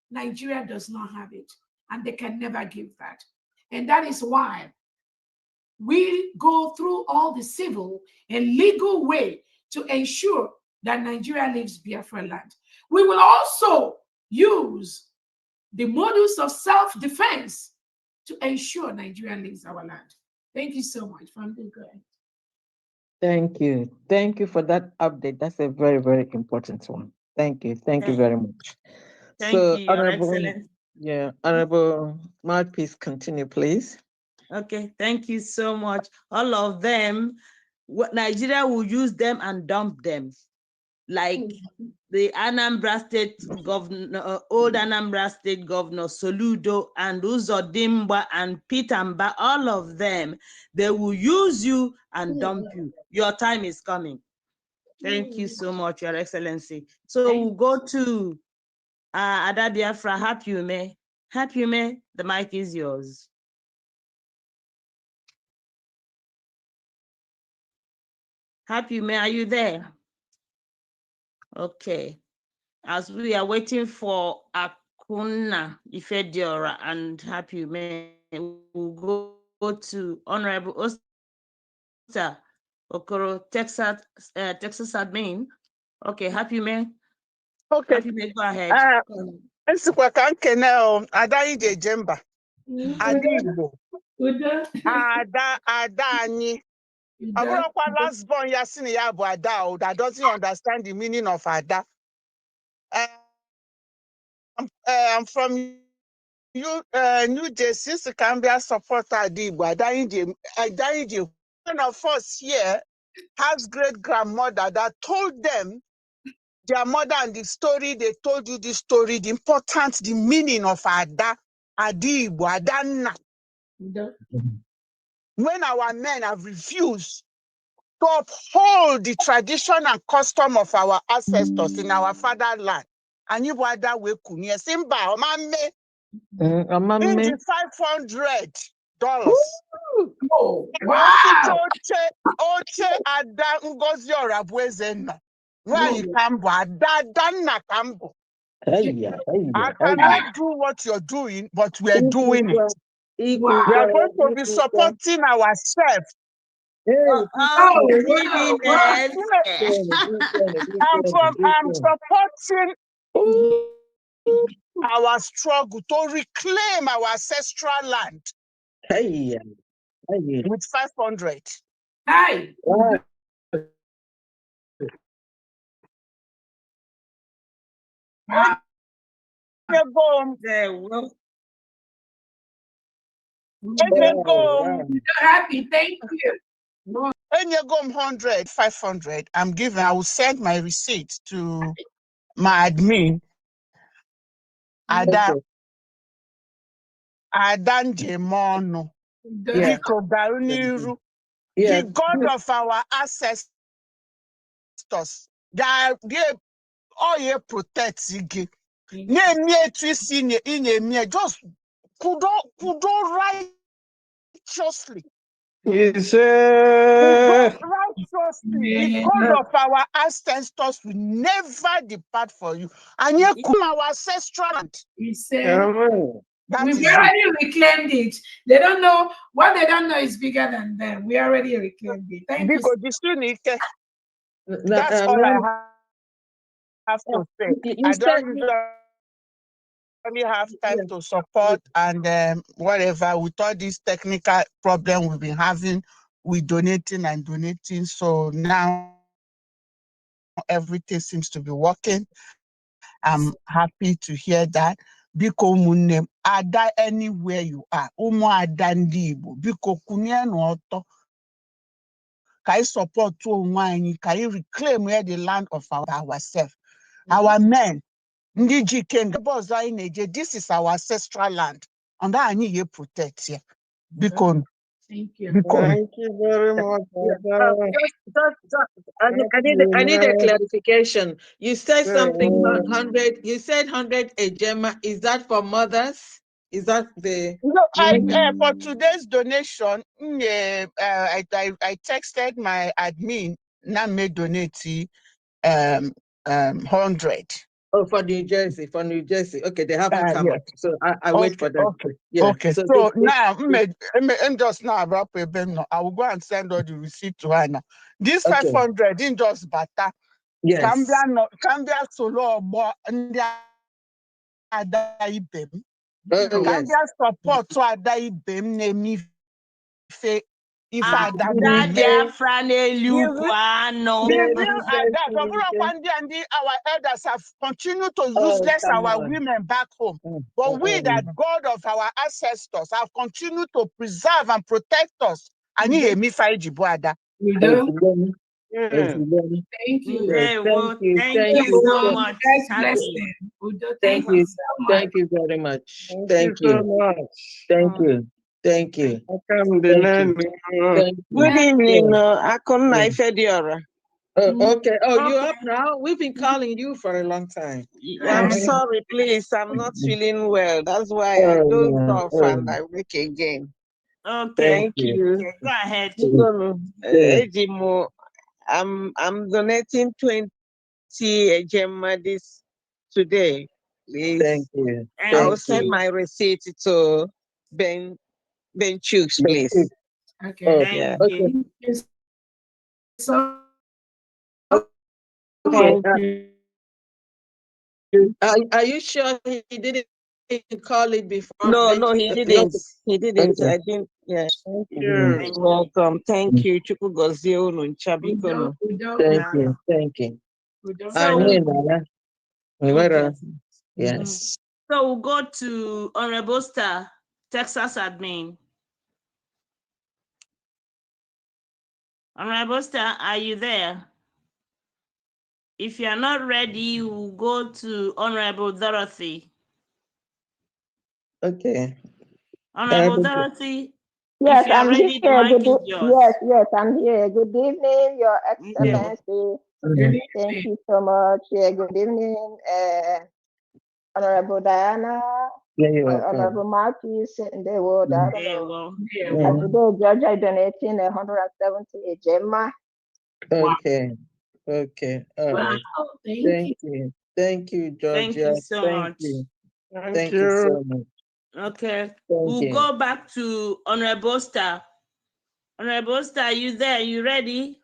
Nigeria does not have it, and they can never give that. And that is why we go through all the civil and legal way to ensure that Nigeria leaves Biafra land. We will also use the modus of self-defense to ensure Nigeria leaves our land. Thank you so much. Thank you. Thank you for that update. That's a very, very important one. Thank you. Thank you very much. Thank you, Your Excellency. Yeah, Honorable Mouthpiece, continue, please. Okay, thank you so much. All of them, Nigeria will use them and dump them. Like the Anambra State Governor, old Anambra State Governor Soludo and Uzodimba and Peter Mba, all of them, they will use you and dump you. Your time is coming. Thank you so much, Your Excellency. So we'll go to Ada Biafra, Happy Ume. Happy Ume, the mic is yours. Happy Ume, are you there? Okay. As we are waiting for Akuna Ifediora and Happy Ume, we'll go to Honorable Oster Okoro, Texas admin. Okay, Happy Ume. Okay. Happy Ume, go ahead. Nsikwa ka nkene ada anyị ji eje mba. Ada Igbo. Ada anyị. Ọ bụrụkwa last born ya sị na ya bụ ada that doesn't understand the meaning of ada. I'm from New Jersey, so Cambia support Ada Igbo. Ada anyị one of us here has great grandmother that told them their mother and the story, they told you the story, the importance, the meaning of Ada, Igbo, Adanna. When our men have refused to uphold the tradition and custom of our ancestors in our fatherland, and you Ada we kunye simba omame in the $500. Oh, wow. Oche Ada Ngozi Orabueze no. Why Kambo Adanna Kambo. I cannot do what you're doing, but we are doing it. We are going to be supporting ourselves. I'm supporting our struggle to reclaim our ancestral land with 500. Hi. Happy, thank you. When you go 100, 500, I'm giving, I will send my receipt to my admin. Adan Jemono. The God of our ancestors. They all ye protect you. Just kudo righteously. Righteously, the God of our ancestors will never depart for you. And you come our ancestral land. We've already reclaimed it. They don't know, what they don't know is bigger than them. We already reclaimed it. Thank you. That's all I have to say. I don't really have time to support and whatever with all this technical problem we've been having with donating. So now everything seems to be working. I'm happy to hear that. Biko munem ada anywhere you are. Umu ada ndi Igbo. Biko kunye n'ọtọ. Can support to one? Can you reclaim the land of ourselves? Our men This is our ancestral land. And I need you protect here. Because Thank you. Thank you very much. I need a clarification. You said something 100. You said 100 ejema. Is that for mothers? Is that the? No, for today's donation, I texted my admin. Now me donate 100. Oh, for New Jersey, Okay, they haven't come Yes. up, so I wait for them. Okay. Yeah. Okay. So now, I'm just now about I will go and send all the receipt to her now. This Okay. 500 in just bata. Yes. Cambia solo bo ndị ada ibe m. Cambia support to ada ibe m na-eme ife ada Ada Biafra n'elu The kwano. real that our elders have continued to useless our women back home. But we, that God of our ancestors, have continued to preserve and protect us. And he me fight Jibuada. Thank you. Thank you so much. God's Happy. blessing. Udo, Thank you. Thank you very much. Thank you. Thank you. Thank you. Good evening, Akonna Ifediora. Okay. Oh, Okay. you're up now? We've been calling you for a long time. I'm sorry, please. I'm not feeling well. That's why I dozed off and I wake again. Okay. Thank you. Okay, go ahead. Ejimo, I'm donating 20 Gemma this today. Please. Thank you. I'll send my receipt to Ben Chooks, please. Okay. Okay. Thank you so Are you sure he didn't call it before? No, he didn't. He didn't. Okay. I didn't. Yeah. Thank you. Welcome. Thank you. Chukwu gozie unu, Udo, nchabikono. Thank you. Thank you. Yes. So we'll go to Honorable Star, Texas admin. Honorable Star, are you there? If you're not ready, we'll go to Honorable Dorothy. Okay. Honorable Dorothy, yes, if you're I'm ready, the here. mic is yours. Yes, I'm here. Good evening, Your Excellency. Thank you so much. Yeah, good evening, Honorable Diana, Honorable Marquis, and the world. I don't know. Today, Judge, I donating 170 Gemma. Okay. Okay. All right. Thank you. Thank you, Georgia. Thank you so much. Thank you so much. Okay, we'll go back to Honorable Star. Honorable Star, are you there? You ready?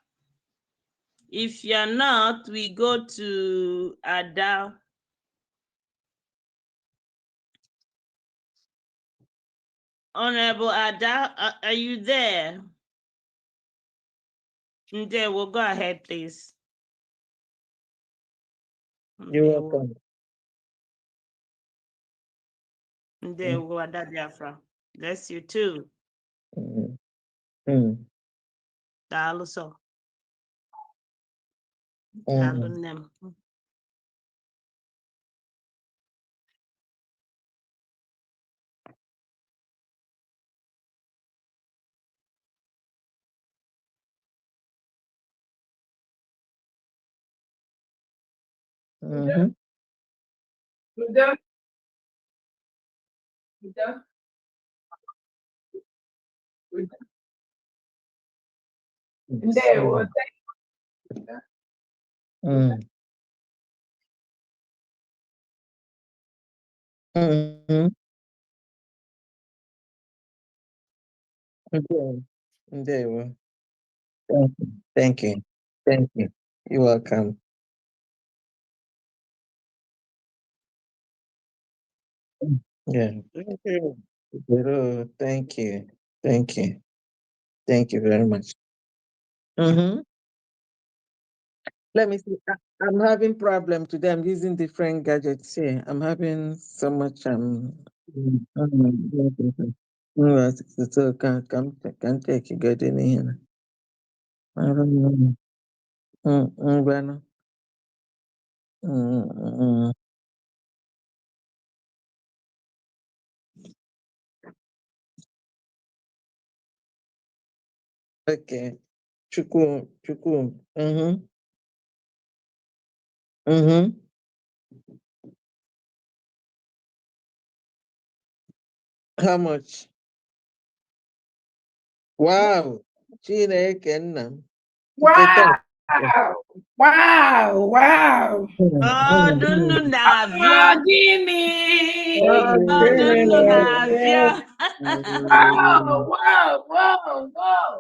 If you're not, we go to Ada. Honorable Ada, are you there? There, we'll go ahead, please. You're welcome. There we go, Ada Biafra. Bless you too. Daalụ sọ. Daalụ nne m. Udo. Ndewo. Ndewo. Thank you. Thank you. You're welcome. Yeah. Thank you. Thank you. Thank you. Thank you very much. Let me see. I'm having problem today. I'm using different gadgets here. I'm having so much so can take you good in here. I don't know. Okay. Chukwu. Mm-hmm. Mm-hmm. How much? Wow. Chineke nna m. Wow. Wow. Oh, Nunu Navia. Gini. Oh, Nunu Navia. Whoa.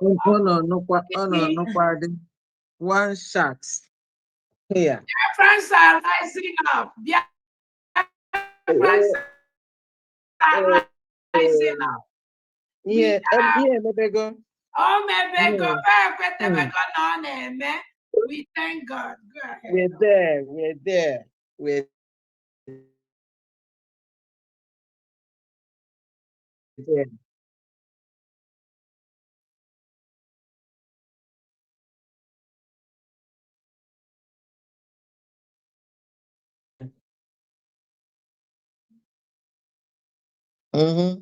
Ọ nọkwa dị. One shot. Here. Dear friends are rising up. Dear friends are rising up. Yeah, emebego. Oh, mebego, kwetebego na ọ na-eme. We thank God. Go ahead. We're there. We're there. We're there. Mm-hmm.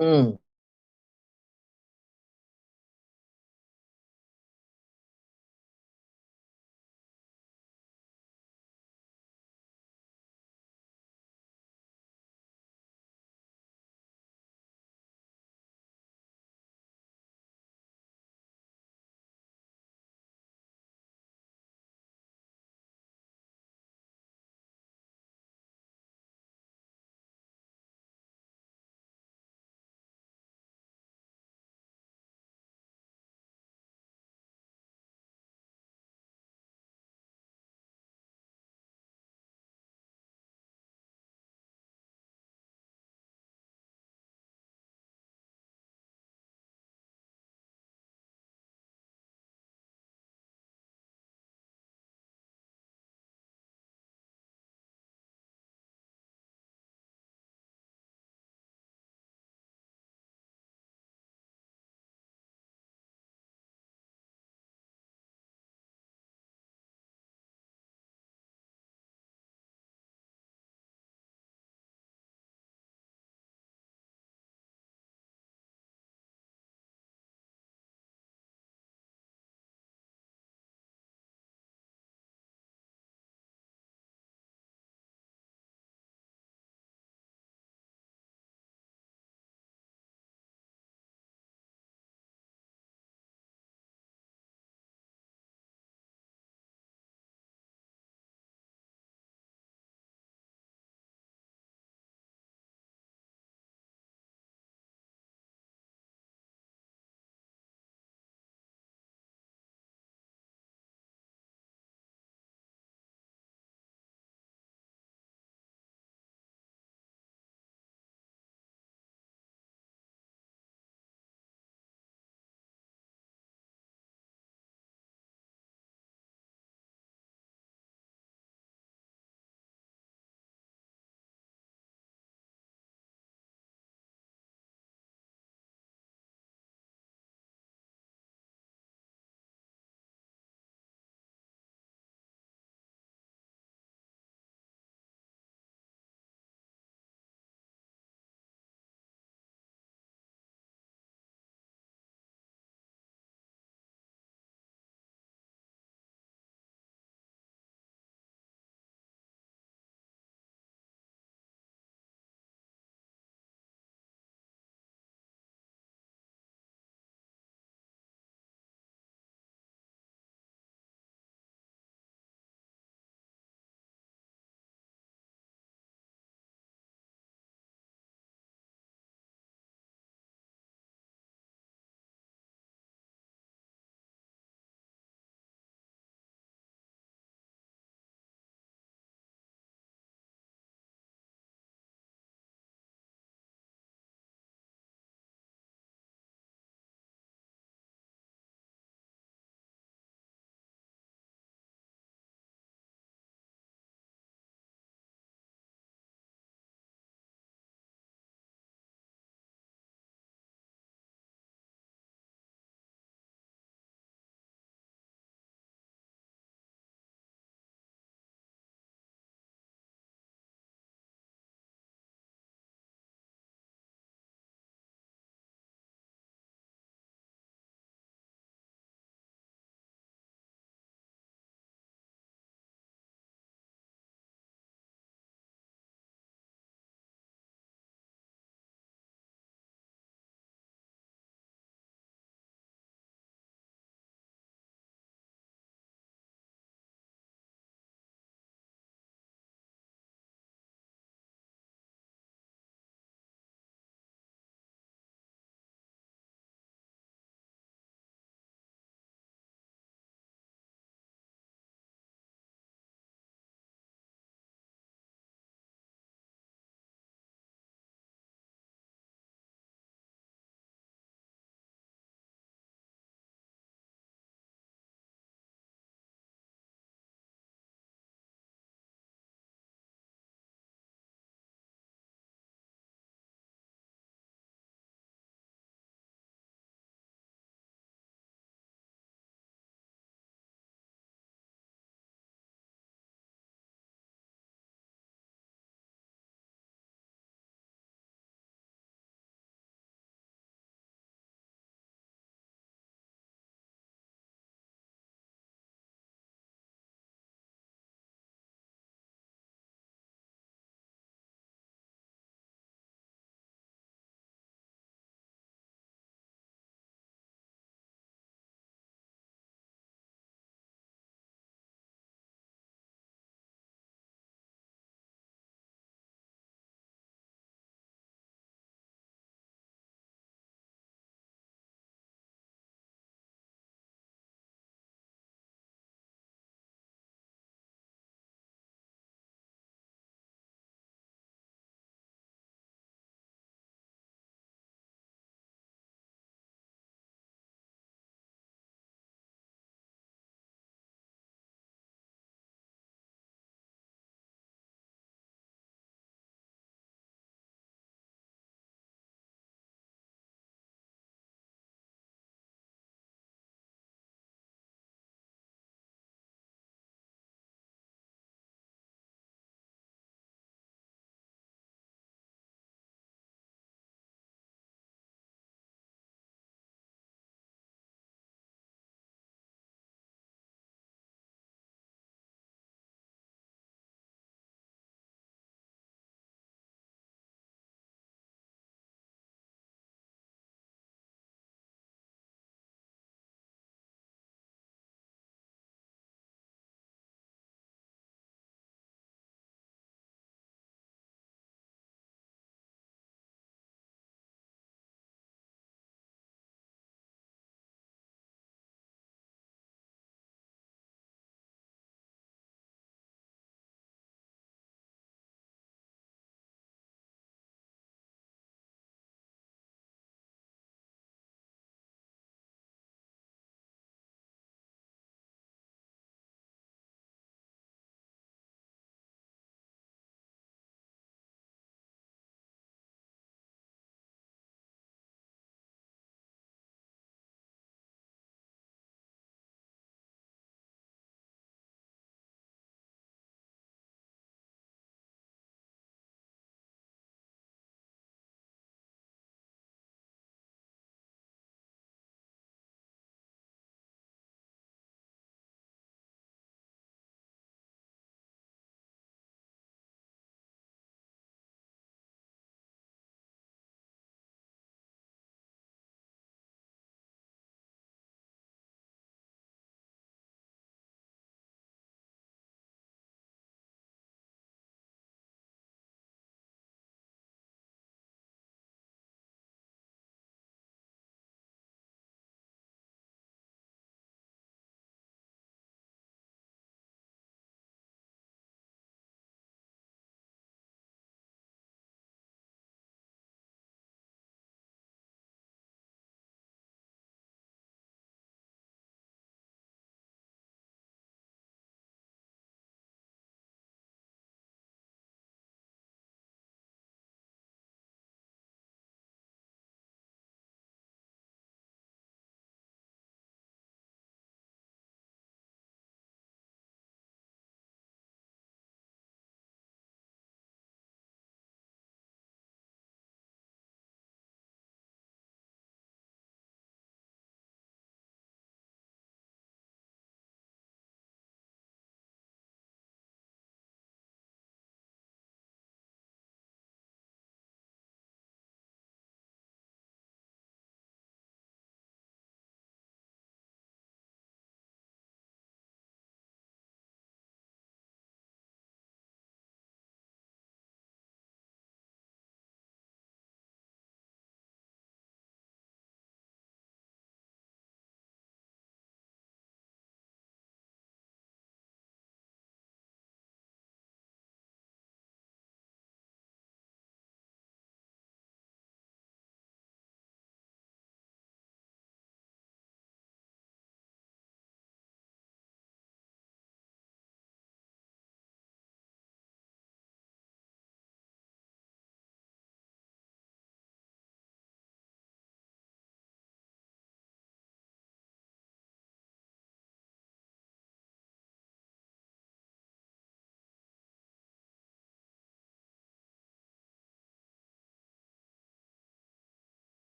Mm.